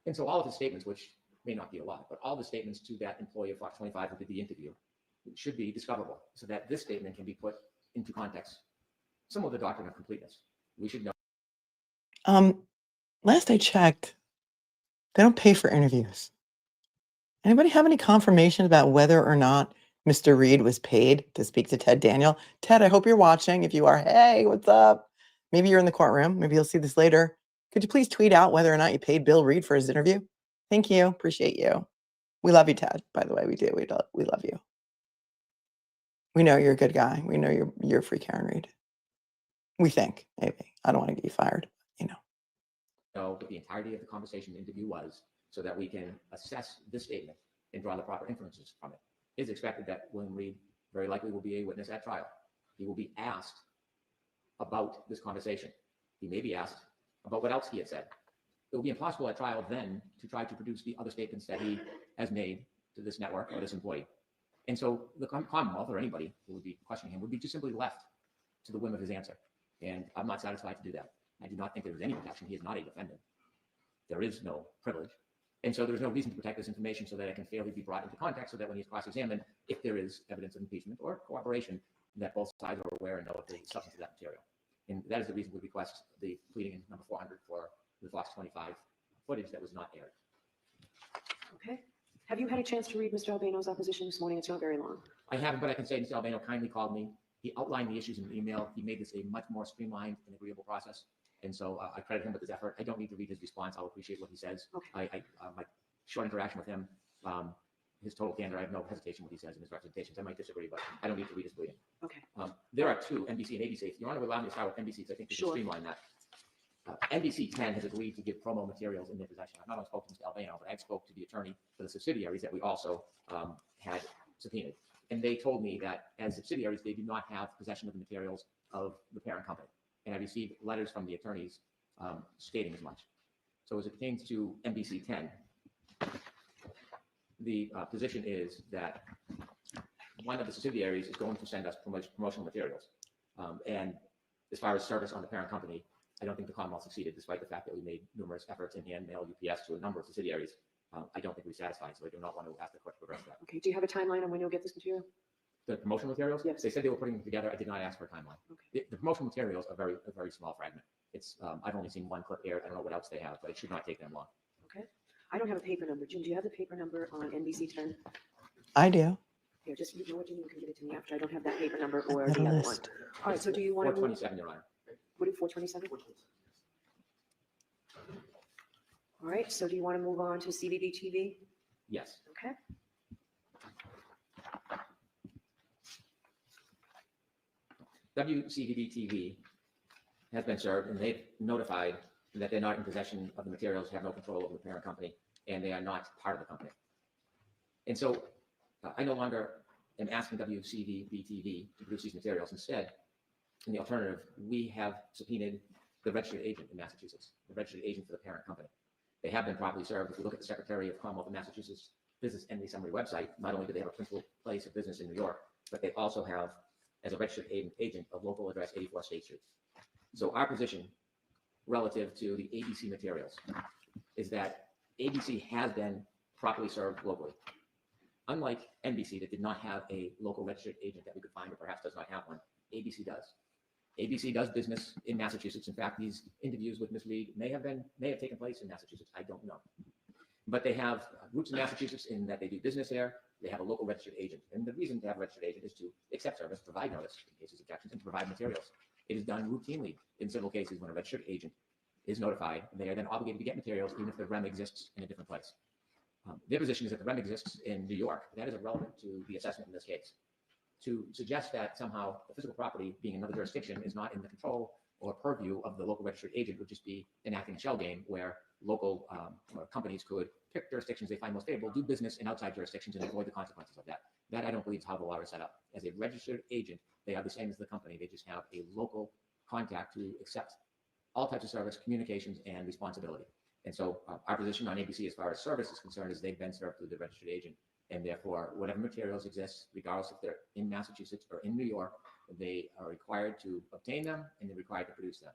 And so all of his statements, which may not be a lot, but all the statements to that employee of Fox 25 who did the interview should be discoverable so that this statement can be put into context. Some of the doctrine of completeness. We should know. Last I checked, they don't pay for interviews. Anybody have any confirmation about whether or not Mr. Reed was paid to speak to Ted Daniel? Ted, I hope you're watching. If you are, hey, what's up? Maybe you're in the courtroom. Maybe you'll see this later. Could you please tweet out whether or not you paid Bill Reed for his interview? Thank you. Appreciate you. We love you, Ted. By the way, we do. We love you. We know you're a good guy. We know you're a free Karen Reed. We think, maybe. I don't want to get you fired, you know. Know what the entirety of the conversation interview was so that we can assess this statement and draw the proper inferences from it. It is expected that William Reed very likely will be a witness at trial. He will be asked about this conversation. He may be asked about what else he had said. It will be impossible at trial then to try to produce the other statements that he has made to this network or this employee. And so the Commonwealth or anybody who would be questioning him would be just simply left to the whim of his answer. And I'm not satisfied to do that. I do not think there is any protection. He is not a defendant. There is no privilege. And so there's no reason to protect this information so that it can fairly be brought into context so that when he's cross-examined, if there is evidence of impeachment or cooperation, that both sides are aware and know of the substance of that material. And that is the reason we request the pleading in number 400 for the Fox 25 footage that was not aired. Okay. Have you had a chance to read Mr. Albano's opposition this morning? It's not very long. I haven't, but I can say Mr. Albano kindly called me. He outlined the issues in an email. He made this a much more streamlined and agreeable process. And so I credit him with his effort. I don't need to read his response. I'll appreciate what he says. Okay. My short interaction with him, his total candor, I have no hesitation what he says in his representations. I might disagree, but I don't need to read his pleading. Okay. There are two, NBC and ABC. If Your Honor would allow me to start with NBC, because I think we can streamline that. NBC 10 has agreed to give promo materials in their possession. I've not only spoken to Mr. Albano, but I spoke to the attorney for the subsidiaries that we also had subpoenaed. And they told me that as subsidiaries, they do not have possession of the materials of the parent company. And I received letters from the attorneys stating as much. So as it pertains to NBC 10, the position is that one of the subsidiaries is going to send us promotional materials. And as far as service on the parent company, I don't think the Commonwealth succeeded, despite the fact that we made numerous efforts in hand mail UPS to a number of subsidiaries. I don't think we're satisfied, so I do not want to ask the court to address that. Okay. Do you have a timeline on when you'll get this material? The promotional materials? Yes. They said they were putting them together. I did not ask for a timeline. Okay. The promotional materials are a very small fragment. It's I've only seen one clip aired. I don't know what else they have, but it should not take them long. Okay. I don't have a paper number. Jim, do you have the paper number on NBC 10? I do. Here, just, you know what, Jim, you can give it to me after. I don't have that paper number or Got a the other one. list. All right, so do you want to move? 427, Your Honor. What is 427? All right, so do you want to move on to CBB TV? Yes. Okay. WCDB TV has been served, and they've notified that they're not in possession of the materials, have no control over the parent company, and they are not part of the company. And so I no longer am asking WCDB TV to produce these materials. Instead, in the alternative, we have subpoenaed the registered agent in Massachusetts, the registered agent for the parent company. They have been properly served. If you look at the Secretary of Commonwealth of Massachusetts Business Entity Summary website, not only do they have a principal place of business in New York, but they also have, as a registered agent, a local address, 84 State Street. So our position relative to the ABC materials is that ABC has been properly served locally. Unlike NBC, that did not have a local registered agent that we could find, or perhaps does not have one, ABC does. ABC does business in Massachusetts. In fact, these interviews with Ms. Reed may have taken place in Massachusetts. I don't know. But they have roots in Massachusetts in that they do business there. They have a local registered agent. And the reason to have a registered agent is to accept service, provide notice in cases of objections, and to provide materials. It is done routinely in civil cases when a registered agent is notified. They are then obligated to get materials even if the REM exists in a different place. Their position is that the REM exists in New York. That is irrelevant to the assessment in this case. To suggest that somehow the physical property being another jurisdiction is not in the control or purview of the local registered agent would just be enacting a shell game where local companies could pick jurisdictions they find most favorable, do business in outside jurisdictions, and avoid the consequences of that. That I don't believe is how the law is set up. As a registered agent, they are the same as the company. They just have a local contact to accept all types of service, communications, and responsibility. And so our position on ABC as far as service is concerned is they've been served through the registered agent. And therefore, whatever materials exist, regardless if they're in Massachusetts or in New York, they are required to obtain them and they're required to produce them.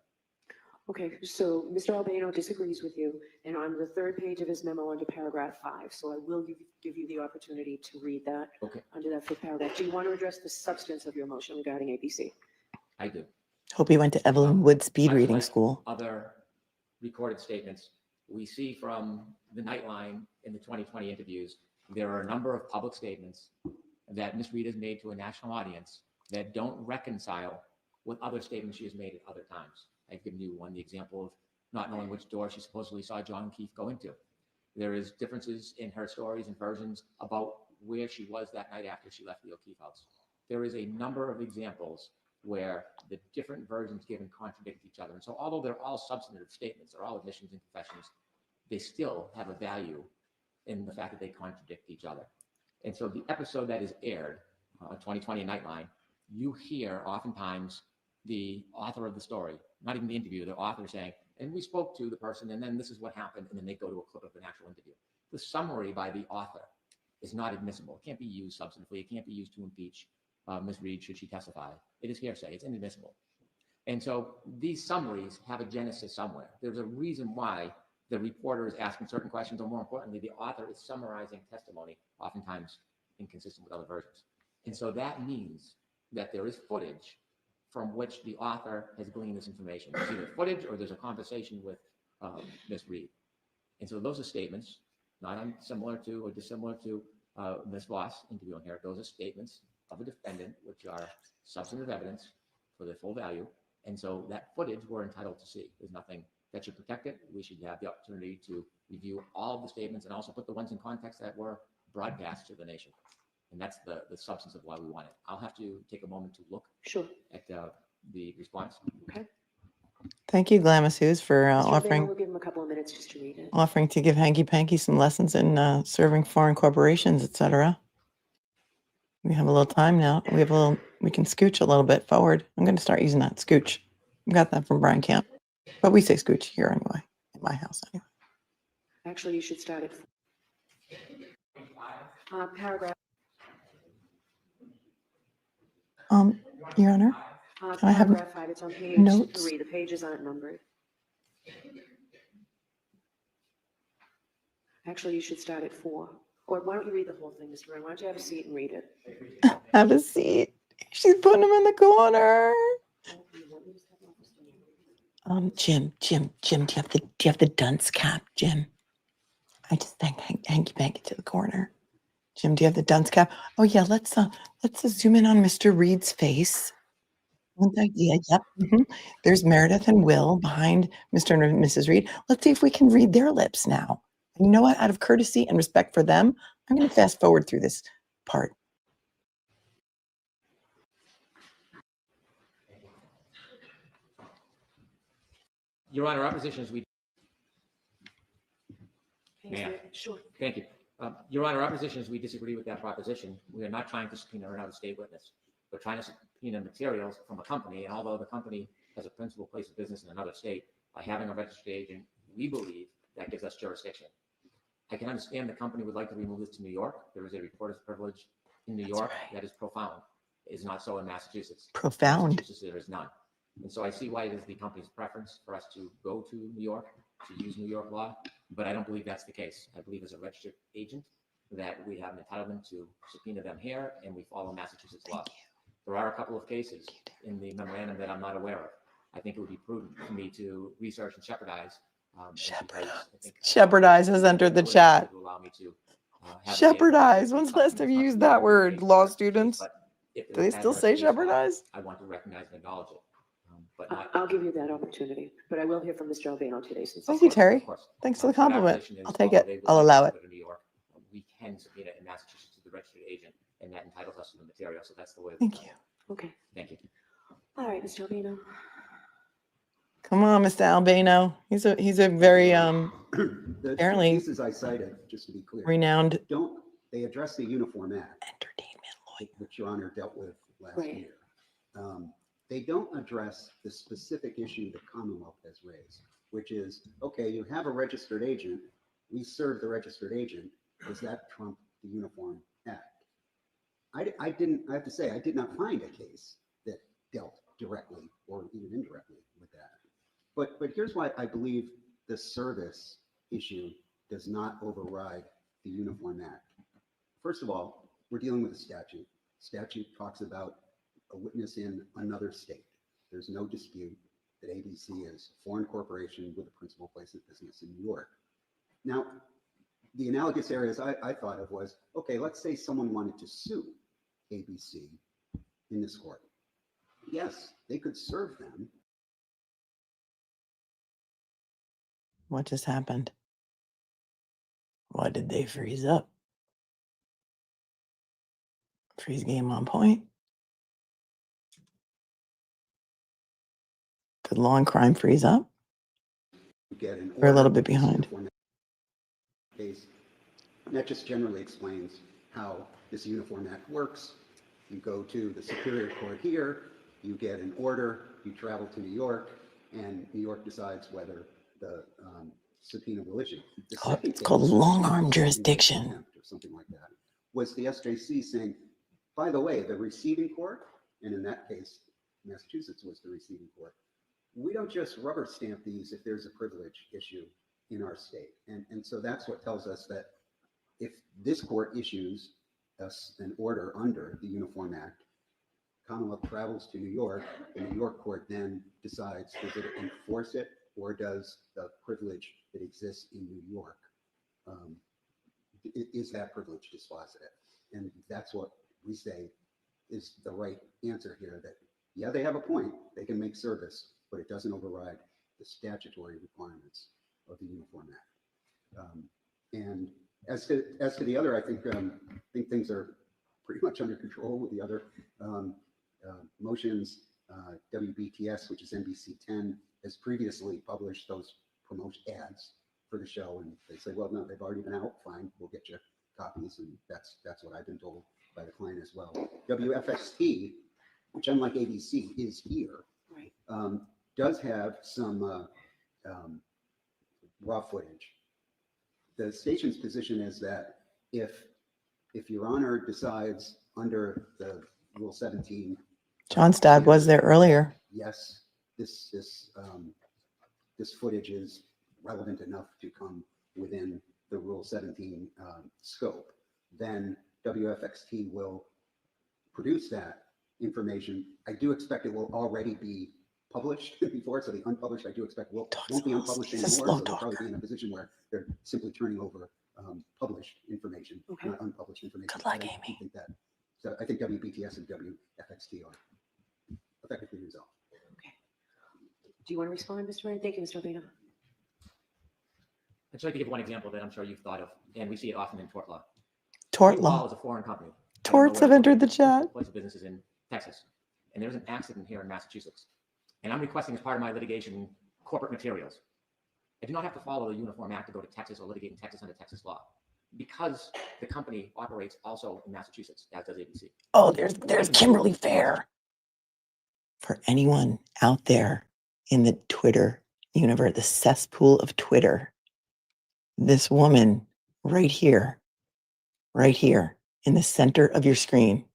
Okay, so Mr. Albano disagrees with you, and on the third page of his memo under paragraph 5, so I will give you the opportunity to read that. Okay. Under that fifth paragraph. Do you want to address the substance of your motion regarding ABC? I do. Hope he went to Evelyn Wood speed reading Like school. Other recorded statements we see from the Nightline in the 2020 interviews there are a number of public statements that Ms. Reed has made to a national audience that don't reconcile with other statements she has made at other times. I've given you the example of not knowing which door she supposedly saw John Keith go into. There is differences in her stories and versions about where she was that night after she left the O'Keefe house. There is a number of examples where the different versions given contradict each other. And so although they're all substantive statements, they're all admissions and confessions, they still have a value in the fact that they contradict each other. And so the episode that is aired on 2020 Nightline, you hear oftentimes the author of the story, not even the interview, the author saying, and we spoke to the person, and then this is what happened, and then they go to a clip of an actual interview. The summary by the author is not admissible. It can't be used substantively. It can't be used to impeach Ms. Reed should she testify. It is hearsay. It's inadmissible. And so these summaries have a genesis somewhere. There's a reason why the reporter is asking certain questions, or more importantly, the author is summarizing testimony, oftentimes inconsistent with other versions. And so that means that there is footage from which the author has gleaned this information. There's either footage or there's a conversation with Ms. Reed. And so those are statements, not similar to or dissimilar to Ms. Voss interviewing here. Those are statements of a defendant, which are substantive evidence for their full value. And so that footage we're entitled to see. There's nothing that should protect it. We should have the opportunity to review all of the statements and also put the ones in context that were broadcast to the nation. And that's the substance of why we want it. I'll have to take a moment to look at the response. Okay. Thank you, Glamis, for Mr. O'Bannon, offering we'll give him a couple of minutes just to read it. offering to give Hanky Panky some lessons in serving foreign corporations, etc. We have a little time now. We can scooch a little bit forward. I'm going to start using that scooch. I got that from Brian Camp, but we say scooch here anyway, in my house anyway. Actually, you should start at paragraph. Your Honor, can I have Paragraph 5, it's on page notes? 3. The pages aren't numbered. Actually, you should start at 4. Or why don't you read the whole thing, Mr. Brown? Why don't you have a seat and read it? Have a seat. She's putting him in the corner. Jim, do you have the dunce cap, Jim? I just think Hanky Panky to the corner. Jim, do you have the dunce cap? Oh yeah, let's zoom in on Mr. Reed's face. One idea, yep. There's Meredith and Will behind Mr. and Mrs. Reed. Let's see if we can read their lips now. And you know what? Out of courtesy and respect for them, I'm going to fast forward through this part. Your Honor, our position is we. Sure. Thank you. Your Honor, our position is we disagree with that proposition. We are not trying to subpoena another state witness. We're trying to subpoena materials from a company, and although the company has a principal place of business in another state, by having a registered agent, we believe that gives us jurisdiction. I can understand the company would like to remove this to New York. There is a reporter's privilege in New York that is profound. It is not so in Massachusetts. Profound. Massachusetts, there is none. And so I see why it is the company's preference for us to go to New York, to use New York law, but I don't believe that's the case. I believe as a registered agent that we have an entitlement to subpoena them here, and we follow Massachusetts law. There are a couple of cases in the memorandum that I'm not aware of. I think it would be prudent for me to research and shepherdize. Shepherdize has entered the chat. To allow me to shepherdize. When's the last time you used that word, law students? Do they still say shepherdize? I want to recognize and acknowledge it. But I'll give you that opportunity, but I will hear from Mr. Albano today. Thank you, Terry. Thanks for the compliment. I'll take it. I'll allow it. We can subpoena in Massachusetts to the registered agent, and that entitles us to the material. So that's the way. Thank you. Okay. Thank you. All right, Mr. Albano. Come on, Mr. Albano. He's a very apparently cases I cited, just to be clear, renowned. They address the Uniform Act, entertainment lawyer, which Your Honor dealt with last year. They don't address the specific issue the Commonwealth has raised, which is, okay, you have a registered agent, we serve the registered agent, does that trump the Uniform Act? I have to say, I did not find a case that dealt directly or even indirectly with that. But here's why I believe the service issue does not override the Uniform Act. First of all, we're dealing with a statute. Statute talks about a witness in another state. There's no dispute that ABC is a foreign corporation with a principal place of business in New York. Now, the analogous areas I thought of was, okay, let's say someone wanted to sue ABC in this court. Yes, they could serve them. What just happened? Why did they freeze up? Freeze game on point. Did law and crime freeze up? Get an We're a little order, bit behind. uniform case. And that just generally explains how this Uniform Act works. You go to the Superior Court here, you get an order, you travel to New York, and New York decides whether the subpoena will issue. The second It's called case, long-arm in jurisdiction. contempt or something like that, was the SJC saying, by the way, the receiving court, and in that case, Massachusetts was the receiving court, we don't just rubber stamp these if there's a privilege issue in our state. And so that's what tells us that if this court issues us an order under the Uniform Act, Commonwealth travels to New York, the New York court then decides, does it enforce it, or does the privilege that exists in New York, is that privilege dispositive? And that's what we say is the right answer here, that yeah, they have a point, they can make service, but it doesn't override the statutory requirements of the Uniform Act. And as to the other, I think things are pretty much under control with the other motions. WBTS, which is NBC 10, has previously published those promotion ads for the show, and they say, well, no, they've already been out. Fine, we'll get you copies, and that's what I've been told by the client as well. WFXT, which unlike ABC is here, Right. Does have some raw footage. The station's position is that if Your Honor decides under the Rule 17, John's dad was there earlier. yes, this footage is relevant enough to come within the Rule 17 scope, then WFXT will produce that information. I do expect it will already be published before, so the unpublished I do expect won't be unpublished He's a anymore, slow so they'll probably talker. be in a position where they're simply turning over published information, Okay. not unpublished information. Good luck, I don't Amy. think that, so I think WBTS and WFXT are effectively resolved. Do you want to respond, Mr. Ryan? Thank you, Mr. Albino. I'd just like to give one example that I'm sure you've thought of, and we see it often in tort law. Tort Law law. is a foreign company. Torts have entered the chat. Place of business is in Texas, and there's an accident here in Massachusetts. And I'm requesting as part of my litigation corporate materials. I do not have to follow the Uniform Act to go to Texas or litigate in Texas under Texas law, because the company operates also in Massachusetts, as does ABC. Oh, there's Kimberly Fair. For anyone out there in the Twitter universe, the cesspool of Twitter, this woman right here in the center of your screen,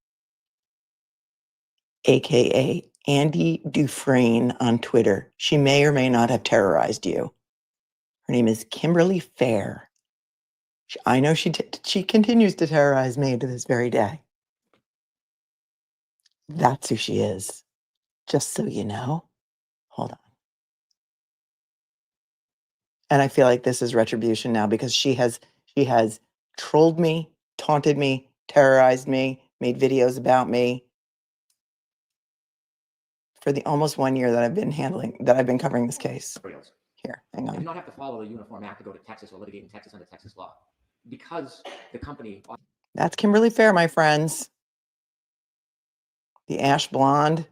AKA Andy Dufresne on Twitter. She may or may not have terrorized you. Her name is Kimberly Fair. I know she continues to terrorize me to this very day. That's who she is. Just so you know. Hold on. And I feel like this is retribution now because she has trolled me, taunted me, terrorized me, made videos about me for the almost 1 year that I've been covering this case. Materials. Here, hang I do on. not have to follow the Uniform Act to go to Texas or litigate in Texas under Texas law, because the company. That's Kimberly Fair, my friends. The ash blonde.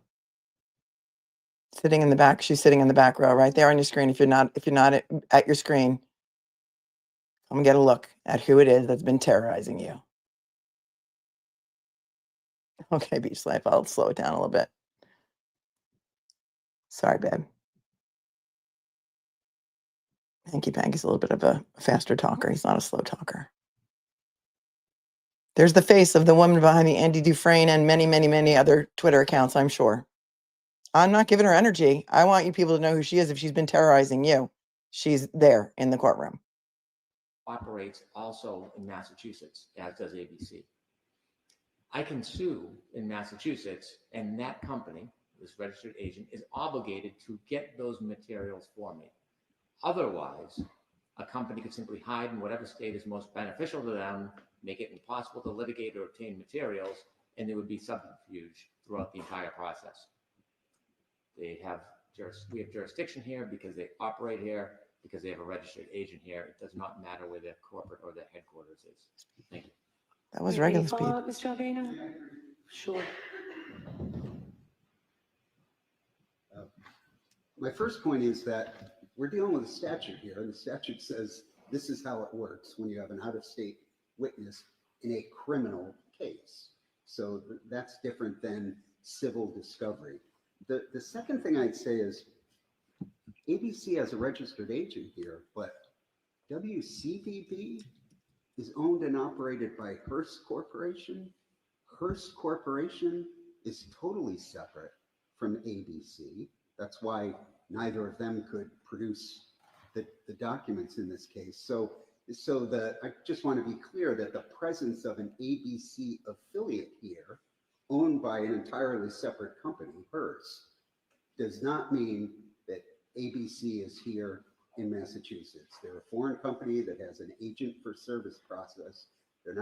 Sitting in the back. She's sitting in the back row right there on your screen. If you're not at your screen, come and get a look at who it is that's been terrorizing you. Okay, Beach Life, I'll slow it down a little bit. Sorry, babe. Hanky Panky's a little bit of a faster talker. He's not a slow talker. There's the face of the woman behind the Andy Dufresne and many, many, many other Twitter accounts, I'm sure. I'm not giving her energy. I want you people to know who she is if she's been terrorizing you. She's there in the courtroom. Operates also in Massachusetts, as does ABC. I can sue in Massachusetts, and that company, this registered agent, is obligated to get those materials for me. Otherwise, A company could simply hide in whatever state is most beneficial to them, make it impossible to litigate or obtain materials, and there would be subterfuge throughout the entire process. We have jurisdiction here because they operate here, because they have a registered agent here. It does not matter where their corporate or their headquarters is. Thank you. That was Any regular speed. follow-up, Mr. Albano? Sure. My first point is that we're dealing with a statute here, and the statute says this is how it works when you have an out-of-state witness in a criminal case. So that's different than civil discovery. The second thing I'd say is ABC has a registered agent here, but WCVB is owned and operated by Hearst Corporation. Hearst Corporation is totally separate from ABC. That's why neither of them could produce the documents in this case. So I just want to be clear that the presence of an ABC affiliate here, owned by an entirely separate company, Hearst, does not mean that ABC is here in Massachusetts. They're a foreign company that has an agent for service process. They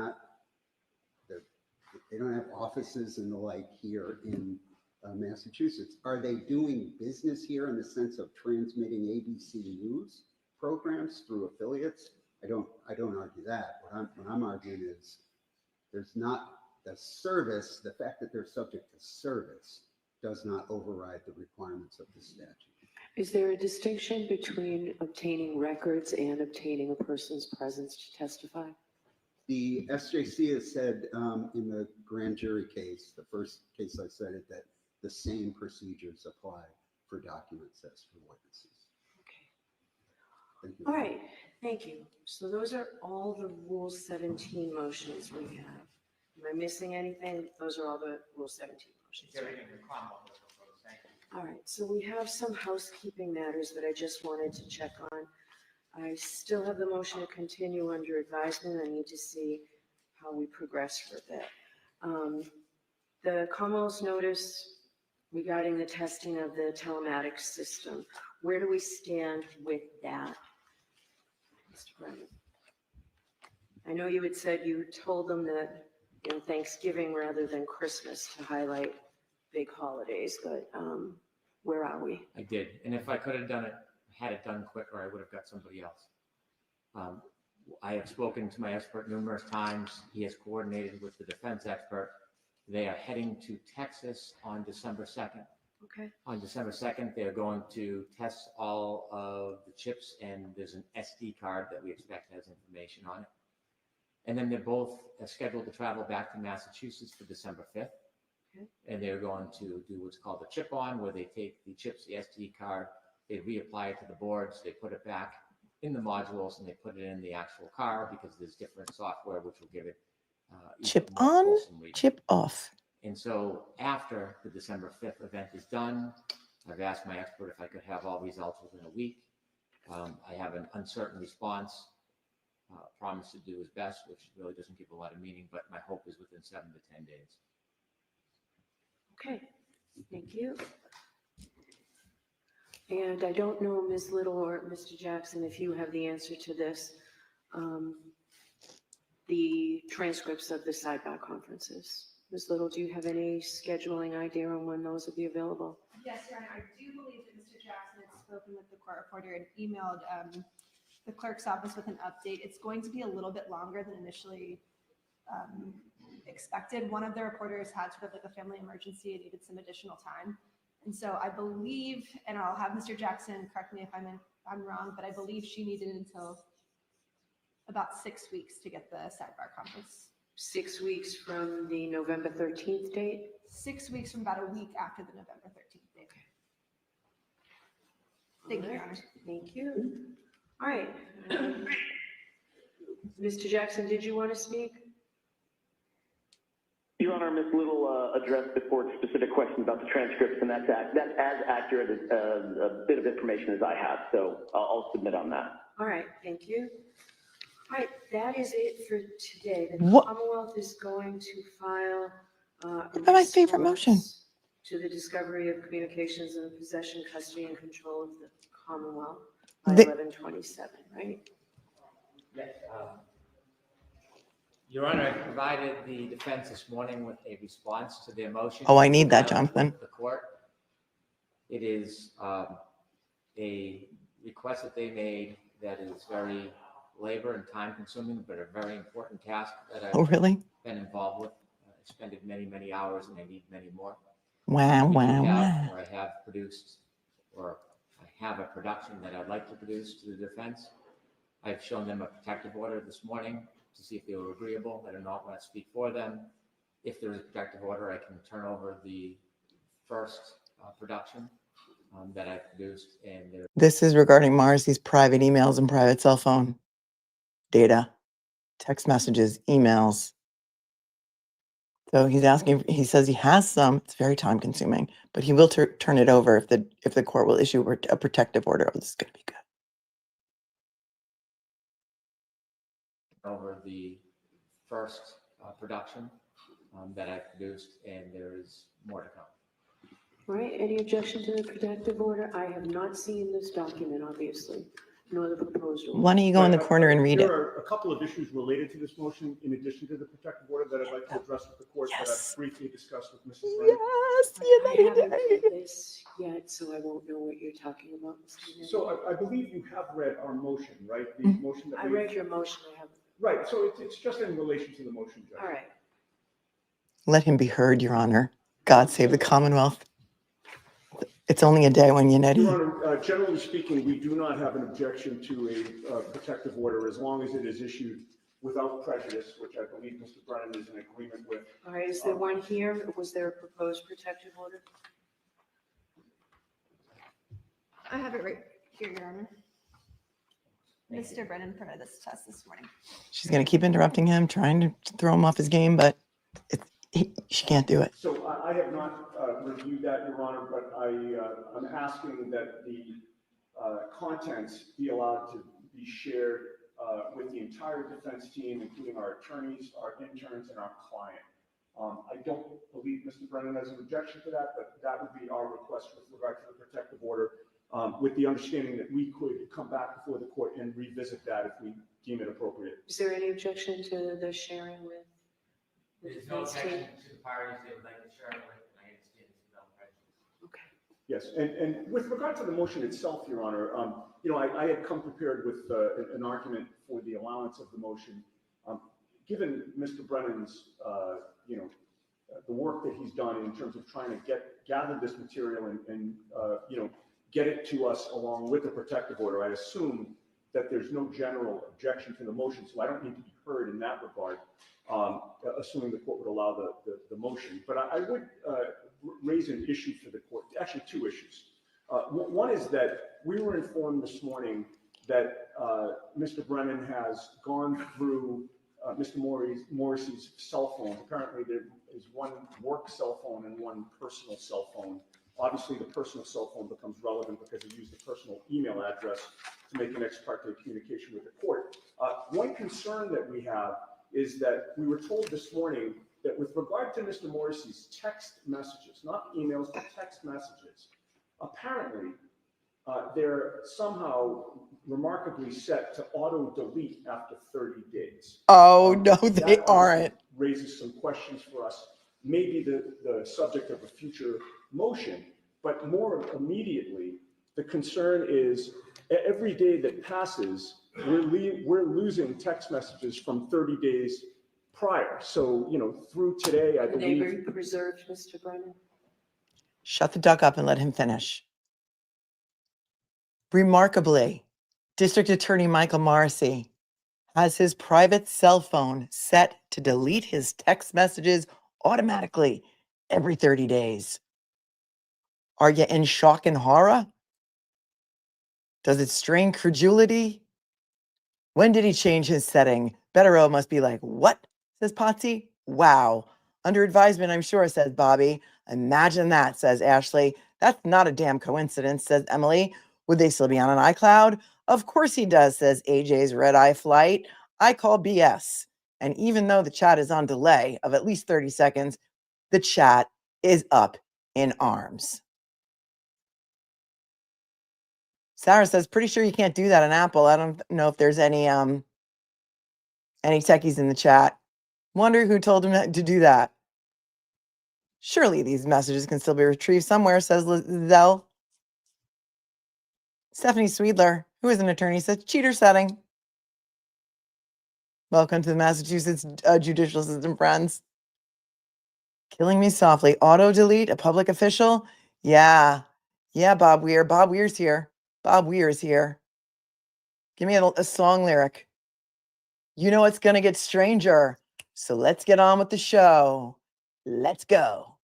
don't have offices and the like here in Massachusetts. Are they doing business here in the sense of transmitting ABC news programs through affiliates? I don't argue that. What I'm arguing is there's not the service, the fact that they're subject to service does not override the requirements of the statute. Is there a distinction between obtaining records and obtaining a person's presence to testify? The SJC has said in the grand jury case, the first case I cited, that the same procedures apply for documents as for witnesses. Okay. Thank you. All right, thank you. So those are all the Rule 17 motions we have. Am I missing anything? Those are all the Rule 17 motions. Right? All right, so we have some housekeeping matters that I just wanted to check on. I still have the motion to continue under advisement. I need to see how we progress with it. The Commonwealth's notice regarding the testing of the telematics system, where do we stand with that? Mr. Brennan? I know you had said you told them that, you know, Thanksgiving rather than Christmas to highlight big holidays, but where are we? I did, and if I could have had it done quicker, I would have got somebody else. I have spoken to my expert numerous times. He has coordinated with the defense expert. They are heading to Texas on December 2nd. Okay. On December 2nd, they're going to test all of the chips, and there's an SD card that we expect has information on it. And then they're both scheduled to travel back to Massachusetts for December 5th. Okay. And they're going to do what's called the chip on, where they take the chips, the SD card, they reapply it to the boards, they put it back in the modules, and they put it in the actual car because there's different software which will give it Chip on, chip off. And so after the December 5th event is done, I've asked my expert if I could have all results within a week. I have an uncertain response. Promise to do his best, which really doesn't give a lot of meaning, but my hope is within 7 to 10 days. Okay, thank you. And I don't know, Ms. Little or Mr. Jackson, if you have the answer to this. The transcripts of the sidebar conferences. Ms. Little, do you have any scheduling idea on when those will be available? Yes, Your Honor, I do believe that Mr. Jackson had spoken with the court reporter and emailed the clerk's office with an update. It's going to be a little bit longer than initially expected. One of the reporters had sort of like a family emergency and needed some additional time. And so I believe, and I'll have Mr. Jackson correct me if I'm wrong, but I believe she needed until about 6 weeks to get the sidebar conference. 6 weeks from the November 13th date? 6 weeks from about a week after the November 13th date. Thank you, Your Honor. Thank you. All right. Mr. Jackson, did you want to speak? Your Honor, Ms. Little addressed the court's specific question about the transcripts, and that's as accurate a bit of information as I have, so I'll submit on that. All right, thank you. All right, that is it for today. The What? Commonwealth is going to file My favorite motion. response to the discovery of communications in the possession, custody, and control of the Commonwealth by The- 11/27, right? Yes, Your Honor, I provided the defense this morning with a response to their motion. Oh, I need that, filed with Jonathan. The court. It is a request that they made that is very labor and time consuming, but a very important task that Oh, I've really? been involved with. Expended many, many hours, and I need many more. Wow, We do wow, have, wow. or I have produced, or I have a production that I'd like to produce to the defense. I've shown them a protective order this morning to see if they were agreeable. I do not want to speak for them. If there is a protective order, I can turn over the first production that I produced, and there. This is regarding Marisey's private emails and private cell phone data, text messages, emails. So he's asking, he says he has some, it's very time consuming, but he will turn it over if the court will issue a protective order. Oh, this is going to be good. Over the first production that I produced, and there is more to come. All right, any objection to the protective order? I have not seen this document, obviously, nor the proposed order. Why don't you go in the corner and read it? There are a couple of issues related to this motion in addition to the protective order that I'd like to address with the court that Yes. I've briefly discussed with Mrs. Brennan. Yes, I haven't read this yet, so I won't know what you're talking about, Mr. Kennedy. So I believe you have read our motion, right? The Mhm. motion that I we. read your motion, I haven't. Right, so it's just in relation to the motion, Judge. All right. Let him be heard, Your Honor. God save the Commonwealth. It's only a day when Yannetti. Your Honor, generally speaking, we do not have an objection to a protective order as long as it is issued without prejudice, which I believe Mr. Brennan is in agreement with. All right, is there one here? Was there a proposed protective order? I have it right here, Your Honor. Thank you. Mr. Brennan provided this to us this morning. She's going to keep interrupting him, trying to throw him off his game, but she can't do it. So I have not reviewed that, Your Honor, but I'm asking that the contents be allowed to be shared with the entire defense team, including our attorneys, our interns, and our client. I don't believe Mr. Brennan has an objection to that, but that would be our request with regard to the protective order, with the understanding that we could come back before the court and revisit that if we deem it appropriate. Is there any objection to the sharing with the There's no defense team? objection to the parties they would like to share it with, and I understand it's without prejudice. Okay. Yes, and with regard to the motion itself, Your Honor, I had come prepared with an argument for the allowance of the motion. Given Mr. Brennan's, the work that he's done in terms of trying to gather this material and get it to us along with the protective order, I assume that there's no general objection to the motion, so I don't need to be heard in that regard, assuming the court would allow the motion. But I would raise an issue for the court, actually two issues. One is that we were informed this morning that Mr. Brennan has gone through Mr. Morrissey's cell phone. Apparently there is one work cell phone and one personal cell phone. Obviously the personal cell phone becomes relevant because he used the personal email address to make an ex parte communication with the court. One concern that we have is that we were told this morning that with regard to Mr. Morrissey's text messages, not emails, but text messages, apparently they're somehow remarkably set to auto-delete after 30 days. Oh, no, That they aren't. raises some questions for us, maybe the subject of a future motion, but more immediately, the concern is every day that passes, we're losing text messages from 30 days prior. So, through today, I And they believe. were preserved, Mr. Brennan? Shut the duck up and let him finish. Remarkably, District Attorney Michael Marisey has his private cell phone set to delete his text messages automatically every 30 days. Are you in shock and horror? Does it strain credulity? When did he change his setting? Betterow must be like, what? Says Potsy. Wow. Under advisement, I'm sure, says Bobby. Imagine that, says Ashley. That's not a damn coincidence, says Emily. Would they still be on an iCloud? Of course he does, says AJ's red eye flight. I call BS. And even though the chat is on delay of at least 30 seconds, the chat is up in arms. Sarah says, pretty sure you can't do that on Apple. I don't know if there's any Any techies in the chat? Wonder who told him to do that. Surely these messages can still be retrieved somewhere, says Zell. Stephanie Sweedler, who is an attorney, says cheater setting. Welcome to the Massachusetts judicial system, friends. Killing me softly. Auto delete a public official? Yeah. Yeah, Bob Weir. Bob Weir's here. Bob Weir's here. Give me a song lyric. You know it's going to get stranger. So let's get on with the show. Let's go.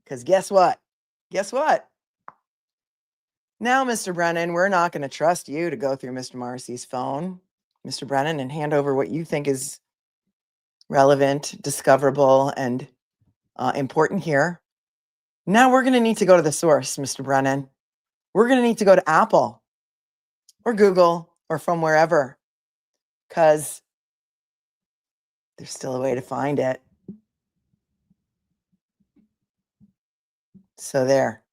Because guess what? Guess what? Now, Mr. Brennan, we're not going to trust you to go through Mr. Marisey's phone, Mr. Brennan, and hand over what you think is relevant, discoverable, and important here. Now we're going to need to go to the source, Mr. Brennan. We're going to need to go to Apple or Google or from wherever, because there's still a way to find it. So there.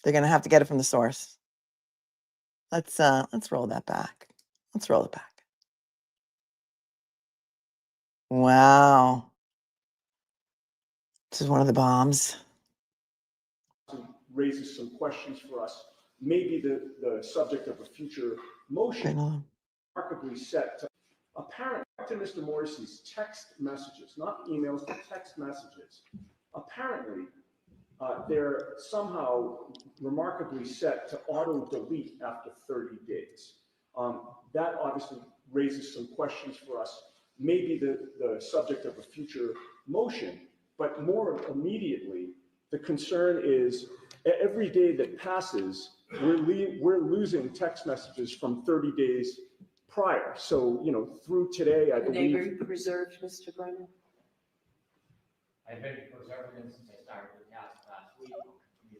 They're going to have to get it from the source. Let's roll that back. Let's roll it back. Wow. This is one of the bombs. Raises some questions for us. Maybe the subject of a future motion, remarkably set to apparent to Mr. Morrissey's text messages, not emails, but text messages. Apparently, they're somehow remarkably set to auto-delete after 30 days. That obviously raises some questions for us. Maybe the subject of a future motion, but more immediately, the concern is every day that passes, we're losing text messages from 30 days prior. So, you know, through today, I believe. Can they be preserved, Mr. Brennan? I've been preserving them since I started the task last week.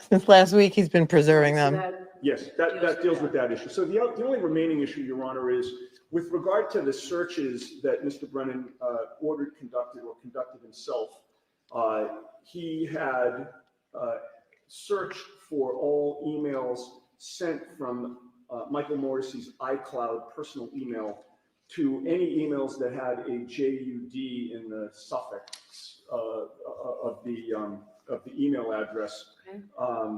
Since last week, he's been preserving them. Yes, that deals with that issue. So the only remaining issue, Your Honor, is with regard to the searches that Mr. Brennan ordered conducted or conducted himself. He had searched for all emails sent from Michael Morrissey's iCloud personal email to any emails that had a JUD in the suffix of the email address. Okay.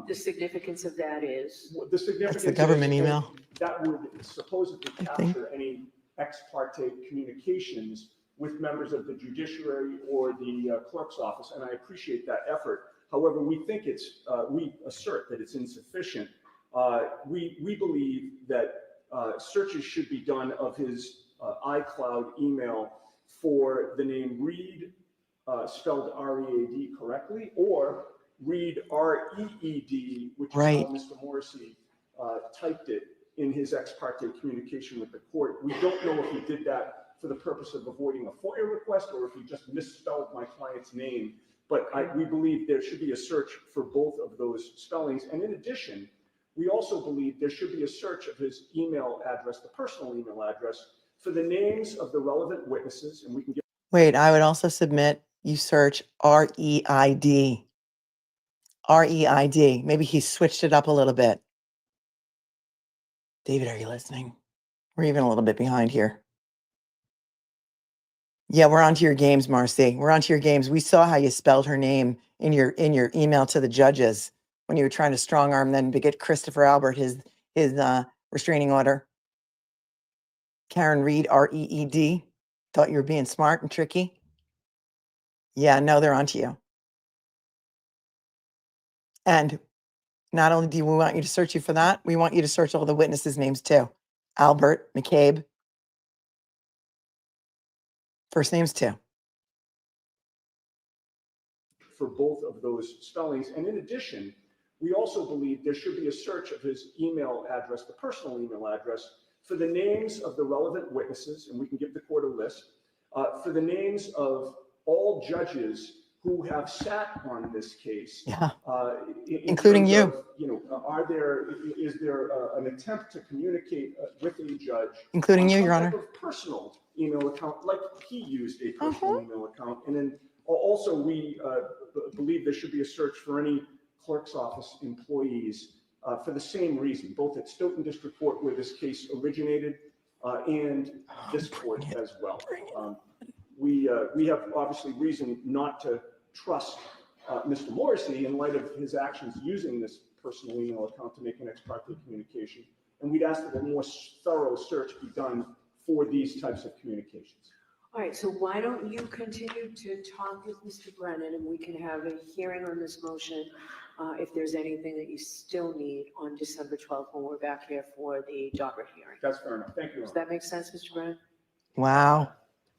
The significance of that is? The significance That's the government is, email. That would supposedly capture any ex parte communications with members of the judiciary or the clerk's office, and I appreciate that effort. However, we think we assert that it's insufficient. We believe that searches should be done of his iCloud email for the name Reed, spelled R-E-A-D correctly, or Reed R-E-E-D, which is how Mr. Morrissey typed it in his ex parte communication with the court. We don't know if he did that for the purpose of avoiding a FOIA request or if he just misspelled my client's name. But we believe there should be a search for both of those spellings. And in addition, we also believe there should be a search of his email address, the personal email address, for the names of the relevant witnesses. And we can get. Wait, I would also submit you search R-E-I-D. R-E-I-D. Maybe he switched it up a little bit. David, are you listening? We're even a little bit behind here. Yeah, we're onto your games, Marisey. We're onto your games. We saw how you spelled her name in your email to the judges when you were trying to strong arm them to get Christopher Albert his restraining order. Karen Reed, R-E-E-D. Thought you were being smart and tricky. Yeah, no, they're onto you. And not only do we want you to search you for that, we want you to search all the witnesses' names too. Albert, McCabe. First names too. For both of those spellings. And in addition, we also believe there should be a search of his email address, the personal email address, for the names of the relevant witnesses, and we can give the court a list, for the names of all judges who have sat on this case. Yeah. Including you. Is there an attempt to communicate with a judge? Including you, Your Honor. Of personal email account, like he used a personal email account. And then also we believe there should be a search for any clerk's office employees for the same reason, both at Stoughton District Court, where this case originated, and this court as well. We have obviously reason not to trust Mr. Marisey in light of his actions using this personal email account to make an ex parte communication. And we'd ask that a more thorough search be done for these types of communications. All right, so why don't you continue to talk with Mr. Brennan, and we can have a hearing on this motion if there's anything that you still need on December 12th when we're back here for the Dobbert hearing. That's fair enough. Thank you, Your Does Honor. that make sense, Mr. Brennan? Wow.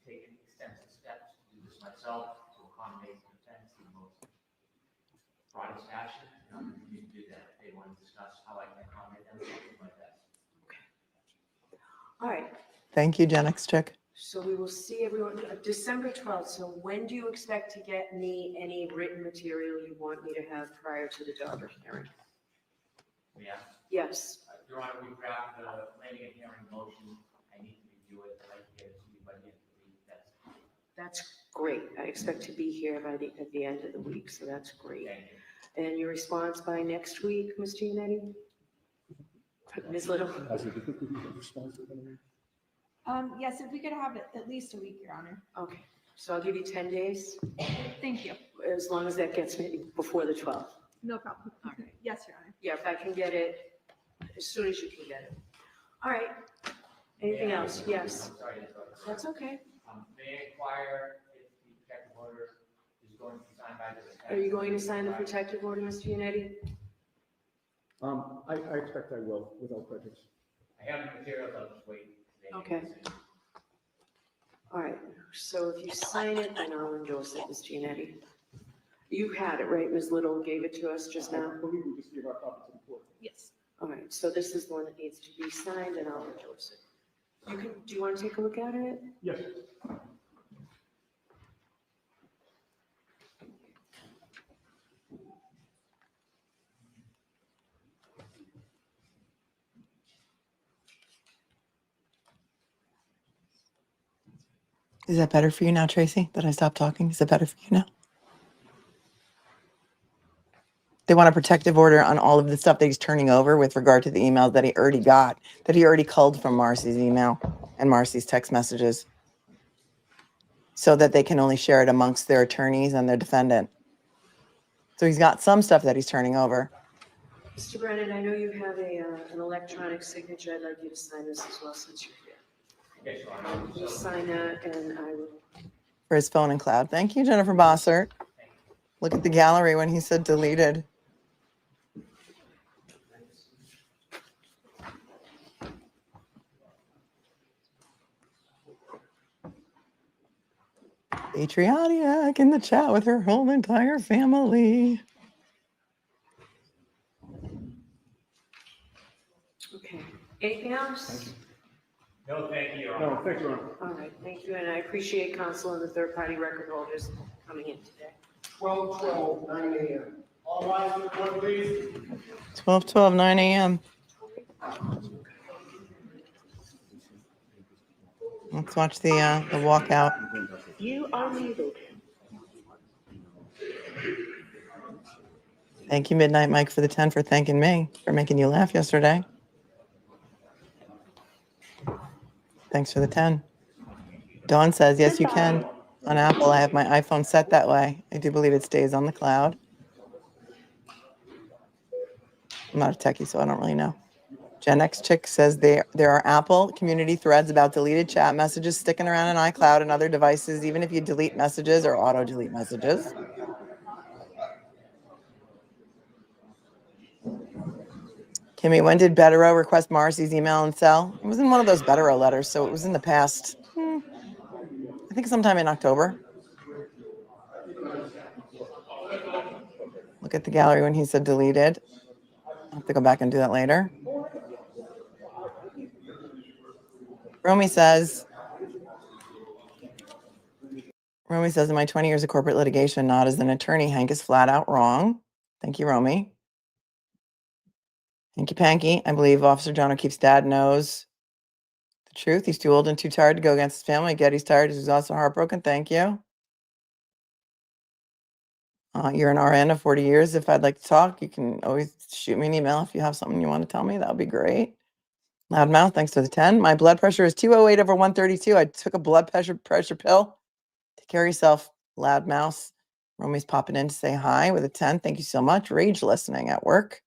Taken extensive steps to do this myself to accommodate the defense in the most broadest fashion. And I'm going to continue to do that. If they want to discuss how I can accommodate them, I'll do my best. All right, Thank you, Gen X chick. so we will see everyone, December 12th. So when do you expect to get me any written material you want me to have prior to the Dobbert hearing? Yeah. Yes, Your Honor, we drafted a planning and hearing motion. I need to review it. I'd like to get it to you by the end of the week. that's great. I expect to be here by at the end of the week, so that's great. Thank you. And your response by next week, Mr. Yannetti? Ms. Little? Yes, if we could have it at least a week, Your Honor. Okay, so I'll give you 10 days, Thank you. as long as that gets me before the 12th. No problem. All right. Yes, Your Honor. Yeah, if I can get it, as soon as you can get it. All right. Anything else? Yes. I'm sorry to interrupt. That's okay. May I inquire if the protective order is going to be signed by the defense? Are you going to sign the protective order, Mr. Yannetti? I expect I will, without prejudice. I have the materials, I'll just wait. Okay. All right, so if you sign it, then I'll endorse it, Mr. Yannetti. You had it, right? Ms. Little gave it to us just now? I believe we just gave our copy to the court. Yes. All right, so this is the one that needs to be signed, and I'll endorse it. Do you want to take a look at it? Yes. Is that better for you now, Tracy, that I stopped talking? Is that better for you now? They want a protective order on all of the stuff that he's turning over with regard to the emails that he already got, that he already culled from Marisey's email and Marisey's text messages, so that they can only share it amongst their attorneys and their defendant. So he's got some stuff that he's turning over. Mr. Brennan, I know you have an electronic signature. I'd like you to sign this as well, since you're here. Yes, Your Honor. You sign that, and I will. For his phone and cloud. Thank you, Jennifer Bossert. Look at the gallery when he said deleted. Patriotic in the chat with her whole entire family. Okay. Anything else? No, thank you, Your Honor. No, thank you, Your Honor. All right, thank you, and I appreciate counsel and the third-party record holders coming in today. 12/12, 9 a.m. All rise for the court, please. 12:12, 9 a.m. Let's watch the walkout. You are muted. Thank you, Midnight Mike, for the 10 for thanking me for making you laugh yesterday. Thanks for the 10. Dawn says, yes, you can. On Apple, I have my iPhone set that way. I do believe it stays on the cloud. I'm not a techie, so I don't really know. Gen X Chick says there are Apple community threads about deleted chat messages sticking around in iCloud and other devices, even if you delete messages or auto-delete messages. Kimmy, when did Betero request Marisey's email and cell? It was in one of those Betero letters, so it was in the past. I think sometime in October. Look at the gallery when he said deleted. I'll have to go back and do that later. Romy says, in my 20 years of corporate litigation, not as an attorney, Hank is flat out wrong. Thank you, Romy. Hanky Panky, I believe Officer John O'Keefe's dad knows the truth. He's too old and too tired to go against his family. Getty's tired. He's also heartbroken. Thank you. You're an RN of 40 years. If I'd like to talk, you can always shoot me an email if you have something you want to tell me. That would be great. Loudmouth, thanks for the 10. My blood pressure is 208 over 132. I took a blood pressure pill. Take care of yourself, Loudmouth. Romy's popping in to say hi with a 10. Thank you so much. Rage listening at work.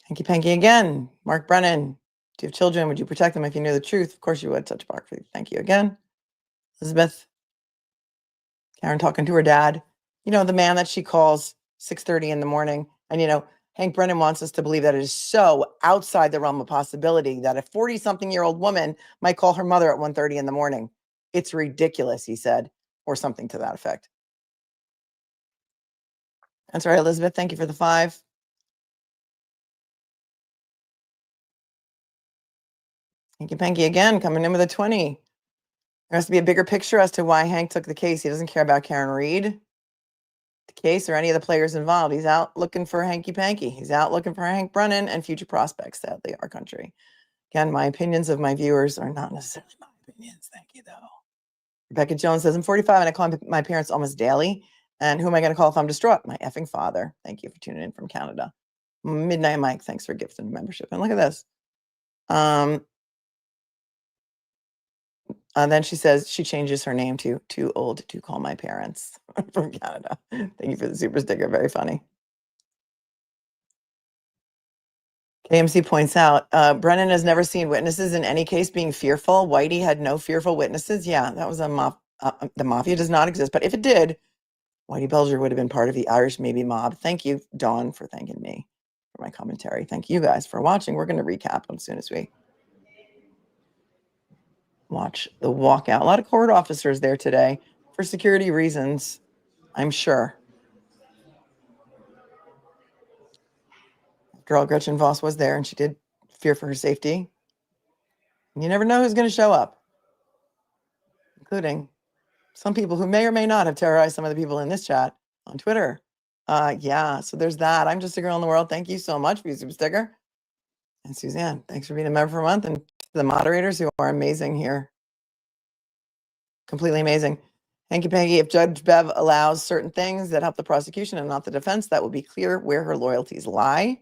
Hanky Panky again. Mark Brennan. Do you have children? Would you protect them if you knew the truth? Of course you would. Such a Mark. Thank you again. Elizabeth. Karen talking to her dad. You know, the man that she calls 6:30 in the morning. And, you know, Hank Brennan wants us to believe that it is so outside the realm of possibility that a 40-something-year-old woman might call her mother at 1:30 in the morning. It's ridiculous, he said, or something to that effect. That's right, Elizabeth. Thank you for the 5. Hanky Panky again, coming in with a 20. There has to be a bigger picture as to why Hank took the case. He doesn't care about Karen Reed, the case, or any of the players involved. He's out looking for Hanky Panky. He's out looking for Hank Brennan and future prospects, sadly, our country. Again, my opinions of my viewers are not necessarily my opinions. Thank you, though. Rebecca Jones says, I'm 45 and I call my parents almost daily. And who am I going to call if I'm distraught? My effing father. Thank you for tuning in from Canada. Midnight Mike, thanks for gifting membership. And look at this. And then she says she changes her name to Too Old to Call My Parents from Canada. Thank you for the super sticker. Very funny. KMC points out, Brennan has never seen witnesses in any case being fearful. Whitey had no fearful witnesses. Yeah, that was the mafia does not exist. But if it did, Whitey Bulger would have been part of the Irish maybe mob. Thank you, Dawn, for thanking me for my commentary. Thank you guys for watching. We're going to recap as soon as we watch the walkout. A lot of court officers there today for security reasons, I'm sure. After all, Gretchen Voss was there and she did fear for her safety. And you never know who's going to show up, including some people who may or may not have terrorized some of the people in this chat on Twitter. Yeah, so there's that. I'm just a girl in the world. Thank you so much for your super sticker. And Suzanne, thanks for being a member for a month. And the moderators who are amazing here. Completely amazing. Hanky Panky, if Judge Bev allows certain things that help the prosecution and not the defense, that will be clear where her loyalties lie.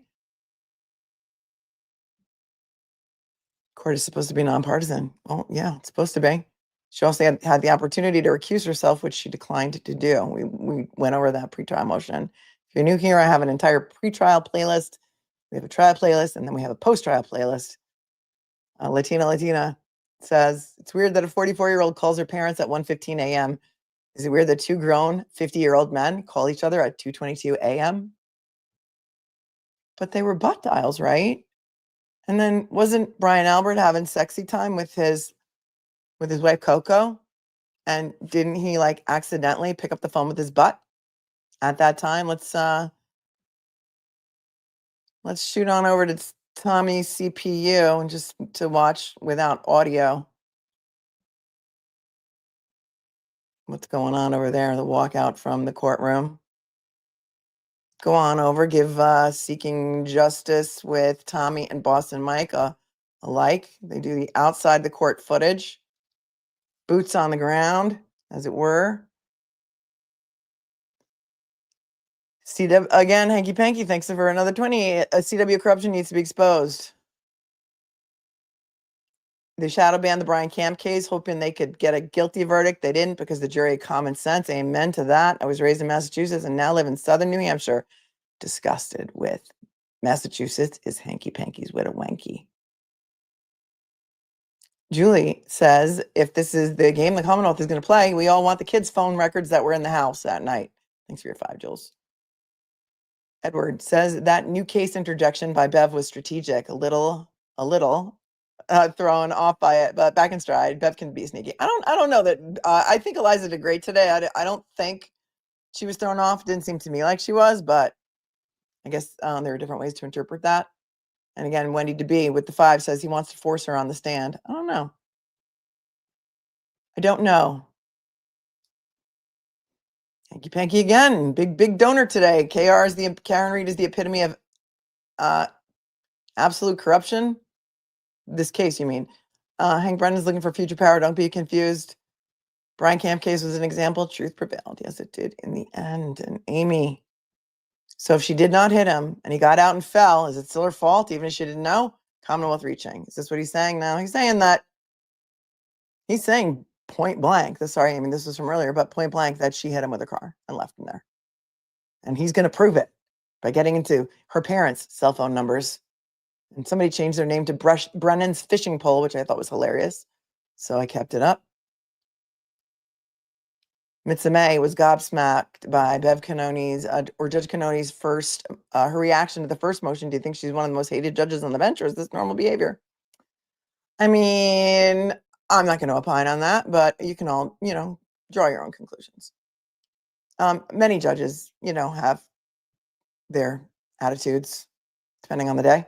Court is supposed to be nonpartisan. Well, yeah, it's supposed to be. She also had the opportunity to recuse herself, which she declined to do. We went over that pretrial motion. If you're new here, I have an entire pretrial playlist. We have a trial playlist, and then we have a post-trial playlist. Latina says, it's weird that a 44-year-old calls her parents at 1:15 a.m. Is it weird that 2 grown 50-year-old men call each other at 2:22 a.m.? But they were butt dials, right? And then wasn't Brian Albert having sexy time with his wife Coco? And didn't he like accidentally pick up the phone with his butt at that time? Let's shoot on over to Tommy's CPU and just to watch without audio. What's going on over there? The walkout from the courtroom. Go on over, give Seeking Justice with Tommy and Boston Mike a like. They do the outside the court footage. Boots on the ground, as it were. CW, again, Hanky Panky, thanks for another 20. CW corruption needs to be exposed. They shadow banned the Brian Camp case, hoping they could get a guilty verdict. They didn't because the jury had common sense. Amen to that. I was raised in Massachusetts and now live in southern New Hampshire. Disgusted with Massachusetts is Hanky Panky's widow wanky. Julie says, if this is the game the Commonwealth is going to play, we all want the kids' phone records that were in the house that night. Thanks for your 5, Jules. Edward says that new case interjection by Bev was strategic, a little thrown off by it, but back in stride. Bev can be sneaky. I don't know that. I think Eliza did great today. I don't think she was thrown off. Didn't seem to me like she was, but I guess there are different ways to interpret that. And again, Wendy DeBee with the 5 says he wants to force her on the stand. I don't know. I don't know. Hanky Panky again. Big donor today. Karen Reed is the epitome of absolute corruption. This case, you mean. Hank Brennan's looking for future power. Don't be confused. Brian Camp case was an example. Truth prevailed. Yes, it did in the end. And Amy. So if she did not hit him and he got out and fell, is it still her fault, even if she didn't know? Commonwealth reaching. Is this what he's saying now? He's saying that, he's saying point blank, this was from earlier, but point blank that she hit him with a car and left him there. And he's going to prove it by getting into her parents' cell phone numbers. And somebody changed their name to Brennan's fishing pole, which I thought was hilarious. So I kept it up. Mitsumei was gobsmacked by Bev Canoni's, or Judge Canoni's first, her reaction to the first motion. Do you think she's one of the most hated judges on the bench, or is this normal behavior? I mean, I'm not going to opine on that, but you can all, draw your own conclusions. Many judges, have their attitudes depending on the day.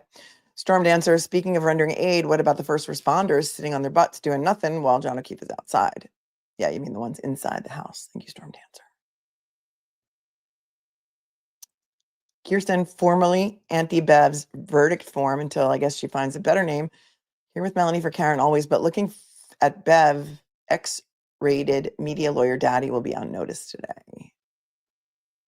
Storm Dancer, speaking of rendering aid, what about the first responders sitting on their butts doing nothing while John O'Keefe is outside? Yeah, you mean the ones inside the house. Thank you, Storm Dancer. Kirsten, formerly anti-Bev's verdict form until I guess she finds a better name. Here with Melanie for Karen always, but looking at Bev, X-rated media lawyer daddy will be on notice today.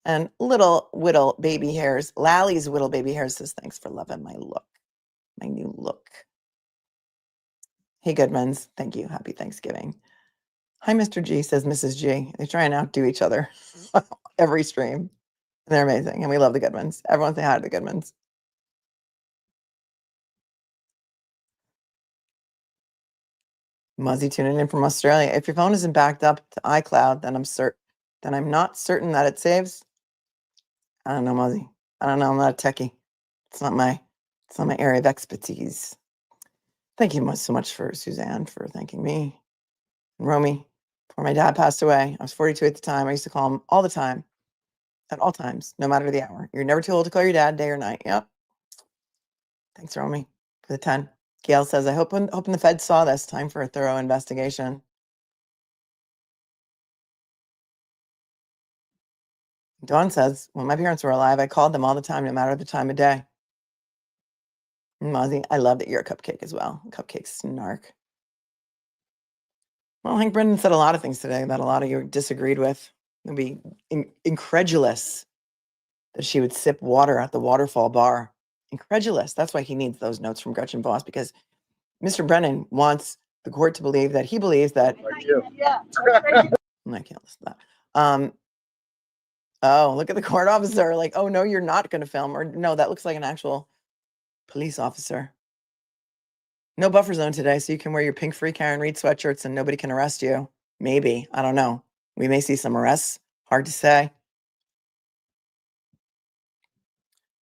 And little whittle baby hairs, Lally's whittle baby hairs says, thanks for loving my look, my new look. Hey, Goodmans, thank you. Happy Thanksgiving. Hi, Mr. G, says Mrs. G. They try and outdo each other every stream. They're amazing, and we love the Goodmans. Everyone say hi to the Goodmans. Muzzy tuning in from Australia. If your phone isn't backed up to iCloud, then I'm not certain that it saves. I don't know, Muzzy. I don't know. I'm not a techie. It's not my area of expertise. Thank you so much for Suzanne for thanking me. And Romy, before my dad passed away, I was 42 at the time. I used to call him all the time, at all times, no matter the hour. You're never too old to call your dad, day or night. Yep. Thanks, Romy, for the 10. Gail says, I hope the feds saw this. Time for a thorough investigation. Dawn says, when my parents were alive, I called them all the time, no matter the time of day. Mozzie, I love that you're a cupcake as well. Cupcake snark. Well, Hank Brennan said a lot of things today that a lot of you disagreed with. You'd be incredulous that she would sip water at the Waterfall bar. Incredulous. That's why he needs those notes from Gretchen Voss, because Mr. Brennan wants the court to believe that he believes that. Yeah. I can't listen to that. Oh, look at the court officer. Like, oh, no, you're not going to film. Or no, that looks like an actual police officer. No buffer zone today, so you can wear your pink free Karen Reed sweatshirts and nobody can arrest you. Maybe. I don't know. We may see some arrests. Hard to say.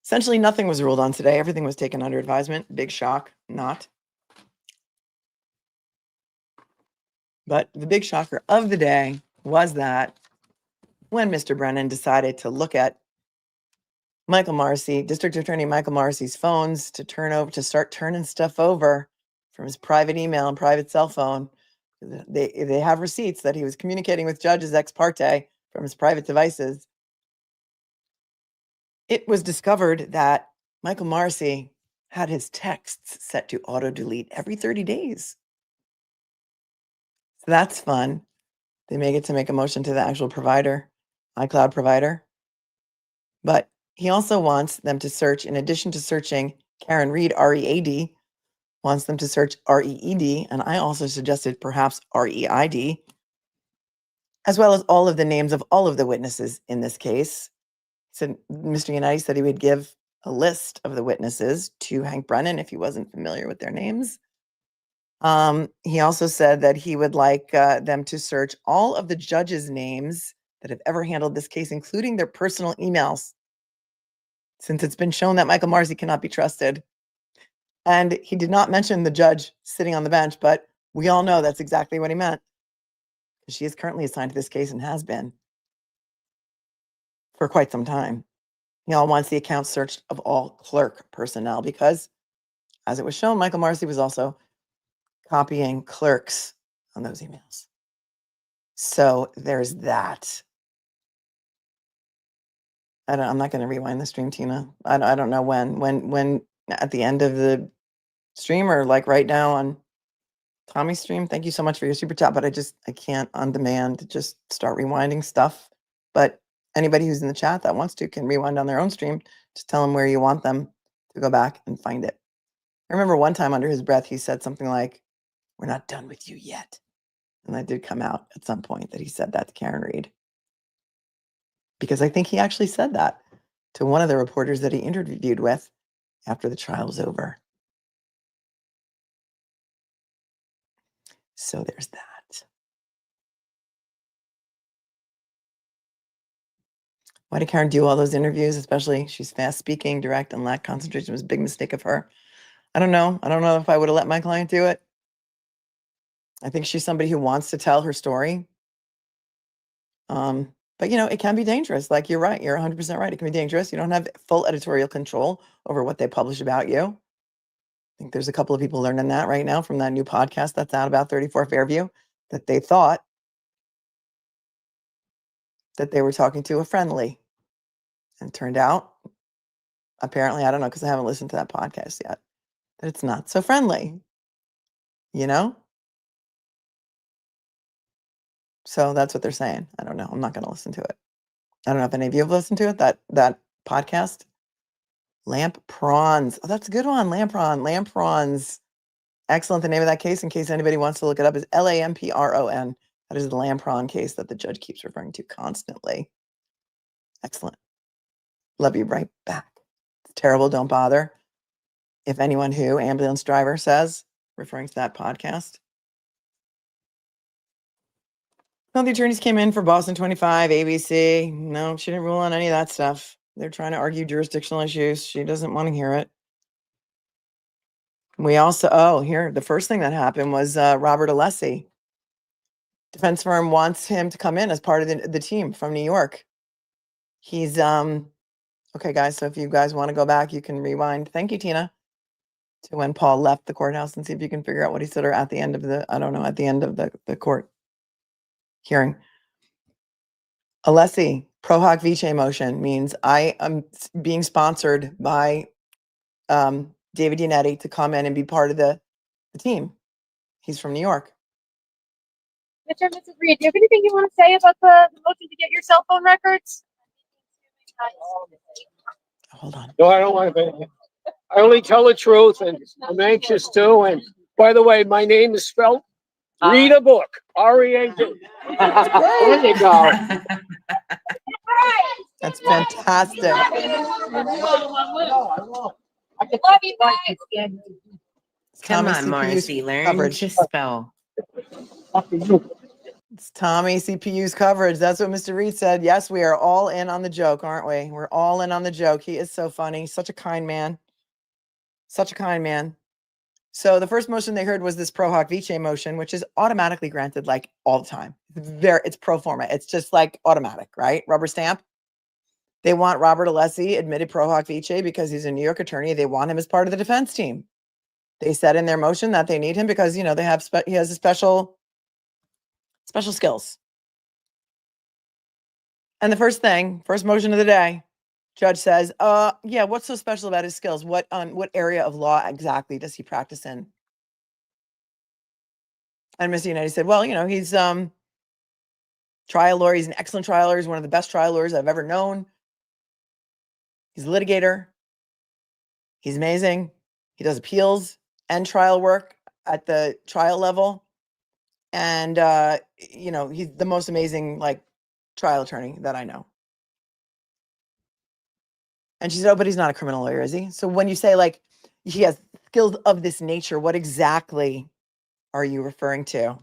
Essentially, nothing was ruled on today. Everything was taken under advisement. Big shock. Not. But the big shocker of the day was that when Mr. Brennan decided to look at Michael Marisey, District Attorney Michael Marisey's phones to start turning stuff over from his private email and private cell phone. They have receipts that he was communicating with judges ex parte from his private devices. It was discovered that Michael Marisey had his texts set to auto delete every 30 days. So that's fun. They may get to make a motion to the actual provider, iCloud provider. But he also wants them to search, in addition to searching Karen Reed, R-E-A-D, wants them to search R-E-E-D, and I also suggested perhaps R-E-I-D, as well as all of the names of all of the witnesses in this case. So Mr. United said he would give a list of the witnesses to Hank Brennan if he wasn't familiar with their names. He also said that he would like them to search all of the judges' names that have ever handled this case, including their personal emails, since it's been shown that Michael Marisey cannot be trusted. And he did not mention the judge sitting on the bench, but we all know that's exactly what he meant. She is currently assigned to this case and has been for quite some time. He all wants the account searched of all clerk personnel because, as it was shown, Michael Marisey was also copying clerks on those emails. So there's that. I'm not going to rewind the stream, Tina. I don't know when at the end of the stream or like right now on Tommy's stream. Thank you so much for your super chat, but I can't on demand just start rewinding stuff. But anybody who's in the chat that wants to can rewind on their own stream. Just tell them where you want them to go back and find it. I remember one time under his breath, he said something like, "We're not done with you yet." And that did come out at some point that he said that to Karen Reed. Because I think he actually said that to one of the reporters that he interviewed with after the trial was over. So there's that. Why did Karen do all those interviews? Especially she's fast speaking, direct, and lack concentration. It was a big mistake of her. I don't know. I don't know if I would have let my client do it. I think she's somebody who wants to tell her story. But it can be dangerous. Like, you're right. You're 100% right. It can be dangerous. You don't have full editorial control over what they publish about you. I think there's a couple of people learning that right now from that new podcast that's out about 34 Fairview, that they thought that they were talking to a friendly. And it turned out, apparently, I don't know, because I haven't listened to that podcast yet, that it's not so friendly, So that's what they're saying. I don't know. I'm not going to listen to it. I don't know if any of you have listened to it, that podcast. Lamp Prawns. Oh, that's a good one. Lamp Prawns. Excellent. The name of that case, in case anybody wants to look it up, is Lampron. That is the Lampron case that the judge keeps referring to constantly. Excellent. Love you right back. It's terrible. Don't bother. If anyone who ambulance driver says, referring to that podcast. No, the attorneys came in for Boston 25, ABC. No, she didn't rule on any of that stuff. They're trying to argue jurisdictional issues. She doesn't want to hear it. We also, here, the first thing that happened was Robert Alessi. Defense firm wants him to come in as part of the team from New York. He's, okay, guys, so if you guys want to go back, you can rewind. Thank you, Tina. To when Paul left the courthouse and see if you can figure out what he said, or at the end of the court hearing. Alessi, pro hoc vice motion means I am being sponsored by David Yannetti to come in and be part of the team. He's from New York. Mr. and Mrs. Reed, do you have anything you want to say about the motion to get your cell phone records? Hold on. No, I don't want to. I only tell the truth, and I'm anxious too. And by the way, my name is spelled. Read a book. R-E-A-D. There you go. That's fantastic. Love you guys. Come Tommy on, CPU's Marisey, learn coverage. to spell. It's Tommy CPU's coverage. That's what Mr. Reed said. Yes, we are all in on the joke, aren't we? We're all in on the joke. He is so funny. Such a kind man. Such a kind man. So the first motion they heard was this pro hoc vice motion, which is automatically granted like all the time. It's pro forma. It's just like automatic, right? Rubber stamp. They want Robert Alessi admitted pro hoc vice because he's a New York attorney. They want him as part of the defense team. They said in their motion that they need him because, they have he has a special skills. And the first motion of the day, judge says, yeah, what's so special about his skills? What area of law exactly does he practice in? And Mr. Yannetti said, well, he's trial lawyer. He's an excellent trial lawyer. He's one of the best trial lawyers I've ever known. He's a litigator. He's amazing. He does appeals and trial work at the trial level. And, he's the most amazing, trial attorney that I know. And she said, oh, but he's not a criminal lawyer, is he? So when you say, he has skills of this nature, what exactly are you referring to?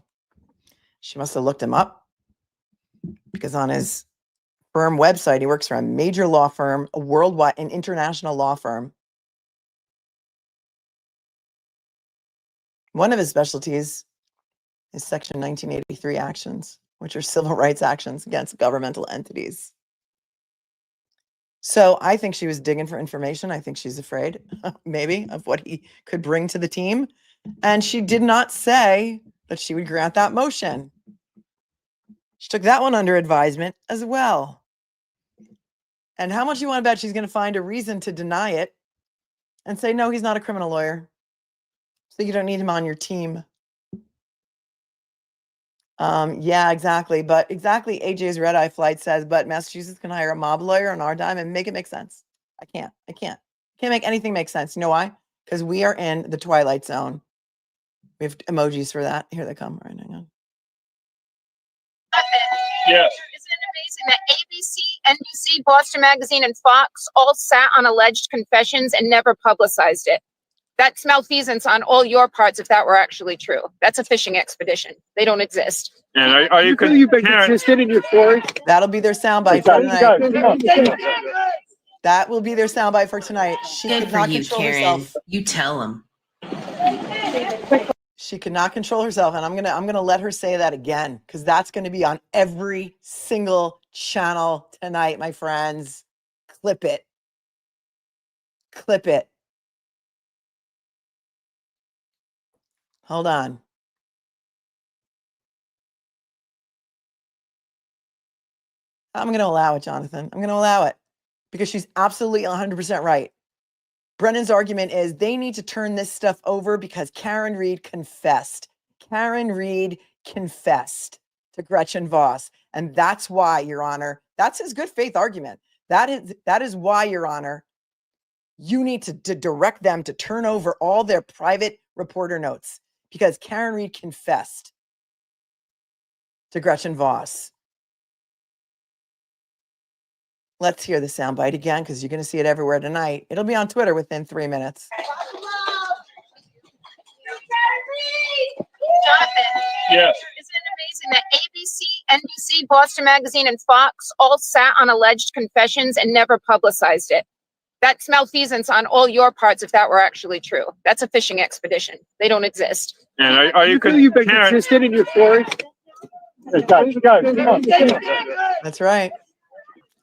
She must have looked him up, because on his firm website, he works for a major law firm, an international law firm. One of his specialties is Section 1983 actions, which are civil rights actions against governmental entities. So I think she was digging for information. I think she's afraid, maybe, of what he could bring to the team. And she did not say that she would grant that motion. She took that one under advisement as well. And how much you want to bet she's going to find a reason to deny it and say, no, he's not a criminal lawyer, so you don't need him on your team. Yeah, exactly. But AJ's red eye flight says, but Massachusetts can hire a mob lawyer on our dime and make it make sense. I can't make anything make sense. You know why? because we are in the twilight zone. We have emojis for that. Here they come. All right, hang on. Yes. Isn't it amazing that ABC, NBC, Boston Magazine, and Fox all sat on alleged confessions and never publicized it? That's malfeasance on all your parts if that were actually true. That's a fishing expedition. They don't exist. And are you consistent in your story? That'll be their soundbite for tonight. That will be their soundbite for tonight. She Good could for not you, control Karen. herself. You tell them. She could not control herself, and I'm gonna let her say that again because that's gonna be on every single channel tonight, my friends. Clip it. Clip it. Hold on. I'm going to allow it, Jonathan. I'm going to allow it because she's absolutely 100% right. Brennan's argument is they need to turn this stuff over because Karen Reed confessed. Karen Reed confessed to Gretchen Voss. And that's why, Your Honor, that's his good faith argument. That is why, Your Honor, you need to direct them to turn over all their private reporter notes because Karen Reed confessed to Gretchen Voss. Let's hear the soundbite again because you're going to see it everywhere tonight. It'll be on Twitter within 3 minutes. Jonathan. Yes. Isn't it amazing that ABC, NBC, Boston Magazine, and Fox all sat on alleged confessions and never publicized it? That's malfeasance on all your parts if that were actually true. That's a fishing expedition. They don't exist. And are you consistent in your story? That's right.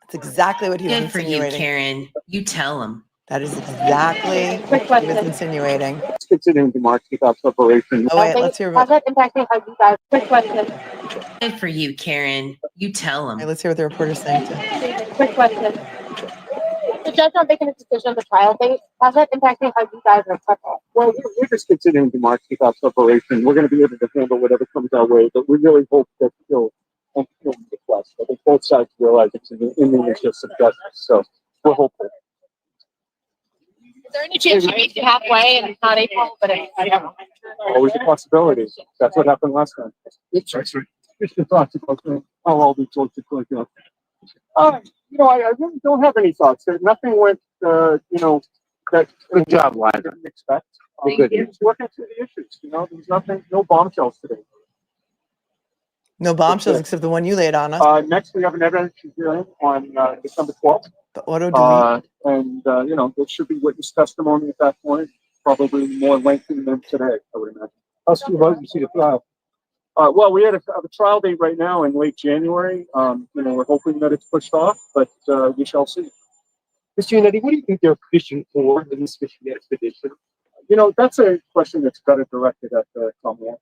That's exactly what he was Good for you, insinuating. Karen. You tell them. That is exactly what he was insinuating. Considering the marks without separation. Oh, wait, let's hear How's what. that impacting how you guys? Quick question. Good for you, Karen. You tell Hey, them. let's hear what the reporter's saying too. Quick question. The judge not making a decision on the trial date. How's that impacting how you guys are prepping? Well, we're just considering the marks without separation. We're going to be able to handle whatever comes our way, but we really hope that you'll fulfill the request. I think both sides realize it's in the interest of justice, so we're hopeful. Is there any chance you meet halfway and it's not April, but it's, I don't know. Always a possibility. That's what happened last time. Oops, sorry. Just the thoughts about how all these sorts of things go. I really don't have any thoughts. Nothing went, that good job, Liza. Didn't expect. Just working through the issues. There's nothing, no bombshells today. No bombshells except the one you laid on us. Next, we have an evidence hearing on December 12th. The auto delete. And there should be witness testimony at that point, probably more lengthy than today, I would imagine. How soon was you see the trial? Well, we have a trial date right now in late January. We're hoping that it's pushed off, but we shall see. Mr. Unetti, what do you think they're fishing for in this fishing expedition? That's a question that's better directed at the Commonwealth.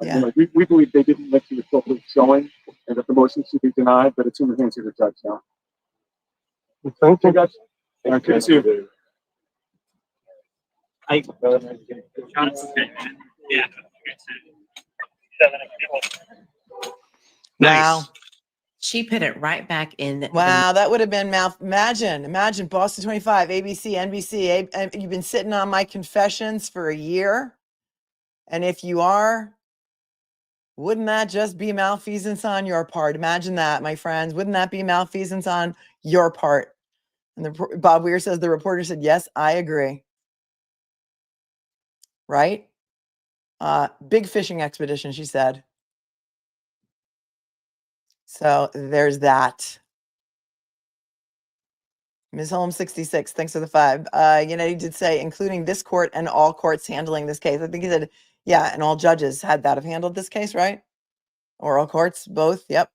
Yeah. We believe they didn't make the appropriate showing and that the motion should be denied, but it's in the hands of the judge now. Thank you, guys. Okay, see you. Wow. She put it right back in. Wow, that would have been Imagine Boston 25, ABC, NBC. You've been sitting on my confessions for a year. And if you are, wouldn't that just be malfeasance on your part? Imagine that, my friends. Wouldn't that be malfeasance on your part? And Bob Weir says the reporter said, yes, I agree. Right? Big fishing expedition, she said. So there's that. Ms. Holmes 66, thanks for the 5. He did say, including this court and all courts handling this case. I think he said, yeah, and all judges had that have handled this case, right? Or all courts, both. Yep.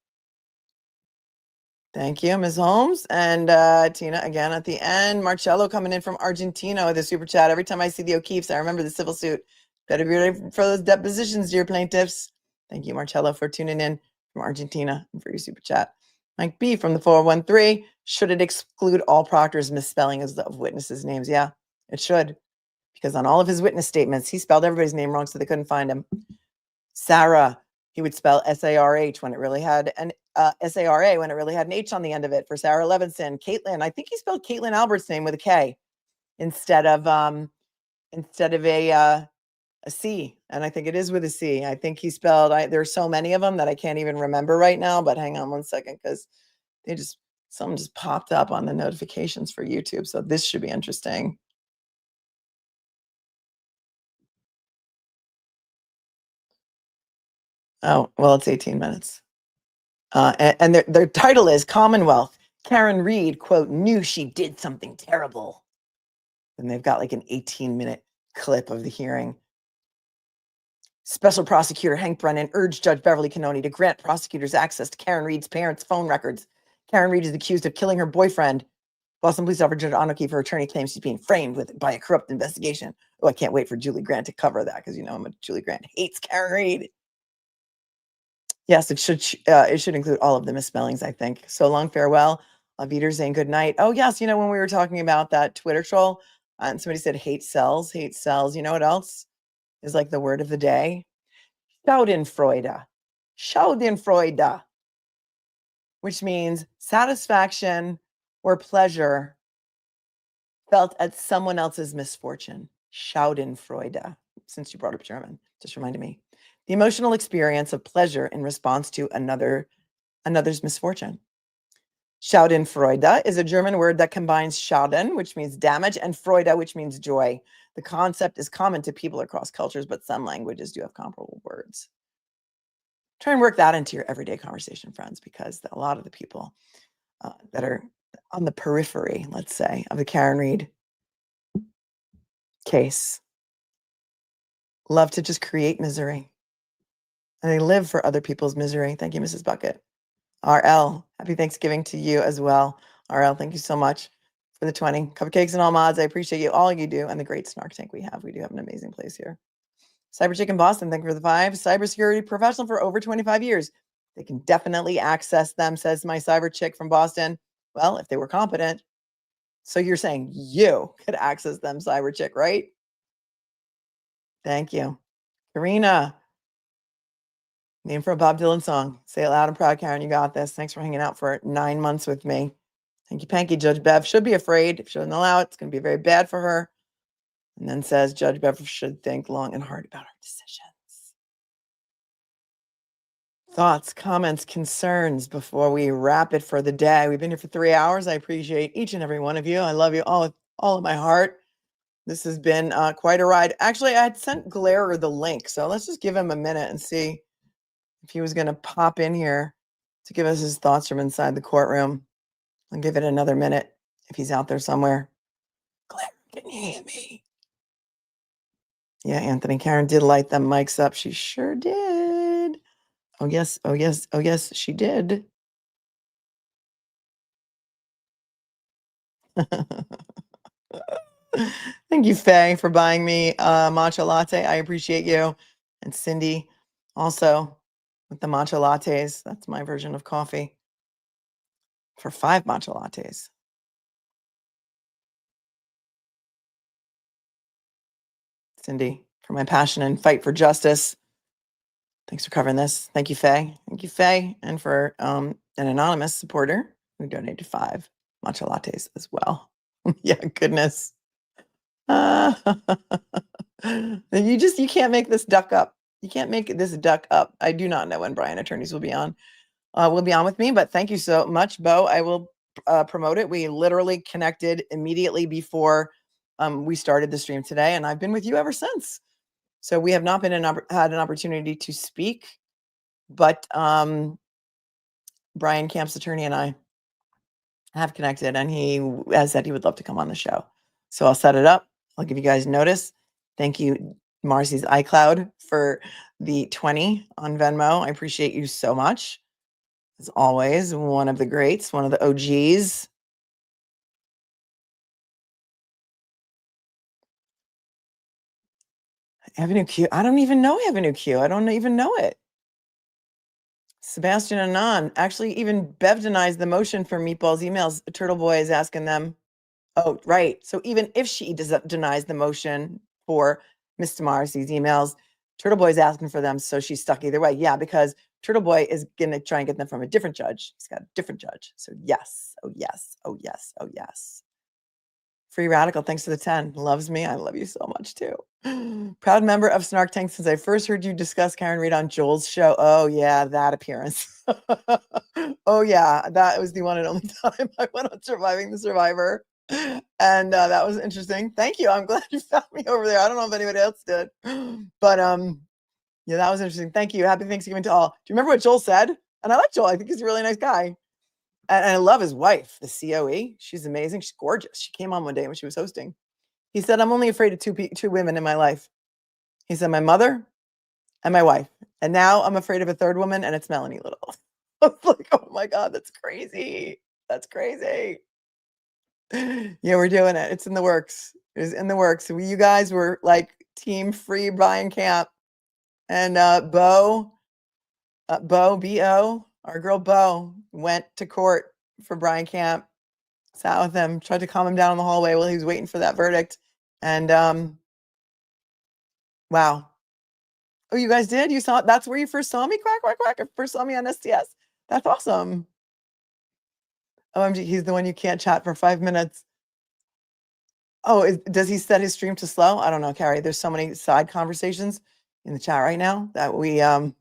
Thank you, Ms. Holmes. And Tina, again, at the end. Marcello coming in from Argentina with a super chat. Every time I see the O'Keefes, I remember the civil suit. Better be ready for those depositions, dear plaintiffs. Thank you, Marcello, for tuning in from Argentina and for your super chat. Mike B from the 413. Should it exclude all Proctor's misspelling of witnesses' names? Yeah, it should. Because on all of his witness statements, he spelled everybody's name wrong, so they couldn't find him. Sarah, he would spell S-A-R-H when it really had an S-A-R-A when it really had an H on the end of it for Sarah Levinson. Caitlin, I think he spelled Caitlin Albert's name with a K instead of instead of a C. And I think it is with a C. I think he spelled, there's so many of them that I can't even remember right now, but hang on one second, because something just popped up on the notifications for YouTube. So this should be interesting. Oh, well, it's 18 minutes. And their title is Commonwealth. Karen Reed, quote, knew she did something terrible. And they've got like an 18-minute clip of the hearing. Special prosecutor Hank Brennan urged Judge Beverly Cannoni to grant prosecutors access to Karen Reed's parents' phone records. Karen Reed is accused of killing her boyfriend. Boston Police Officer Judge Anoki, her attorney, claims she's being framed by a corrupt investigation. Oh, I can't wait for Julie Grant to cover that, because Julie Grant hates Karen Reed. Yes, it should include all of the misspellings, I think. So long, farewell. Auf Wiedersehen, good night. Oh, yes, when we were talking about that Twitter troll, and somebody said hate cells. You know what else is like the word of the day? Schadenfreude. Schadenfreude, which means satisfaction or pleasure felt at someone else's misfortune. Schadenfreude. Since you brought up German, just reminded me. The emotional experience of pleasure in response to another's misfortune. Schadenfreude is a German word that combines Schaden, which means damage, and Freude, which means joy. The concept is common to people across cultures, but some languages do have comparable words. Try and work that into your everyday conversation, friends, because a lot of the people that are on the periphery, let's say, of the Karen Reed case love to just create misery. And they live for other people's misery. Thank you, Mrs. Bucket. RL, happy Thanksgiving to you as well. RL, thank you so much for the 20 cupcakes and all mods. I appreciate you, all you do, and the great snark tank we have. We do have an amazing place here. Cyber Chick in Boston, thank you for the 5. Cybersecurity professional for over 25 years. They can definitely access them, says my Cyber Chick from Boston. Well, if they were competent. So you're saying you could access them, Cyber Chick, right? Thank you. Karina, name for a Bob Dylan song. Say it loud and proud, Karen. You got this. Thanks for hanging out for 9 months with me. Thank you, Panky. Judge Bev should be afraid. If she doesn't allow it, it's going to be very bad for her. And then says Judge Bev should think long and hard about her decisions. Thoughts, comments, concerns before we wrap it for the day. We've been here for 3 hours. I appreciate each and every one of you. I love you all with all of my heart. This has been quite a ride. Actually, I had sent Glare the link, so let's just give him a minute and see if he was going to pop in here to give us his thoughts from inside the courtroom. I'll give it another minute if he's out there somewhere. Glare, can you hear me? Yeah, Anthony, Karen did light them mics up. She sure did. Oh, yes. Oh, yes. Oh, yes, she did. Thank you, Faye, for buying me a matcha latte. I appreciate you. And Cindy also with the matcha lattes. That's my version of coffee for 5 matcha lattes. Cindy, for my passion and fight for justice. Thanks for covering this. Thank you, Faye. Thank you, Faye. And for an anonymous supporter who donated 5 matcha lattes as well. Yeah, goodness. You can't make this duck up. You can't make this duck up. I do not know when Brian Attorneys will be on. With me, but thank you so much, Bo. I will promote it. We literally connected immediately before we started the stream today, and I've been with you ever since. So we have not been had an opportunity to speak, but Brian Camp's attorney and I have connected, and he has said he would love to come on the show. So I'll set it up. I'll give you guys notice. Thank you, Marisey's iCloud, for the 20 on Venmo. I appreciate you so much. As always, one of the greats, one of the OGs. Avenue Q. I don't even know Avenue Q. I don't even know it. Sebastian Anon. Actually, even Bev denies the motion for Meatball's emails. Turtle Boy is asking them. Oh, right. So even if she denies the motion for Mr. Marisey's emails, Turtle Boy is asking for them, so she's stuck either way. Yeah, because Turtle Boy is going to try and get them from a different judge. He's got a different judge. So yes. Oh, yes. Oh, yes. Oh, yes. Free Radical, thanks for the 10. Loves me. I love you so much too. Proud member of Snark Tank since I first heard you discuss Karen Reed on Joel's show. Oh yeah, that appearance. Oh yeah, that was the one and only time I went on Surviving the Survivor. And that was interesting. Thank you. I'm glad you found me over there. I don't know if anybody else did. But yeah, that was interesting. Thank you. Happy Thanksgiving to all. Do you remember what Joel said? And I like Joel. I think he's a really nice guy. And I love his wife, the COE. She's amazing. She's gorgeous. She came on one day when she was hosting. He said, I'm only afraid of two women in my life. He said, my mother and my wife. And now I'm afraid of a third woman, and it's Melanie Little. I was like, oh my God, that's crazy. That's crazy. Yeah, we're doing it. It's in the works. It's in the works. You guys were like team free Brian Camp. And Bo, B-O, our girl Bo, went to court for Brian Camp, sat with him, tried to calm him down in the hallway while he was waiting for that verdict. And wow. Oh, you guys did? You saw, that's where you first saw me? Quack, quack, quack. First saw me on STS. That's awesome. OMG, he's the one you can't chat for 5 minutes. Oh, does he set his stream to slow? I don't know, Carrie. There's so many side conversations in the chat right now that we don't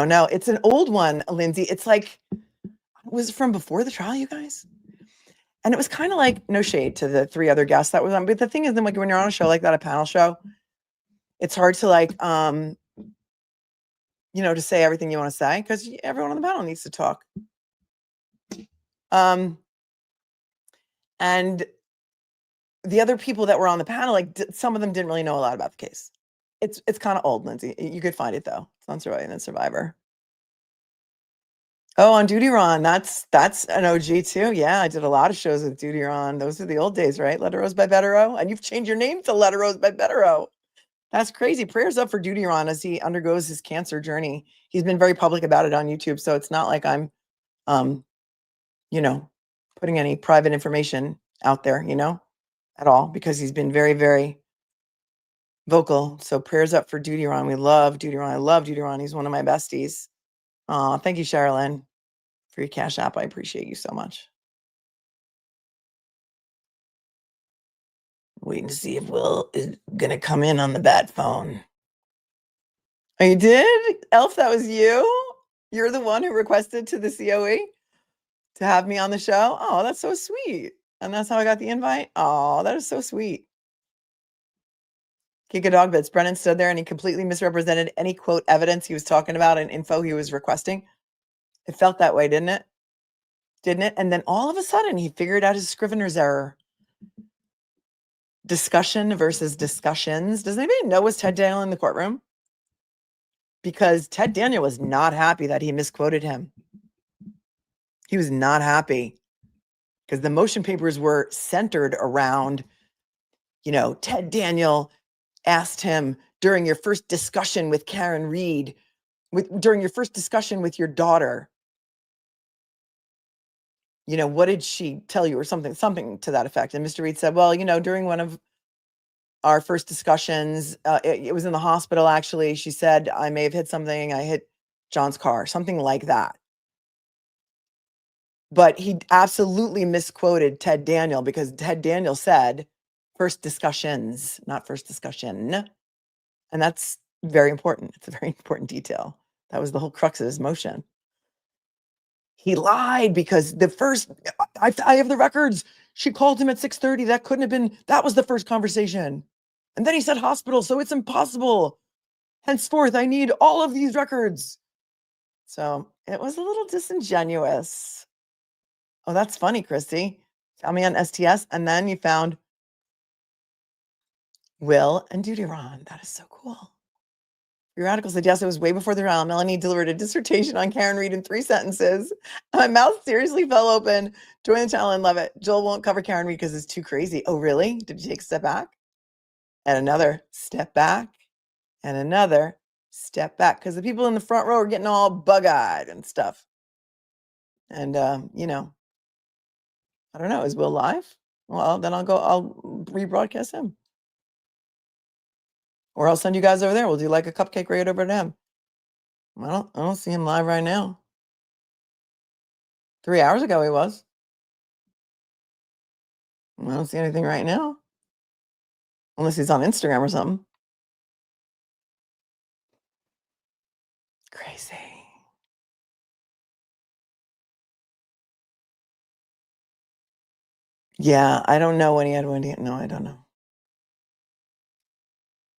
know. It's an old one, Lindsay. It's like, was it from before the trial, you guys? And it was kind of like, no shade to the 3 other guests that was on. But the thing is, then like when you're on a show like that, a panel show, it's hard to like, to say everything you want to say because everyone on the panel needs to talk. And the other people that were on the panel, like some of them didn't really know a lot about the case. It's kind of old, Lindsay. You could find it though. It's on Surviving the Survivor. Oh, on Duty Ron, that's an OG too. Yeah, I did a lot of shows with Duty Ron. Those are the old days, right? Letter Rose by Bettero, and you've changed your name to Letter Rose by Bettero. That's crazy. Prayers up for Duty Ron as he undergoes his cancer journey. He's been very public about it on YouTube, so it's not like I'm, putting any private information out there, at all, because he's been very, very vocal. So prayers up for Duty Ron. We love Duty Ron. I love Duty Ron. He's one of my besties. Thank you, Sherilyn, for your Cash App. I appreciate you so much. Waiting to see if Will is going to come in on the bat phone. Oh, you did? Elf, that was you? You're the one who requested to the COE to have me on the show? Oh, that's so sweet. And that's how I got the invite? Oh, that is so sweet. Kika Dog Bits. Brennan stood there and he completely misrepresented any quote evidence he was talking about and info he was requesting. It felt that way, didn't it? Didn't it? And then all of a sudden he figured out his Scrivener's error. Discussion versus discussions. Does anybody know was Ted Daniel in the courtroom? Because Ted Daniel was not happy that he misquoted him. He was not happy because the motion papers were centered around, Ted Daniel asked him during your first discussion with Karen Reed, during your first discussion with your daughter, what did she tell you or something to that effect? And Mr. Reed said, well, during one of our first discussions, it was in the hospital, actually. She said, I may have hit something. I hit John's car, something like that. But he absolutely misquoted Ted Daniel because Ted Daniel said first discussions, not first discussion. And that's very important. It's a very important detail. That was the whole crux of his motion. He lied because I have the records. She called him at 6:30. That couldn't have been, that was the first conversation. And then he said hospital, so it's impossible. Henceforth, I need all of these records. So it was a little disingenuous. Oh, that's funny, Christy. Found me on STS, and then you found Will and Duty Ron. That is so cool. Your article said, yes, it was way before the trial. Melanie delivered a dissertation on Karen Reed in 3 sentences. My mouth seriously fell open. Join the channel and love it. Joel won't cover Karen Reed because it's too crazy. Oh, really? Did you take a step back? And another step back. And another step back. Because the people in the front row are getting all bug-eyed and stuff. And, I don't know. Is Will live? Well, then I'll rebroadcast him. Or I'll send you guys over there. We'll do like a cupcake right over to him. I don't see him live right now. 3 hours ago he was. I don't see anything right now. Unless he's on Instagram or something. Crazy. Yeah, I don't know when he had Wendy. No, I don't know.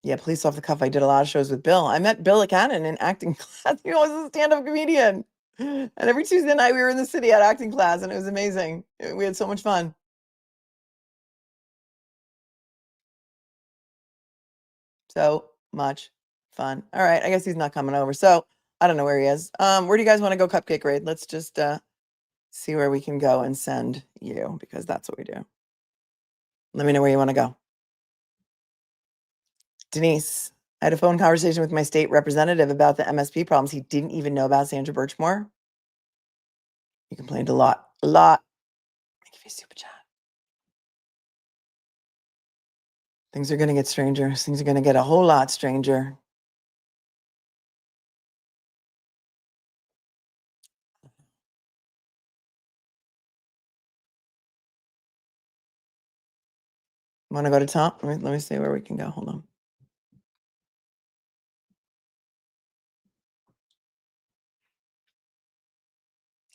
Yeah, police off the cuff. I did a lot of shows with Bill. I met Bill at Cannon in acting class. He was a stand-up comedian. And every Tuesday night we were in the city at acting class, and it was amazing. We had so much fun. So much fun. All right, I guess he's not coming over. So I don't know where he is. Where do you guys want to go cupcake raid? Let's just see where we can go and send you, because that's what we do. Let me know where you want to go. Denise, I had a phone conversation with my state representative about the MSP problems. He didn't even know about Sandra Birchmore. He complained a lot. Thank you for your super chat. Things are going to get stranger. Things are going to get a whole lot stranger. Want to go to top? Let me see where we can go. Hold on.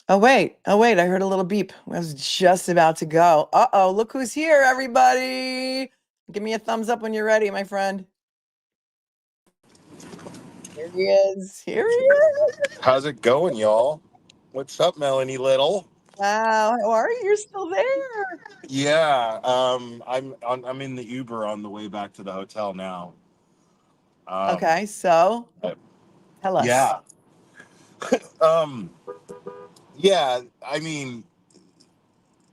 Oh, wait. I heard a little beep. I was just about to go. Uh-oh, look who's here, everybody. Give me a thumbs up when you're ready, my friend. Here he is. Here he is. How's it going, y'all? What's up, Melanie Little? Wow, how are you? You're still there. Yeah, I'm in the Uber on the way back to the hotel now. Okay, so tell us. Yeah. Um, yeah, I mean,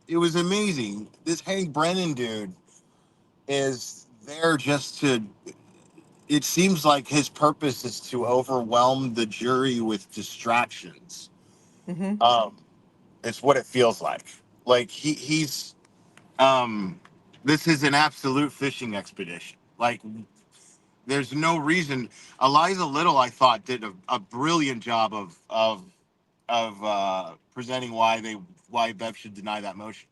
it was amazing. This Hank Brennan dude is there just to. It seems like his purpose is to overwhelm the jury with distractions. Mm-hmm. It's what it feels like. Like he's this is an absolute fishing expedition. Like there's no reason. Eliza Little, I thought, did a brilliant job of presenting why Bev should deny that motion.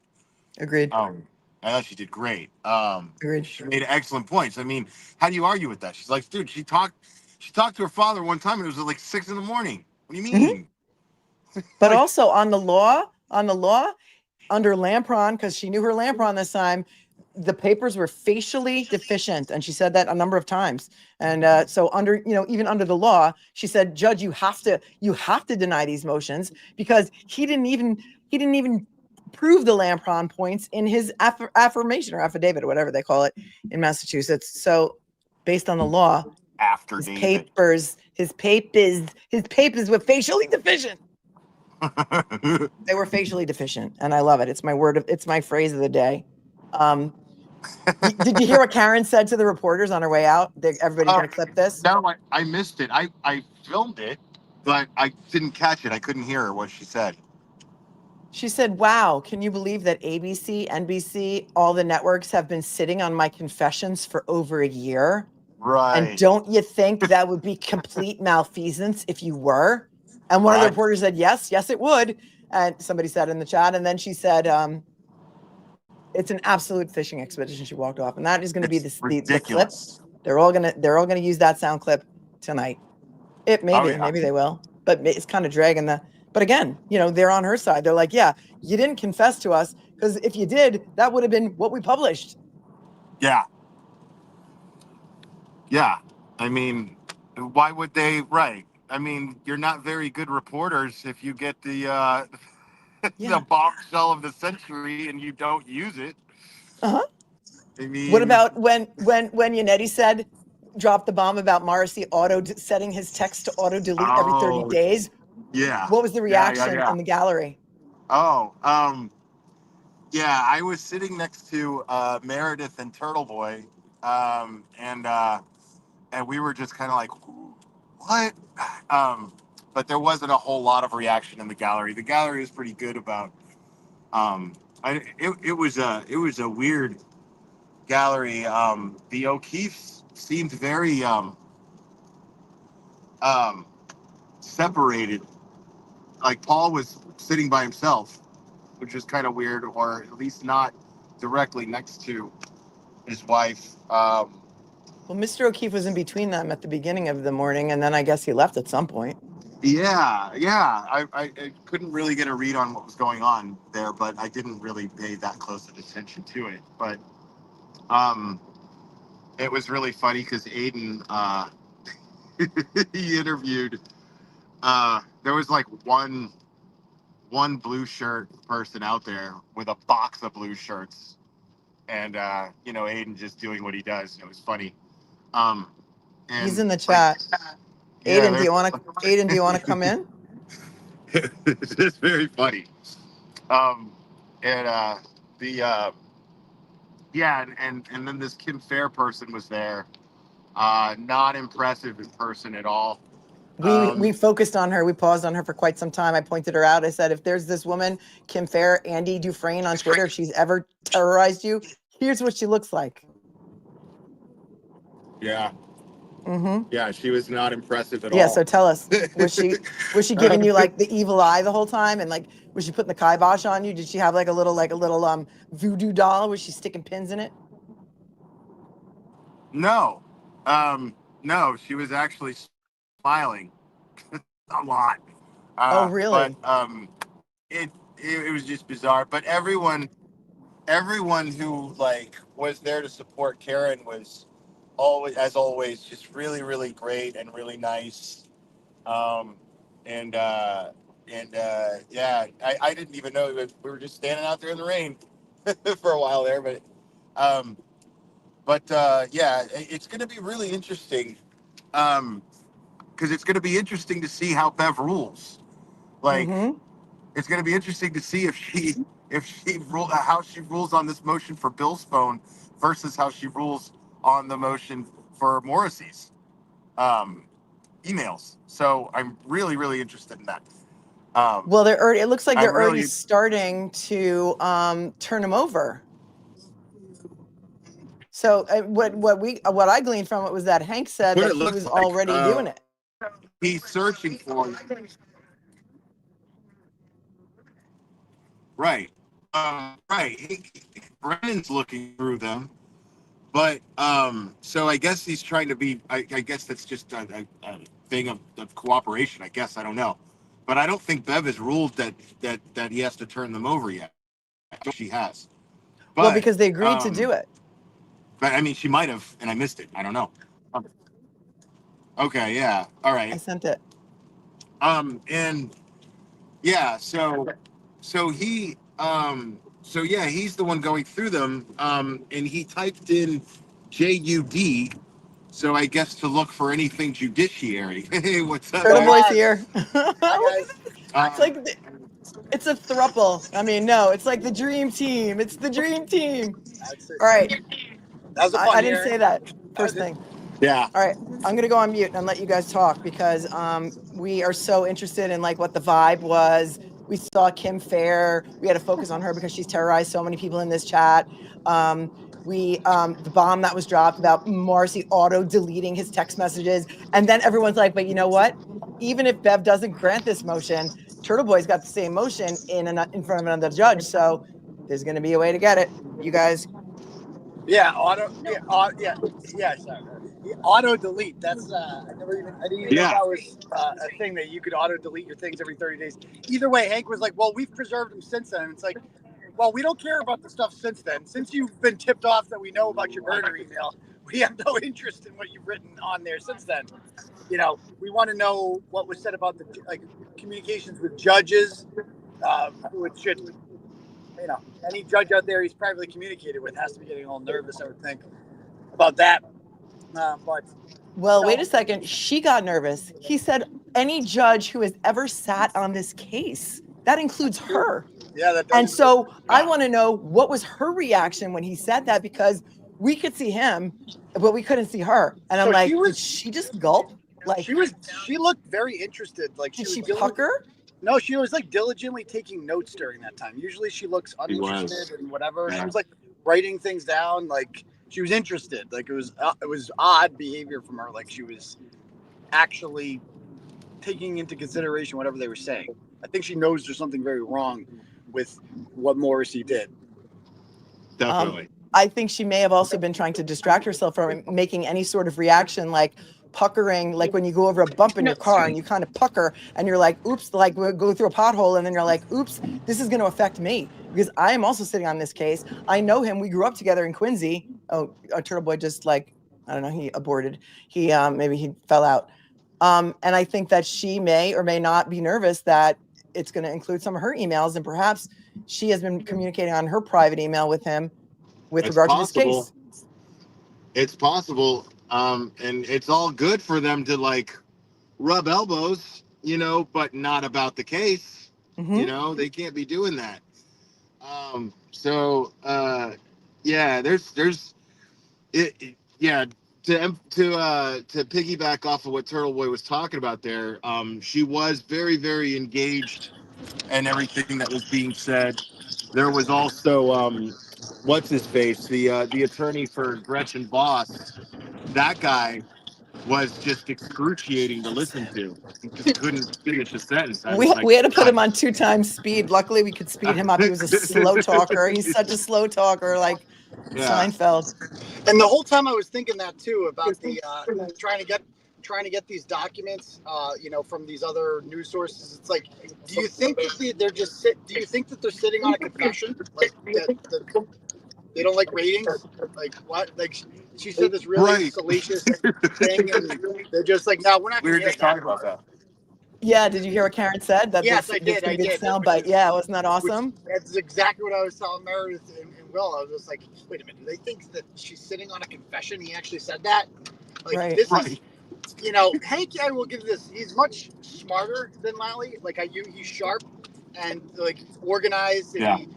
Agreed. I thought she did great. Agreed. She made excellent points. I mean, how do you argue with that? She's like, dude, she talked to her father one time, and it was like 6 a.m. What do you mean? But also on the law, under Lampron, because she knew her Lampron this time, the papers were facially deficient, and she said that a number of times. And so under, even under the law, she said, Judge, you have to deny these motions because he didn't even prove the Lampron points in his affirmation or affidavit or whatever they call it in Massachusetts. So based on the law, his papers were facially deficient. They were facially deficient, and I love it. It's my phrase of the day. Did you hear what Karen said to the reporters on her way out? Everybody's going to clip this. No, I missed it. I filmed it, but I didn't catch it. I couldn't hear her what she said. She said, wow, can you believe that ABC, NBC, all the networks have been sitting on my confessions for over a year? Right. And don't you think that would be complete malfeasance if you were? And one of the reporters said, yes, it would. And somebody said in the chat, and then she said, it's an absolute fishing expedition. She walked off, and that is going to be the clip. They're all gonna use that sound clip tonight. Maybe they will, but it's kind of dragging the. But again, they're on her side. They're like, yeah, you didn't confess to us because if you did, that would have been what we published. Yeah. Yeah. I mean, why would they? Right. I mean, you're not very good reporters if you get the the bombshell of the century and you don't use it. Uh-huh. I mean, what about when Yannetti said, dropped the bomb about Marisey setting his text to auto delete every 30 days? Yeah. What was the reaction in the gallery? Oh, yeah, I was sitting next to Meredith and Turtle Boy, and we were just kind of like, what? But there wasn't a whole lot of reaction in the gallery. The gallery was pretty good about. It was a weird gallery. The O'Keeffes seemed very separated. Like Paul was sitting by himself, which is kind of weird, or at least not directly next to his wife. Well, Mr. O'Keefe was in between them at the beginning of the morning, and then I guess he left at some point. Yeah. I couldn't really get a read on what was going on there, but I didn't really pay that close of attention to it. But it was really funny because Aiden, he interviewed. There was like one blue shirt person out there with a box of blue shirts, and Aiden just doing what he does. It was funny. He's And in the like, chat. yeah, Aiden, do you want to come in? it's just very funny. And the yeah, and then this Kim Fair person was there. Not impressive in person at all. We focused on her. We paused on her for quite some time. I pointed her out. I said, if there's this woman, Kim Fair, Andy Dufresne on Twitter, if she's ever terrorized you, here's what she looks like. Yeah. Mm-hmm. Yeah, she was not impressive at all. Yeah, so tell us, was she giving you like the evil eye the whole time, and like was she putting the kibosh on you? Did she have like a little voodoo doll? Was she sticking pins in it? No, no, she was actually smiling a lot. Oh, really? But it was just bizarre. But everyone who like was there to support Karen was always just really, really great and really nice. Um, and yeah, I didn't even know we were just standing out there in the rain for a while there, but yeah, it's going to be really interesting. Because it's going to be interesting to see how Bev rules. Like, it's going to be interesting to see how she rules on this motion for Bill's phone versus how she rules on the motion for Morrissey's emails. So I'm really, really interested in that. Well, it looks like they're already really starting to turn him over. So what I gleaned from it was that Hank said what that it he looks was like. already doing it. He's searching for it. Right. Right. Brennan's looking through them. But so I guess he's trying to be. I guess that's just a thing of cooperation. I guess I don't know, but I don't think Bev has ruled that he has to turn them over yet. I think she has. But, Well, because they agreed to do it. But I mean, she might have, and I missed it. I don't know. Okay. Yeah. All right. I sent it. And yeah. So he. So yeah, he's the one going through them. And he typed in JUD. So I guess to look for anything judiciary. Hey, what's up? Turtle Boy's Guys? here. Hi, guys. It's like it's a thruple. I mean, no, it's like the dream team. It's the dream team. All right. That was a fun I didn't hearing. say that first thing. Yeah. All right. I'm gonna go on mute and let you guys talk because we are so interested in like what the vibe was. We saw Kim Fair. We had to focus on her because she's terrorized so many people in this chat. The bomb that was dropped about Marisey auto deleting his text messages, and then everyone's like, but you know what? Even if Bev doesn't grant this motion, Turtle Boy's got the same motion in front of another judge. So there's gonna be a way to get it. You guys. Yeah, sorry. Auto delete. That's I didn't even know that was a thing that you could auto delete your things every 30 days. Either way, Hank was like, well, we've preserved them since then. And it's like, well, we don't care about the stuff since then. Since you've been tipped off that we know about your murder email, we have no interest in what you've written on there since then. We want to know what was said about the communications with judges, which should, any judge out there he's privately communicated with has to be getting a little nervous, I would think, about that. Wait a second. She got nervous. He said any judge who has ever sat on this case. That includes her. Yeah, that does. And so I want to know what was her reaction when he said that, because we could see him, but we couldn't see her. And I'm like, did she just gulp? Like she looked very interested. Like did she pucker? No, she was like diligently taking notes during that time. Usually she looks uninterested and whatever. Yeah. She was like writing things down. Like she was interested. Like it was odd behavior from her. Like she was actually taking into consideration whatever they were saying. I think she knows there's something very wrong with what Morrissey did. Definitely. I think she may have also been trying to distract herself from making any sort of reaction, like puckering, like when you go over a bump in your car and you kind of pucker and you're like, oops, like we'll go through a pothole. And then you're like, oops, this is going to affect me because I am also sitting on this case. I know him. We grew up together in Quincy. Oh, Turtle Boy just like, I don't know, he aborted. He, maybe he fell out. And I think that she may or may not be nervous that it's going to include some of her emails. And perhaps she has been communicating on her private email with him with It's regard to this possible. case. It's possible. And it's all good for them to like rub elbows, but not about the case. Mhm. They can't be doing that. Yeah, there's yeah, to piggyback off of what Turtle Boy was talking about there, she was very, very engaged and everything that was being said. There was also what's his face, the attorney for Gretchen Voss. That guy was just excruciating to listen to. He just couldn't finish a sentence. I was like, We had to put him on 2 times speed. Luckily, we could speed him up. He was a slow talker. He's such a slow talker, like Yeah. Seinfeld. And the whole time I was thinking that too about the trying to get these documents, from these other news sources. It's like, do you think that they're just do you think that they're sitting on a confession, like that they don't like ratings? Like what? Like she said this really salacious thing, and they're just like, no, we're not We going were to hit just that talking about part. that. Yeah, did you hear what Karen said? That Yes, that's I that's did. I pretty good did. soundbite. Yeah, wasn't that awesome? That's exactly what I was telling Meredith and Will. I was just like, wait a minute, do they think that she's sitting on a confession? He actually said that? Like, Right. this is, Hank, I will give this, he's much smarter than Lally. Like, he's sharp and, like, organized and he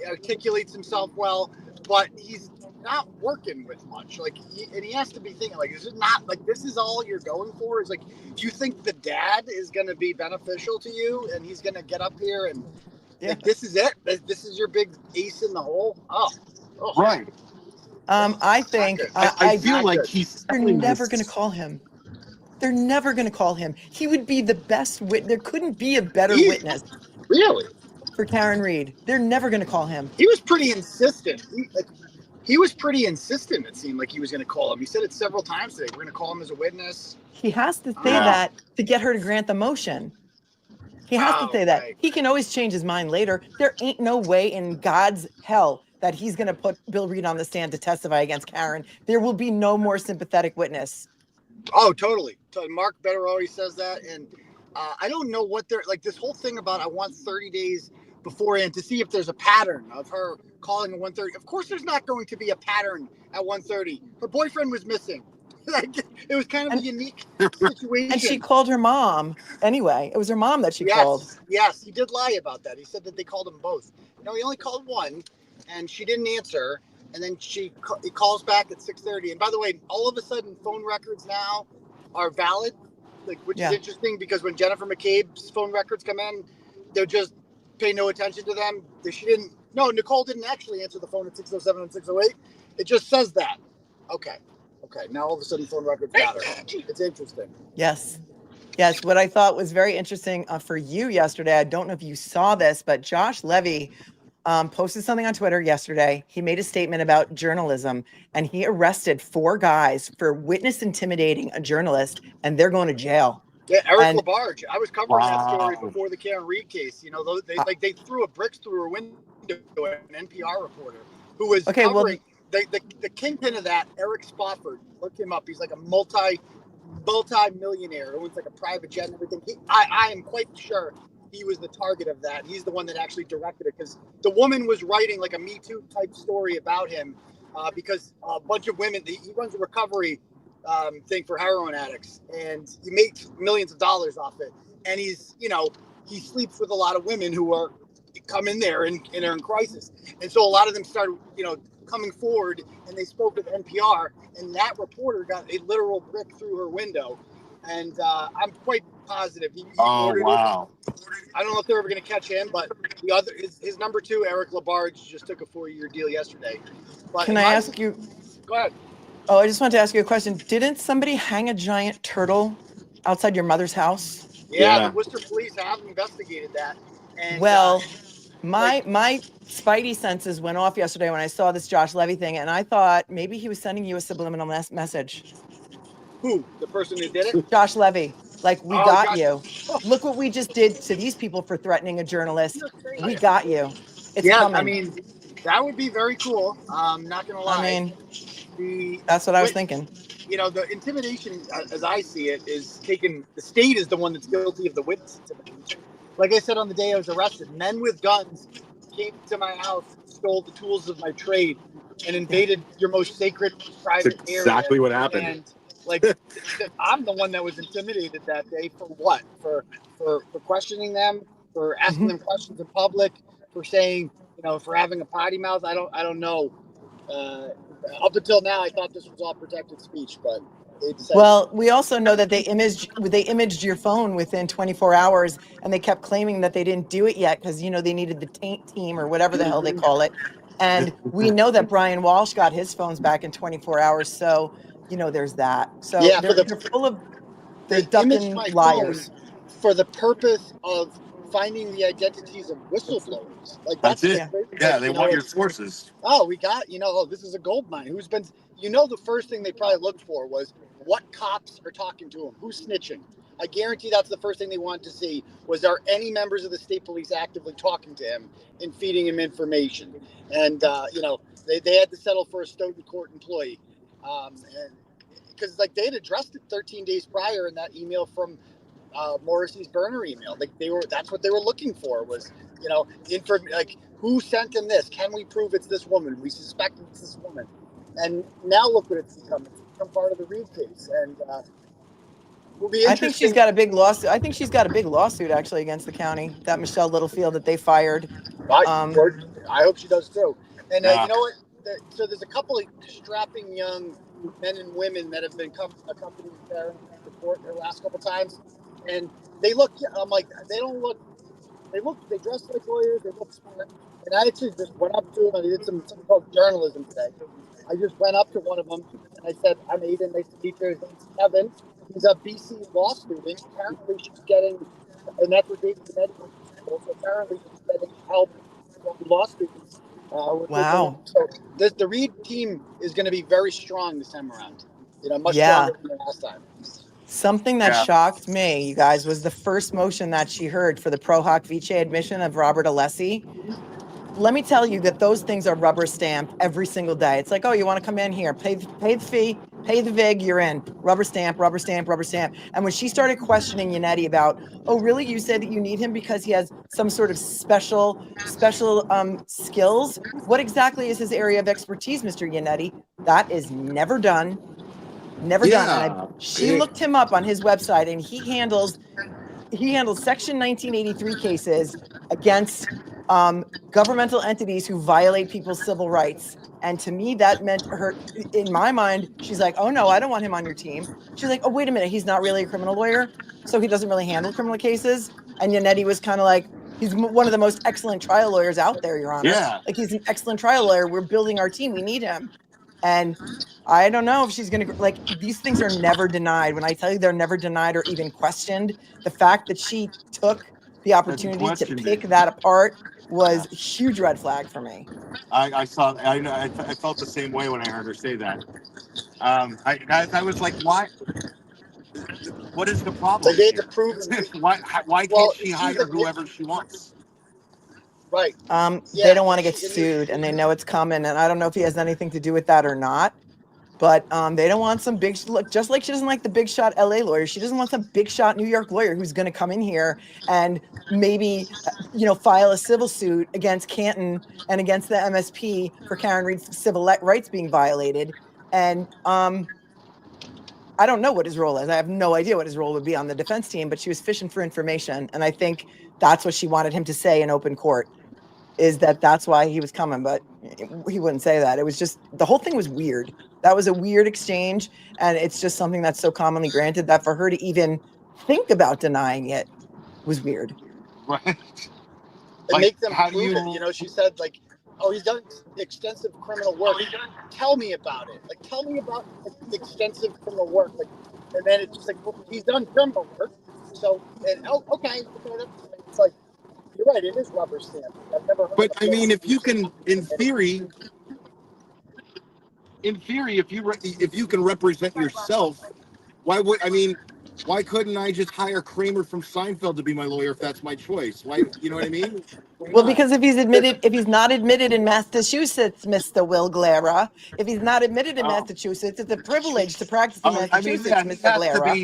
articulates himself well, but he's not working with much. Like, he has to be thinking, like, is it not, like, this is all you're going for? Is like, do you think the dad is going to be beneficial to you and he's going to get up here and, like, this is it? This is your big ace in the hole? Oh. Right. I think I feel like he's they're selling never this. going to call him. They're never going to call him. He would be the best there couldn't be a better witness. Really? For Karen Reed. They're never going to call him. He was pretty insistent. He was pretty insistent. It seemed like he was going to call him. He said it several times today. We're going to call him as a witness. He has to say that to get her to grant the motion. He has to say that. He can always change his mind later. There ain't no way in God's hell that he's going to put Bill Reed on the stand to testify against Karen. There will be no more sympathetic witness. Oh, totally. Mark Better always says that. And I don't know what they're like this whole thing about I want 30 days beforehand to see if there's a pattern of her calling at 1:30. Of course, there's not going to be a pattern at 1:30. Her boyfriend was missing. It was kind of a unique situation. And she called her mom anyway. It was her mom that she called. Yes, he did lie about that. He said that they called him both. No, he only called one, and she didn't answer. And then he calls back at 6:30. And by the way, all of a sudden, phone records now are valid, which is interesting because when Jennifer McCabe's phone records come in, they'll just pay no attention to them. Nicole didn't actually answer the phone at 6:07 and 6:08. It just says that. Okay. Now all of a sudden, phone records matter. It's interesting. Yes. What I thought was very interesting for you yesterday, I don't know if you saw this, but Josh Levy posted something on Twitter yesterday. He made a statement about journalism and he arrested 4 guys for witness intimidating a journalist and they're going to jail. Yeah, Eric LaBarge. I was covering that story before the Karen Reed case. They threw a brick through her window, an NPR reporter who was covering the kingpin of that, Eric Spofford. Look him up. He's like a multi-millionaire who owns like a private jet and everything. I am quite sure he was the target of that. He's the one that actually directed it because the woman was writing like a Me Too type story about him because a bunch of women, he runs a recovery thing for heroin addicts and he makes millions of dollars off it. And he sleeps with a lot of women who are come in there and are in crisis. And so a lot of them started, coming forward and they spoke with NPR and that reporter got a literal brick through her window. And I'm quite positive he ordered it. I don't know if they're ever going to catch him, but the other his number 2, Eric LaBarge, just took a 4-year deal yesterday. But can I ask you? Go ahead. Oh, I just wanted to ask you a question. Didn't somebody hang a giant turtle outside your mother's house? Yeah. The Worcester police have investigated that. And, My spidey senses went off yesterday when I saw this Josh Levy thing, and I thought maybe he was sending you a subliminal message. Who? The person who did it? Josh Levy, like, we Oh, got Josh. you. Look what we just did to these people for threatening a journalist. We got you. It's Yeah, coming. I mean, that would be very cool. Not gonna lie. I mean, the that's what I was thinking. You know, the intimidation, as I see it, is taken. The state is the one that's guilty of the witness intimidation. Like I said on the day I was arrested, men with guns came to my house, stole the tools of my trade, and invaded your most sacred private area. Exactly what happened. And like, I'm the one that was intimidated that day for what? For questioning them, for asking them questions in public, for saying, you know, for having a potty mouth. I don't know. Up until now, I thought this was all protected speech, but they decided. Well, we also know that they imaged your phone within 24 hours, and they kept claiming that they didn't do it yet because, you know, they needed the taint team or whatever the hell they call it. And we know that Brian Walsh got his phones back in 24 hours. So, you know, there's that. So Yeah, they're full of, they're they imaged ducking my liars. phone for the purpose of finding the identities of whistleblowers. Like That's the it. crazy, Yeah, like, they you want know, your sources. oh, we got, you know, oh, this is a gold mine. Who's been, you know, the first thing they probably looked for was what cops are talking to him, who's snitching. I guarantee that's the first thing they wanted to see was, are any members of the state police actively talking to him and feeding him information? And, you know, they had to settle for a Stoughton Court employee. And because like they had addressed it 13 days prior in that email from Morrissey's burner email. Like that's what they were looking for was, you know, like who sent him this? Can we prove it's this woman? We suspect it's this woman. And now look what it's become. It's become part of the Reed case. And will be interesting. I think she's got a big lawsuit. I think she's got a big lawsuit actually against the county, that Michelle Littlefield that they fired. I hope she does too. And Yeah. you know what? So there's a couple of strapping young men and women that have been accompanying Karen to court the last couple times, and they look. I'm like, they don't look. They dress like lawyers. They look smart. And I actually just went up to them. I did something called journalism today. I just went up to one of them and I said, "I'm Aiden. Nice to meet you." His name's Kevin. He's a BC law student. Apparently, she's getting, and that's what David Kennedy went to school. So apparently, she's getting help from law students. Wow. So the Reed team is going to be very strong this time around. You know, much Yeah. stronger than the last time. Something that Yeah. shocked me, you guys, was the first motion that she heard for the Pro Hoc Vice admission of Robert Alessi. Let me tell you that those things are rubber stamped every single day. It's like, oh, you want to come in here, pay the fee, pay the vig, you're in. Rubber stamp, rubber stamp, rubber stamp. And when she started questioning Yannetti about, oh, really? You said that you need him because he has some sort of special skills? What exactly is his area of expertise, Mr. Yannetti? That is never done. Never done. And she looked him up on his website, and he handles Section 1983 cases against governmental entities who violate people's civil rights. And to me, that meant her, in my mind, she's like, oh no, I don't want him on your team. She's like, oh, wait a minute, he's not really a criminal lawyer, so he doesn't really handle criminal cases. And Yannetti was kind of like, he's one of the most excellent trial lawyers out there, Your Honor. Yeah. Like, he's an excellent trial lawyer. We're building our team. We need him. And I don't know if she's going to, like, these things are never denied. When I tell you they're never denied or even questioned, the fact that she took the opportunity to pick that apart was a huge red flag for me. I felt the same way when I heard her say that. I was like, why? What is the problem? They had to prove Why can't she hire whoever she wants? Right. They don't want to get sued, and they know it's coming. And I don't know if he has anything to do with that or not. But they don't want some big, just like she doesn't like the big shot LA lawyer. She doesn't want some big shot New York lawyer who's going to come in here and maybe, file a civil suit against Canton and against the MSP for Karen Reed's civil rights being violated. And I don't know what his role is. I have no idea what his role would be on the defense team, but she was fishing for information. And I think that's what she wanted him to say in open court, is that's why he was coming, but he wouldn't say that. It was just, the whole thing was weird. That was a weird exchange, and it's just something that's so commonly granted that for her to even think about denying it was weird. Right. And Like, make them how do prove you- it. You know, she said, like, oh, he's done extensive criminal work. Tell me about it. Like, tell me about the extensive criminal work. Like, and then it's just like, well, he's done criminal work. So, and okay. It's like, You're right, it is rubber stamped. I've never heard But of I a mean, if you prosecution. can, in theory, if you can represent yourself, why couldn't I just hire Kramer from Seinfeld to be my lawyer if that's my choice? Why, you know what I mean? Why Well, not? because if he's not admitted in Massachusetts, Mr. Will Glera, if he's not admitted in Oh, Massachusetts, it's a privilege to practice in I mean, yeah, Massachusetts, Mr. Glera.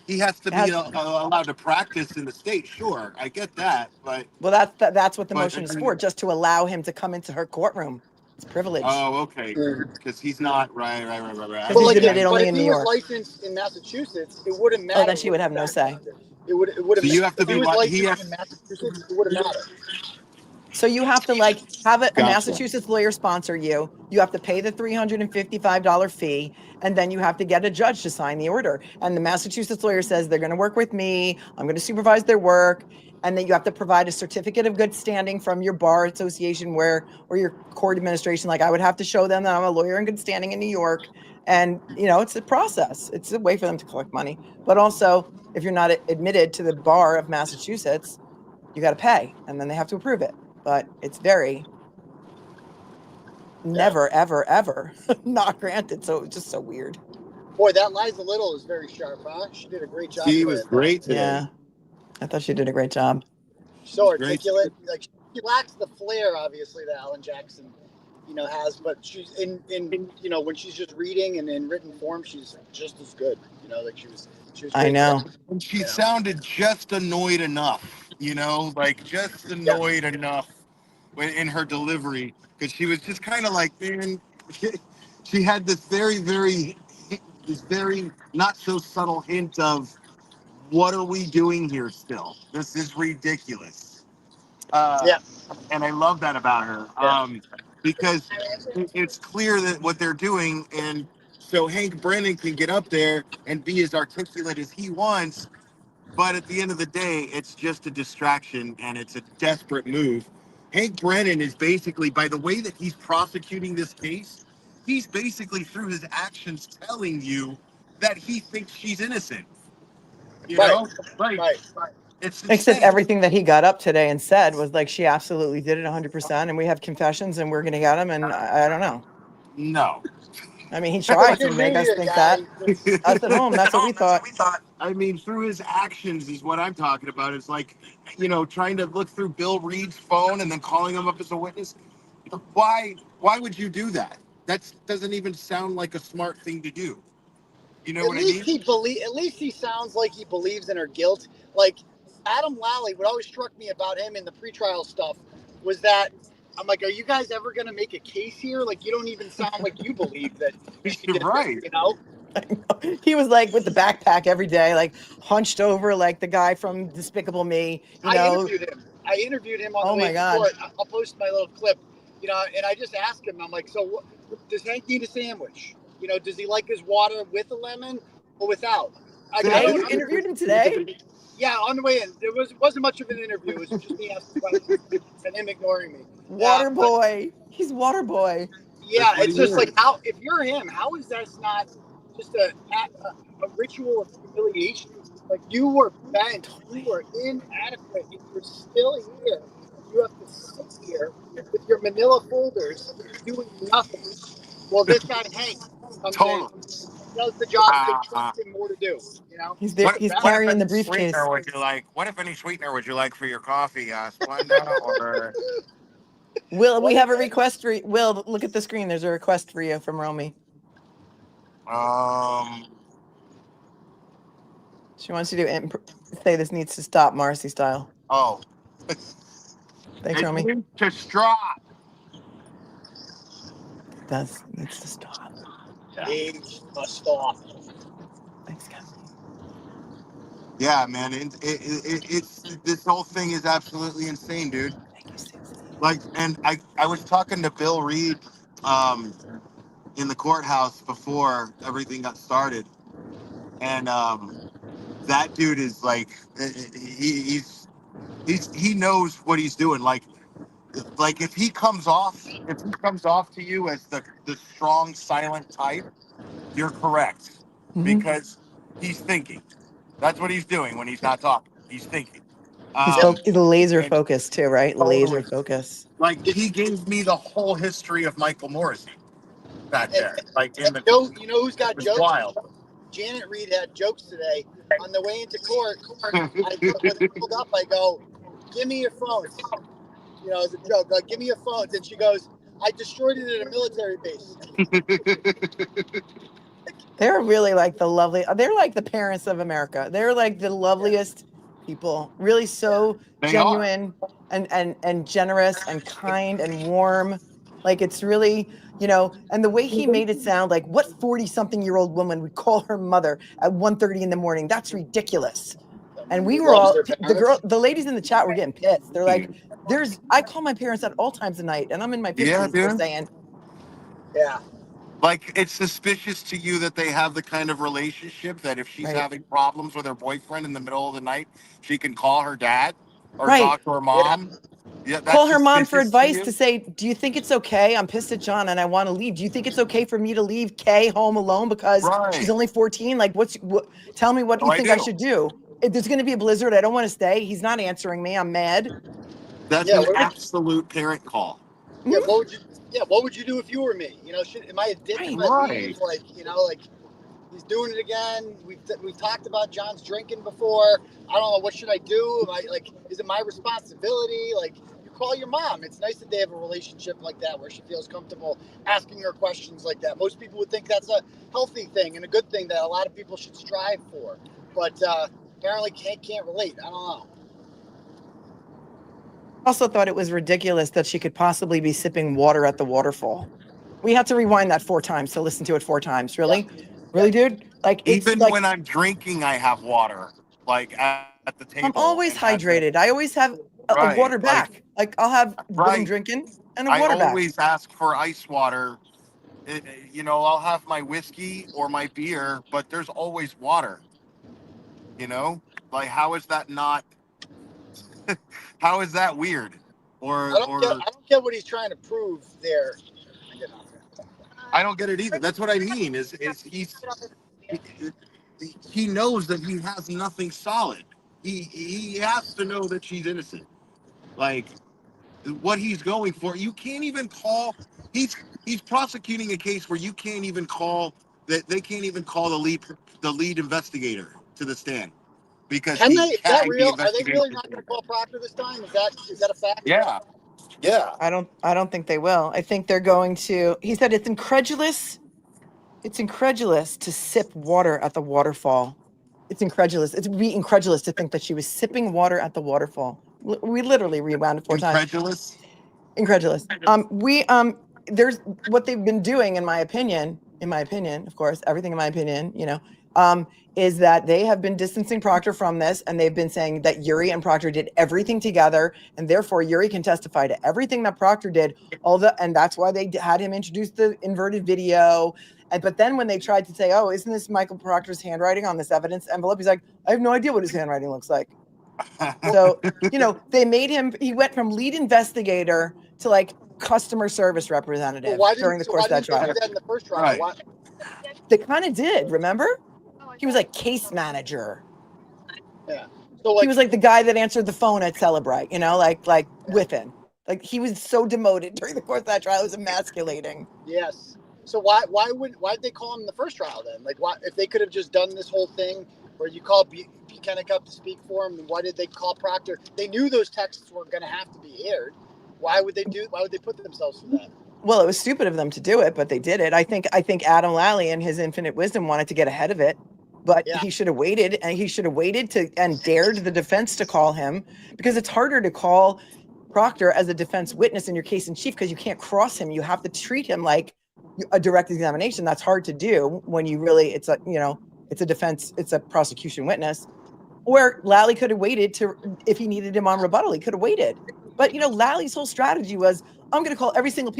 he has to It be has, allowed to practice in the state. Sure, I get that, but well, that's what the but I motion is mean, for, just to allow him to come into her courtroom. It's privilege oh, okay, because he's not right. I because But he's like, understand. admitted but only if in he New was York. licensed in Massachusetts, it wouldn't Oh, then matter she what would his have no say. background is. It would So have. you have to If he be was what he licensed in has. Massachusetts, it wouldn't matter. So you have to like have a Gotcha. Massachusetts lawyer sponsor you. You have to pay the $355 fee, and then you have to get a judge to sign the order. And the Massachusetts lawyer says they're going to work with me. I'm going to supervise their work. And then you have to provide a certificate of good standing from your bar association or your court administration. Like I would have to show them that I'm a lawyer in good standing in New York. And it's a process. It's a way for them to collect money. But also, if you're not admitted to the bar of Massachusetts, you got to pay, and then they have to approve it. But it's very never, ever, ever not granted. So it's just so weird. Boy, that Liza Little is very sharp, huh? She did a great job She today. was great today. Yeah, I thought she did a great job. She's so Great. articulate. Like she lacks the flair, obviously, that Alan Jackson, has. But she's in when she's just reading and in written form, she's just as good. Like she was I great know. today. And she You know? sounded just annoyed enough, like just Yeah. annoyed enough in her delivery, because she was just kind of like, man, she had this very not so subtle hint of, what are we doing here still? This is ridiculous. Yeah. And I love that about her, Yeah. because it's clear that what they're doing, and so Hank Brennan can get up there and be as articulate as he wants, but at the end of the day, it's just a distraction and it's a desperate move. Hank Brennan is basically, by the way that he's prosecuting this case, he's basically through his actions telling you that he thinks she's innocent. You Right. know, like Right. it's Except insane. everything that he got up today and said was like, she absolutely did it 100%. And we have confessions and we're going to get him. And I don't know. No. I mean, he What tried do to you make do us here, think that. Gary? That's, Us at home, that's what we thought. I mean, through his actions is what I'm talking about. It's like, trying to look through Bill Reed's phone and then calling him up as a witness. Why would you do that? That doesn't even sound like a smart thing to do. You know at what I least mean? at least he sounds like he believes in her guilt. Like Adam Lally, what always struck me about him in the pretrial stuff was that I'm like, are you guys ever going to make a case here? Like, you don't even sound like you believe that she You're did right. this, He was like with the backpack every day, like hunched over like the guy from Despicable Me, I interviewed him on the Oh way my to God. court. I'll post my little clip, and I just asked him, I'm like, so does Hank need a sandwich? Does he like his water with a lemon or without? You interviewed him today? Yeah, on the way in. It wasn't much of an interview. It was just me asking questions and him ignoring me. Water But boy. He's water boy. yeah, it's just like, how, if you're him, how is that not just a ritual of humiliation? Like, you were bent, you were inadequate, and you're still here. You have to sit here with your manila folders doing nothing. Well, this guy Hank comes in, does the job that they trust him more to do. He's there. He's What if carrying the any briefcase. sweetener would you like? What if any sweetener would you like for your coffee, Splenda? Or Will, we have a request for you. Will, look at the screen. There's a request for you from Romy. She wants you to say this needs to stop, Marisey style. Oh. Thanks, It Romy. needs to stop. It needs to stop. Needs to stop. Thanks, guys. Yeah, man. It's this whole thing is absolutely insane, dude. Thank you, Susie. Like, and I was talking to Bill Reed, in the courthouse before everything got started, and that dude is like, he knows what he's doing. Like if he comes off to you as the strong silent type, you're correct, because he's thinking. That's what he's doing when he's not talking. He's thinking. He's laser and focused too, right? Laser totally, focus. like he gave me the whole history of Michael Morrissey back And, there, like in and the. you know who's It got was jokes? wild. Janet Reed had jokes today. On the way into court, when they pulled up, I go, "Give me your phones." You know, as a joke, like, "Give me your phones," and she goes, "I destroyed it at a military base." They're really like they're like the parents of America. They're like the loveliest people, really so They are. genuine and generous and kind and warm. Like it's really, and the way he made it sound like what 40-something-year-old woman would call her mother at 1:30 in the morning. That's ridiculous. And we were Loves all their parents. the ladies in the chat were getting pissed. They're like, I call my parents at all times of night and I'm in my 50s. Yeah, They're dude. saying, Yeah. Like, it's suspicious to you that they have the kind of relationship that if she's right, having problems with her boyfriend in the middle of the night, she can call her dad or right. talk to her Yeah. mom. Yeah, that's Call her mom for suspicious to advice you. to say, do you think it's okay? I'm pissed at John and I want to leave. Do you think it's okay for me to leave Kay home alone because she's Right. only 14? Like, tell me what No, you I think I do. should do. If there's going to be a blizzard, I don't want to stay. He's not answering me. I'm mad. That's Yeah. an absolute parent call. Yeah. What would you? Yeah. What would you do if you were me? You know, am I a dick if I leave? Right. Like, like he's doing it again. We've talked about John's drinking before. I don't know. What should I do? Am I like? Is it my responsibility? Like, you call your mom. It's nice that they have a relationship like that where she feels comfortable asking her questions like that. Most people would think that's a healthy thing and a good thing that a lot of people should strive for. But apparently can't relate. I don't know. Also thought it was ridiculous that she could possibly be sipping water at the waterfall. We had to rewind that 4 times to listen to it 4 times. Really? Yeah. Really, dude? Like, it's Even like, when I'm drinking, I have water, like at the I'm table. always And as a, hydrated. I always have a right, water like, back. Like, I'll have what I'm right. drinking and a I water back. always ask for ice water. I'll have my whiskey or my beer, but there's always water. Like, how is that not? How is that weird? I don't get what he's trying to prove there. I don't get it either. That's what I mean. Is he knows that he has nothing solid. He has to know that she's innocent. Like, what he's going for, you can't even call. He's prosecuting a case where you can't even call that. They can't even call the lead investigator to the stand because Can he they? Is that can't be real? Are they investigating. really not going to call Proctor this time? Is that a fact? Yeah, yeah. I don't think they will. I think they're going to. He said it's incredulous. It's incredulous to sip water at the waterfall. It's incredulous. It would be incredulous to think that she was sipping water at the waterfall. We literally rewound it 4 times. Incredulous. There's what they've been doing, in my opinion, of course, everything in my opinion, is that they have been distancing Proctor from this, and they've been saying that Yuri and Proctor did everything together, and therefore Yuri can testify to everything that Proctor did. And that's why they had him introduce the inverted video. But then when they tried to say, "Oh, isn't this Michael Proctor's handwriting on this evidence envelope?" He's like, "I have no idea what his handwriting looks like." So, they made him. He went from lead investigator to like customer service representative during the course of that trial. They do that in the first trial? Right. Why? They kind of did, remember? He was like case manager. Yeah. So He was like the guy that answered the phone at Celebrite, like whipping. Like he was so demoted during the course of that trial. It was emasculating. Yes. So why'd they call him in the first trial then? Like, why, if they could have just done this whole thing where you call Buchanan up to speak for him, why did they call Proctor? They knew those texts were going to have to be aired. Why would they put themselves through that? Well, it was stupid of them to do it, but they did it. I think Adam Lally in his infinite wisdom wanted to get ahead of it, but he should have waited, and dared the defense to call him, because it's harder to call Proctor as a defense witness in your case in chief because you can't cross him. You have to treat him like a direct examination. That's hard to do when you really, it's a defense, it's a prosecution witness. Where Lally could have waited if he needed him on rebuttal, he could have waited. But Lally's whole strategy was, I'm going to call every single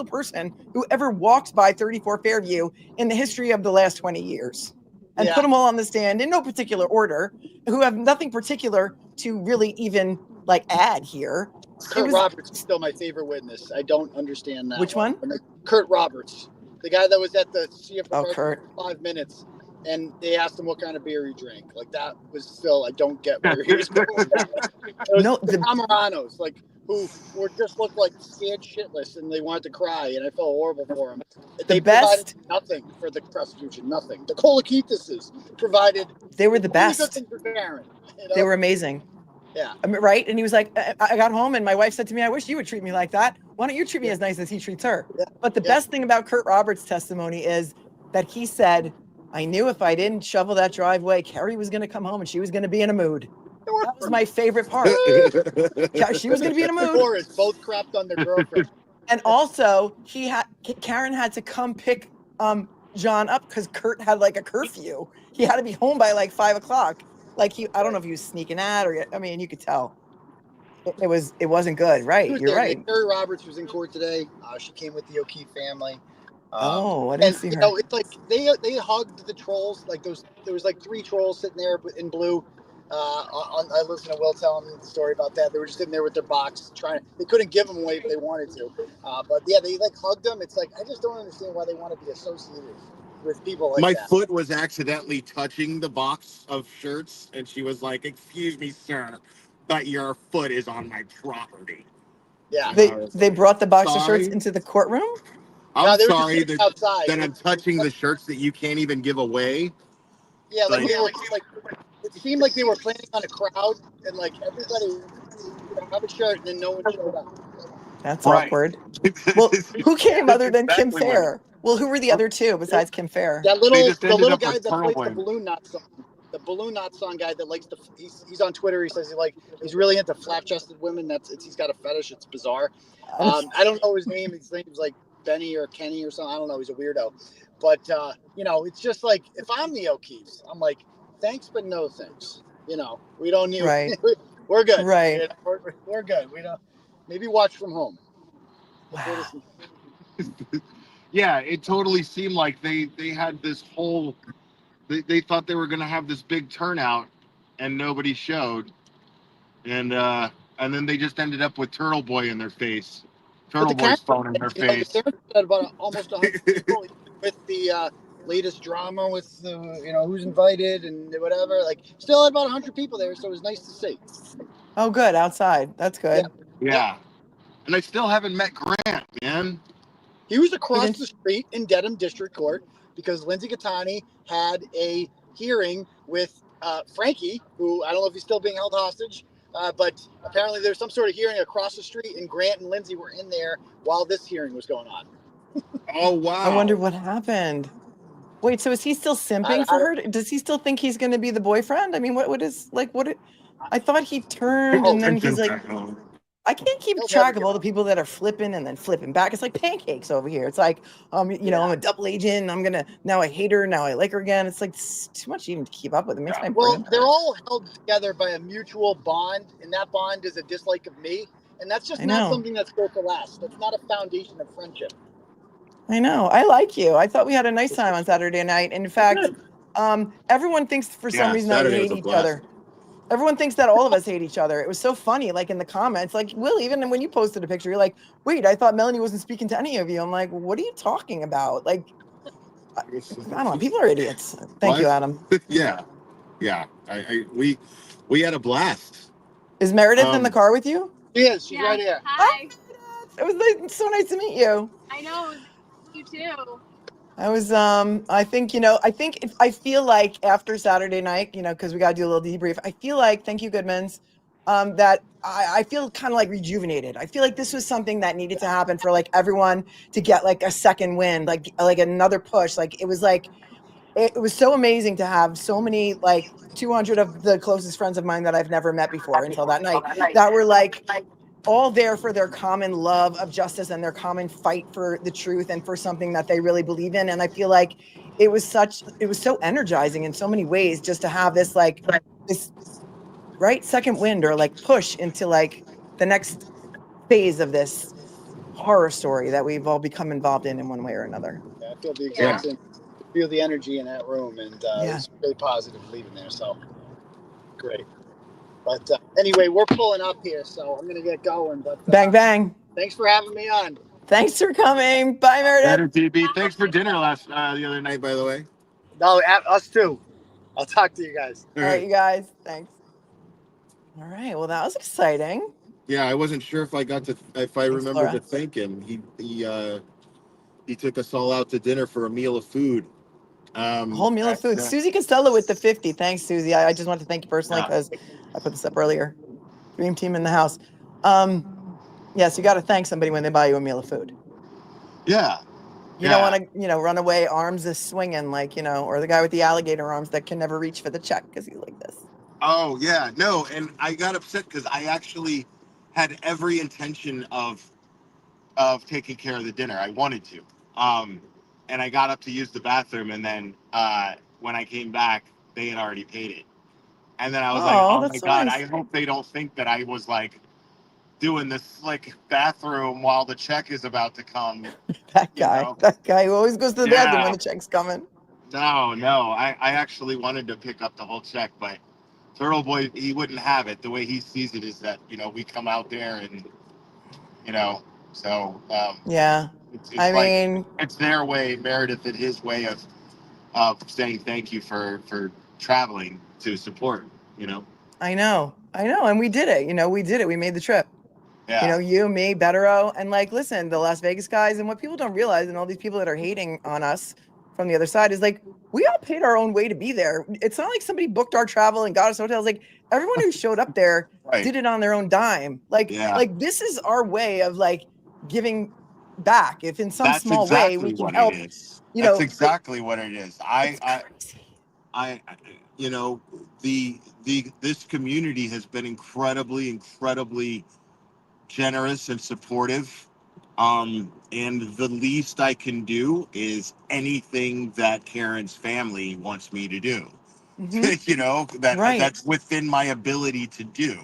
person who ever walked by 34 Fairview in the history of the last 20 years, and put them all on the stand in no particular order, who have nothing particular to really even add here. Kurt Roberts is still my favorite witness. I don't understand that. Which one? Kurt Roberts, the guy that was at the CF Kurt. for 5 minutes. and they asked him what kind of beer he drank. Like that was still, I don't get where he was going with that. It was No, the Camaranos, like who were just looked like scared shitless and they wanted to cry, and I felt horrible for them. They provided best. nothing for the prosecution, nothing. The Kolakitases provided. They were the only good best. thing for Karen. You know? They were amazing. Yeah. I mean, right? And he was like, I got home and my wife said to me, I wish you would treat me like that. Why don't you treat me as nice as he treats her? Yeah. But the best thing about Kurt Roberts' testimony is that he said, I knew if I didn't shovel that driveway, Carrie was going to come home and she was going to be in a mood. That was my favorite part. She was going to be in a mood. Boris both crapped on their girlfriend. And also, Karen had to come pick John up because Kurt had like a curfew. He had to be home by like 5 o'clock. Like I don't know if he was sneaking out or, I mean, you could tell. It wasn't good, right? You're right. Carrie Roberts was in court today. She came with the O'Keefe family. I didn't see her. You know, it's like they hugged the trolls. Like there was like 3 trolls sitting there in blue. I listened to Will tell me the story about that. They were just sitting there with their box they couldn't give them away if they wanted to. But yeah, they like hugged them. It's like, I just don't understand why they want to be associated with people like My that. foot was accidentally touching the box of shirts, and she was like, "Excuse me, sir, but your foot is on my property." Yeah. They brought the box of shirts Sorry? into the courtroom? I'm they were just sorry sitting that, outside. that I'm touching the shirts that you can't even give away. Yeah, like they were like, it seemed like they were planning on a crowd, and like everybody would have a shirt, and then no one showed up. That's awkward. Well, who came other than Kim exactly what- Fair? Well, who were the other two besides Kim Fair? That They little just the ended little up guy with that plays the Turtle balloon knot song. The balloon knot song guy that likes he's on Twitter. He says he's really into flat chested women. He's got a fetish. It's bizarre. I don't know his name. His name's like Benny or Kenny or something. I don't know. He's a weirdo. But you know, it's just like, if I'm the O'Keefes, I'm like, thanks but no thanks. You know, we don't need. Right. We're good. Right. You know, we're good. We don't. Maybe watch from home. Wow. Yeah, it totally seemed like they had this whole. They thought they were going to have this big turnout, and nobody showed, and then they just ended up with Turtle Boy in their face, Turtle Boy's phone in their face. There had about almost 100 people with the latest drama with who's invited and whatever. Like, still had about 100 people there, so it was nice to see. Oh, good. Outside. That's good. Yeah. And I still haven't met Grant, man. He was across the street in Dedham District Court because Lindsay Gattani had a hearing with Frankie, who I don't know if he's still being held hostage, but apparently there's some sort of hearing across the street, and Grant and Lindsay were in there while this hearing was going on. Oh, wow. I wonder what happened. Wait, so is he still simping for her? Does he still think he's going to be the boyfriend? I mean, I thought he turned and then he's like, I can't keep track of all the people that are flipping and then flipping back. It's like pancakes over here. It's like, I'm a double agent. Now I hate her. Now I like her again. It's like too much even to keep up with. It makes my brain hurt. They're all held together by a mutual bond, and that bond is a dislike of me. And that's just not something that's built to last. That's not a foundation of friendship. I know. I like you. I thought we had a nice time on Saturday night. And in fact, everyone thinks for some reason that we hate each other. Everyone thinks that all of us hate each other. It was so funny, like in the comments, like, Will, even when you posted a picture, you're like, wait, I thought Melanie wasn't speaking to any of you. I'm like, what are you talking about? Like, I don't know. People are idiots. Thank you, Adam. Yeah. We had a blast. Is Meredith in the car with you? She is. She's right here. Hi. It was so nice to meet you. I know. You too. I was, I feel like after Saturday night, because we got to do a little debrief, I feel like, thank you, Goodmans, that I feel kind of like rejuvenated. I feel like this was something that needed to happen for like everyone to get like a second win, like another push. Like, it was so amazing to have so many, like 200 of the closest friends of mine that I've never met before until that night that were like, all there for their common love of justice and their common fight for the truth and for something that they really believe in. And I feel like it was so energizing in so many ways just to have this second wind or like push into like the next phase of this horror story that we've all become involved in one way or another. Yeah, I feel the exact same. I feel the energy in that room, and it's really positive leaving there. So great. But anyway, we're pulling up here, so I'm going to get going. But bang, bang. Thanks for having me on. Thanks for coming. Bye, Meredith. DB. Thanks for dinner the other night, by the way. No, us too. I'll talk to you guys. All right, you guys. Thanks. All right. Well, that was exciting. Yeah, I wasn't sure if I Thanks, remembered Laura. to thank him. He took us all out to dinner for a meal of food. A whole meal of At, food. Susie Costello with the 50. Thanks, Susie. I just want to thank you personally yeah. because I put this up earlier. Dream team in the house. Yes, you got to thank somebody when they buy you a meal of food. Yeah. You don't want to, run away arms is swinging like, or the guy with the alligator arms that can never reach for the check because he's like this. Oh yeah, no, and I got upset because I actually had every intention of taking care of the dinner. I wanted to, and I got up to use the bathroom, and then when I came back, they had already paid it, and then I was like, Oh, oh my that's so god, nice. I hope they don't think that I was like doing this slick bathroom while the check is about to come. That You guy, know? that guy who always goes to the bathroom when Yeah. the check's coming. No, I actually wanted to pick up the whole check, but Turtle Boy, he wouldn't have it. The way he sees it is that, we come out there and, so Yeah. it's I like, mean, it's their way, Meredith, and his way of saying thank you for traveling to support, I know. And we did it. We did it. We made the trip. Yeah. You, me, Bettero. And like, listen, the Las Vegas guys, and what people don't realize, and all these people that are hating on us from the other side is like, we all paid our own way to be there. It's not like somebody booked our travel and got us hotels. Like everyone who showed up there Right. did it on their own dime. Like, Yeah. like this is our way of like giving back. If in some That's small way we exactly can what it help, is. That's exactly what it is. it's crazy. I, this community has been incredibly generous and supportive. And the least I can do is anything that Karen's family wants me to do. Mhm. Right. That's within my ability to do.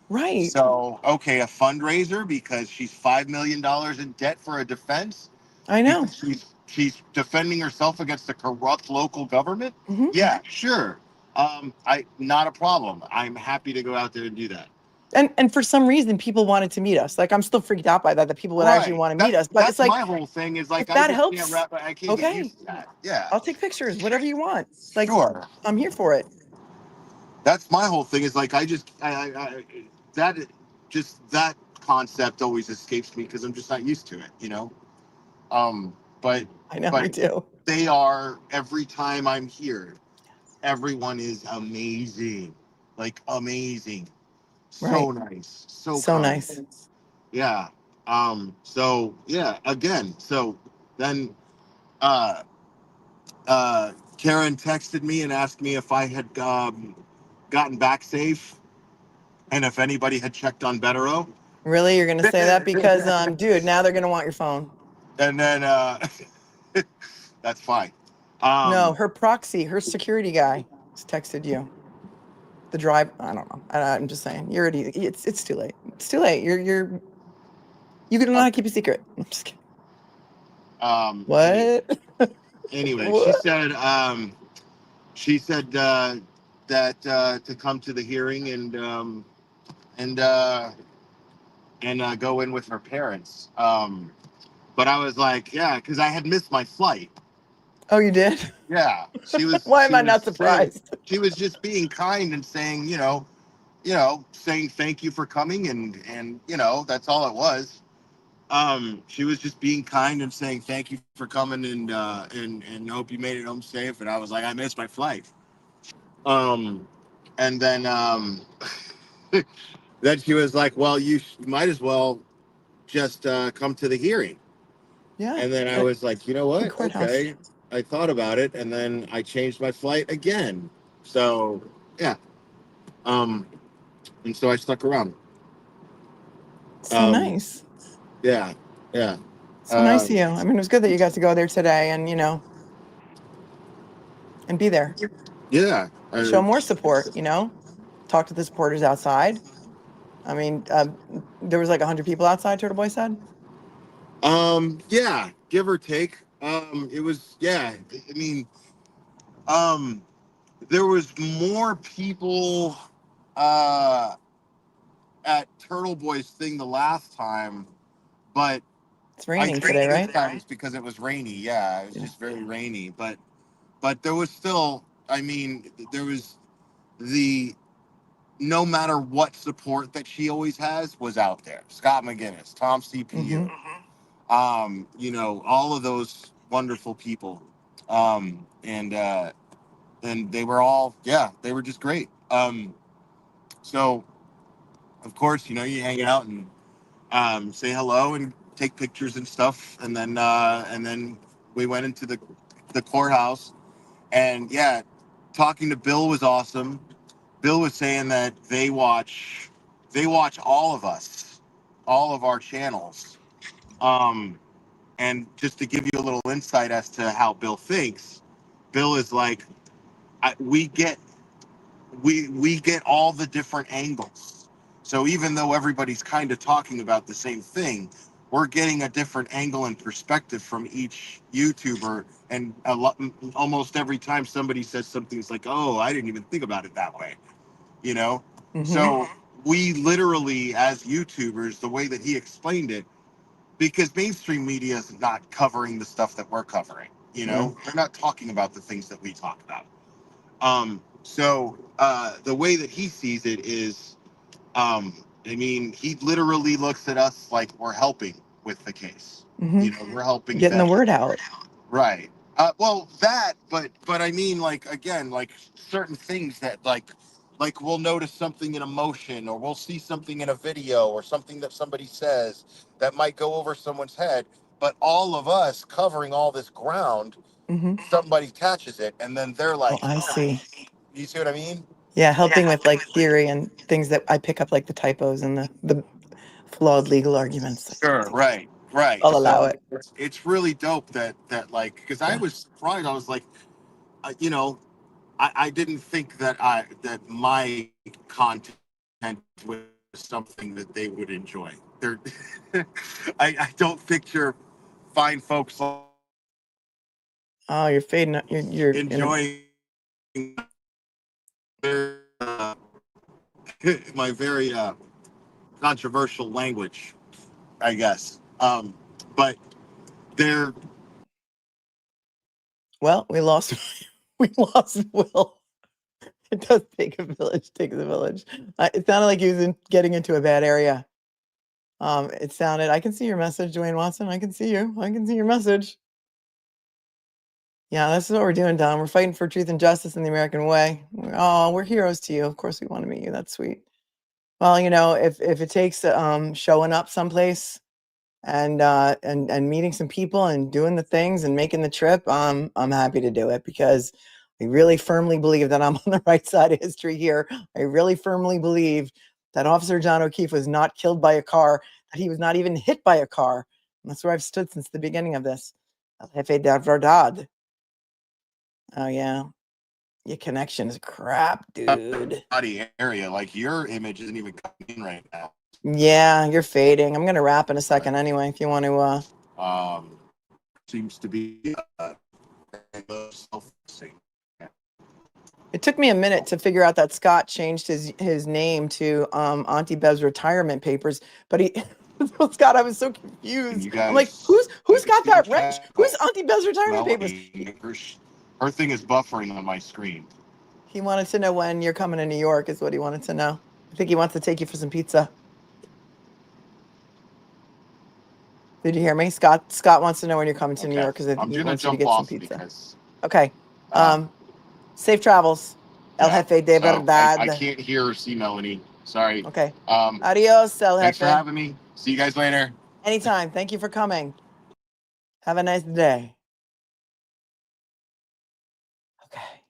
Right. So, okay, a fundraiser because she's $5 million in debt for a defense. I know. Because she's defending herself against a corrupt local government. Mhm. Yeah, sure. Not a problem. I'm happy to go out there and do that. And for some reason, people wanted to meet us. Like I'm still freaked out by that people would actually want to meet us. But That's it's like, my whole thing is like if I that just helps, can't wrap. I can't get okay, used to that. Yeah, I'll take pictures, whatever you want. Like, sure. I'm here for it. That's my whole thing is like I that concept always escapes me because I'm just not used to it. But I know, me too. They are every time I'm here. Everyone is amazing, like amazing, so Right. nice, so So kind. nice. Yeah. So yeah. Again. So then, uh, Karen texted me and asked me if I had gotten back safe and if anybody had checked on Bettero. Really, you're gonna say that because, dude, now they're gonna want your phone. And then that's fine. No, her proxy, her security guy, has texted you. The drive. I don't know. I'm just saying. You're already. It's too late. It's too late. You can not keep a secret. I'm just kidding. What? Anyway, What? she said that to come to the hearing and go in with her parents. But I was like, yeah, because I had missed my flight. Oh, you did? Yeah, she was. Why am she I was not saying- surprised? She was just being kind and saying, saying thank you for coming and that's all it was. She was just being kind and saying thank you for coming and hope you made it home safe. And I was like, I missed my flight. And then then she was like, well, you might as well just come to the hearing. Yeah. And then I was like, you know what? Courthouse. Okay. I thought about it, and then I changed my flight again. So yeah. And so I stuck around. So nice. Yeah. Yeah. So nice of you. I mean, it was good that you got to go there today and, and be there. Yeah. Show more support, talk to the supporters outside. I mean, there was like 100 people outside, Turtle Boy said. Yeah, give or take. It was, yeah. I mean, there was more people at Turtle Boy's thing the last time, but it's raining today, right? It's because it was rainy. Yeah, it was just very rainy. But but there was still, I mean, there was the, no matter what support that she always has was out there. Scott McGinnis, Tom CPU, you know, all of those wonderful people. And they were all, yeah, they were just great. So of course, you know, you hang out and say hello and take pictures and stuff. And then we went into the courthouse, and yeah, talking to Bill was awesome. Bill was saying that they watch all of us, all of our channels. And just to give you a little insight as to how Bill thinks, Bill is like, we get all the different angles. So even though everybody's kind of talking about the same thing, we're getting a different angle and perspective from each YouTuber. And almost every time somebody says something, it's like, oh, I didn't even think about it that way, you know? So we literally, as YouTubers, the way that he explained it, because mainstream media is not covering the stuff that we're covering, you know? They're not talking about the things that we talk about. So the way that he sees it is, I mean, he literally looks at us like we're helping with the case. You know, we're helping Getting the them. word out. Right. Well, that, but I mean, like, again, like certain things that like we'll notice something in a motion, or we'll see something in a video, or something that somebody says that might go over someone's head. But all of us covering all this ground, somebody catches it, and then they're Oh, like, I oh, see. you see what I mean? Yeah, helping with like theory and things that I pick up, like the typos and the flawed legal arguments. Sure, right. I'll allow So it. it's really dope that like, because I Yeah. was surprised. I was like, you know, I didn't think that my content was something that they would enjoy. They're I don't think you're fine folks Oh, you're fading. You're in a. enjoying my very controversial language, I guess. But they're Well, we lost. We lost Will. It does take a village. Takes a village. It sounded like he was getting into a bad area. It sounded. I can see your message, Dwayne Watson. I can see you. I can see your message. Yeah, this is what we're doing, Don. We're fighting for truth and justice in the American way. Oh, we're heroes to you. Of course, we want to meet you. That's sweet. Well, you know, if it takes showing up someplace and meeting some people and doing the things and making the trip, I'm happy to do it, because I really firmly believe that I'm on the right side of history here. I really firmly believe that Officer John O'Keefe was not killed by a car, that he was not even hit by a car. And that's where I've stood since the beginning of this. El Jefe de Verdad. Oh yeah, your connection is crap, dude. body area. Like your image isn't even coming in right now. Yeah, you're fading. I'm gonna wrap in a second anyway. If you want to, Seems to be it took me a minute to figure out that Scott changed his name to Auntie Bev's retirement papers, but he Scott, I was so confused. You I'm like, guys, who's got that wrench? Who's Auntie Bev's retirement papers? Her thing is buffering on my screen. He wanted to know when you're coming to New York, is what he wanted to know. I think he wants to take you for some pizza. Did you hear me? Scott wants to know when you're coming to New York, because I think I'm he gonna wants you to jump get some off pizza. because Okay. Safe travels. El Jefe de so Verdad. I can't hear or see Melanie. Sorry. Okay. Adios, El Jefe. Thanks for having me. See you guys later. Anytime. Thank you for coming. Have a nice day. Okay.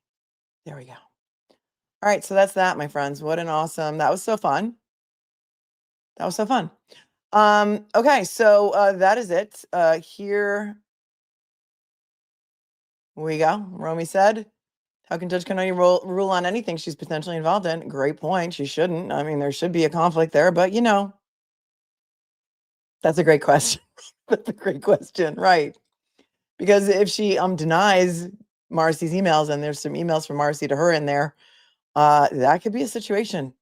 There we go. All right. So that's that, my friends. What an awesome. That was so fun. That was so fun. Okay. So that is it. Here we go. Romy said, how can Judge Cannoni rule on anything she's potentially involved in? Great point. She shouldn't. I mean, there should be a conflict there, but you know, that's a great question. That's a great question. Right. Because if she denies Marisey's emails, and there's some emails from Marisey to her in there, that could be a situation.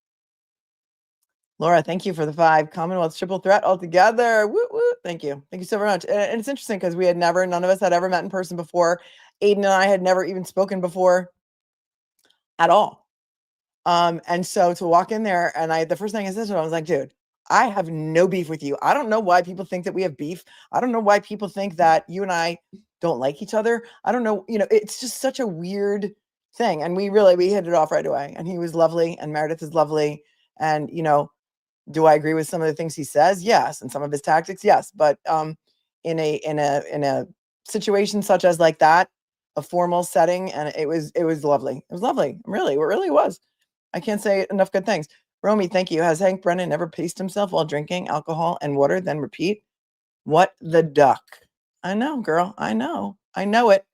Laura, thank you for the 5. Commonwealth triple threat altogether. Woo, woo. Thank you. Thank you so very much. And it's interesting because none of us had ever met in person before. Aiden and I had never even spoken before at all. And so to walk in there, and the first thing I said to him, I was like, dude, I have no beef with you. I don't know why people think that we have beef. I don't know why people think that you and I don't like each other. I don't know, it's just such a weird thing. And we hit it off right away. And he was lovely, and Meredith is lovely. And, do I agree with some of the things he says? Yes. And some of his tactics? Yes. But in a situation such as like that, a formal setting, and it was lovely. It was lovely. It really was. I can't say enough good things. Romy, thank you. Has Hank Brennan ever paced himself while drinking alcohol and water, then repeat? What the duck? I know, girl. I know it.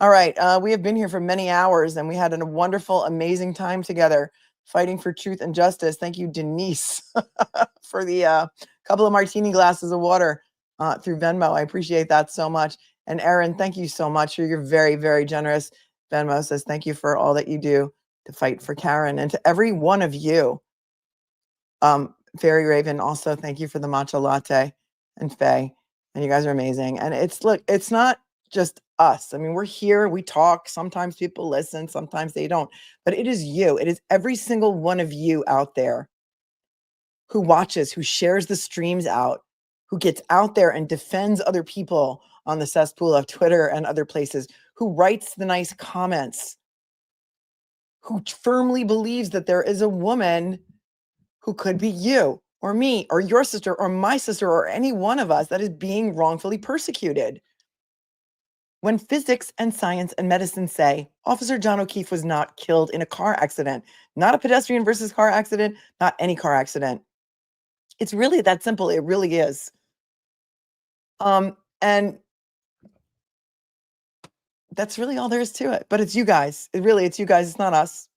All right. We have been here for many hours, and we had a wonderful, amazing time together fighting for truth and justice. Thank you, Denise, for the couple of martini glasses of water through Venmo. I appreciate that so much. And Erin, thank you so much. You're very, very generous. Venmo says, thank you for all that you do to fight for Karen, and to every one of you. Fairy Raven, also thank you for the matcha latte, and Faye, and you guys are amazing. And it's not just us. I mean, we're here, we talk, sometimes people listen, sometimes they don't, but it is you. It is every single one of you out there who watches, who shares the streams out, who gets out there and defends other people on the cesspool of Twitter and other places, who writes the nice comments, who firmly believes that there is a woman who could be you or me or your sister or my sister or any one of us that is being wrongfully persecuted. When physics and science and medicine say Officer John O'Keefe was not killed in a car accident, not a pedestrian versus car accident, not any car accident. It's really that simple. It really is. And that's really all there is to it. But it's you guys. It's you guys. It's not us.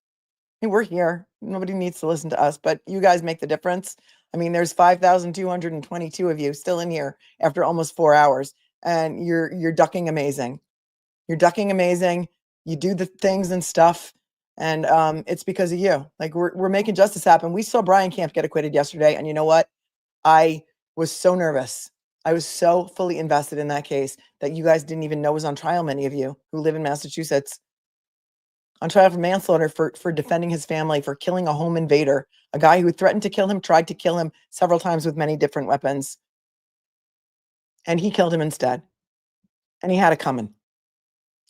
I mean, we're here. Nobody needs to listen to us, but you guys make the difference. I mean, there's 5,222 of you still in here after almost 4 hours, and you're ducking amazing. You're ducking amazing. You do the things and stuff, and it's because of you. Like, we're making justice happen. We saw Brian Camp get acquitted yesterday, and you know what? I was so nervous. I was so fully invested in that case that you guys didn't even know was on trial, many of you who live in Massachusetts. On trial for manslaughter for defending his family, for killing a home invader, a guy who threatened to kill him, tried to kill him several times with many different weapons. And he killed him instead. And he had it coming.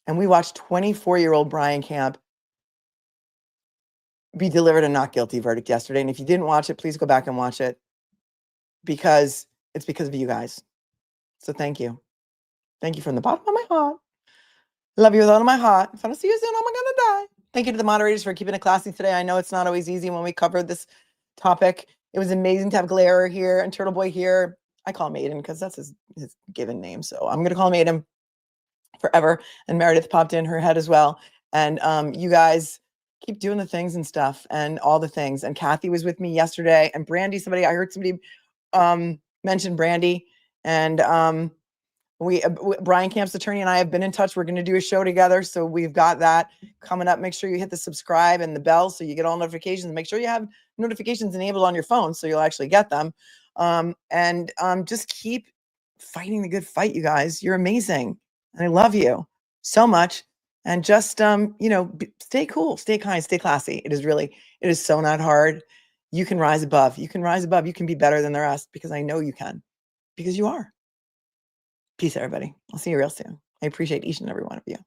And we watched 24-year-old Brian Camp be delivered a not guilty verdict yesterday. And if you didn't watch it, please go back and watch it, because it's because of you guys. So thank you. Thank you from the bottom of my heart. Love you with all of my heart. If I don't see you soon, I'm gonna die. Thank you to the moderators for keeping it classy today. I know it's not always easy when we cover this topic. It was amazing to have Glare here and Turtle Boy here. I call him Aiden because that's his given name. So I'm gonna call him Aiden forever. And Meredith popped in her head as well. And you guys keep doing the things and stuff and all the things. And Kathy was with me yesterday. And Brandy, I heard somebody mention Brandy. And Brian Camp's attorney and I have been in touch. We're going to do a show together. So we've got that coming up. Make sure you hit the subscribe and the bell so you get all notifications. Make sure you have notifications enabled on your phone so you'll actually get them. Just keep fighting the good fight, you guys. You're amazing. And I love you so much. And just, stay cool, stay kind, stay classy. It is so not hard. You can rise above. You can rise above. You can be better than the rest, because I know you can, because you are. Peace, everybody. I'll see you real soon. I appreciate each and every one of you.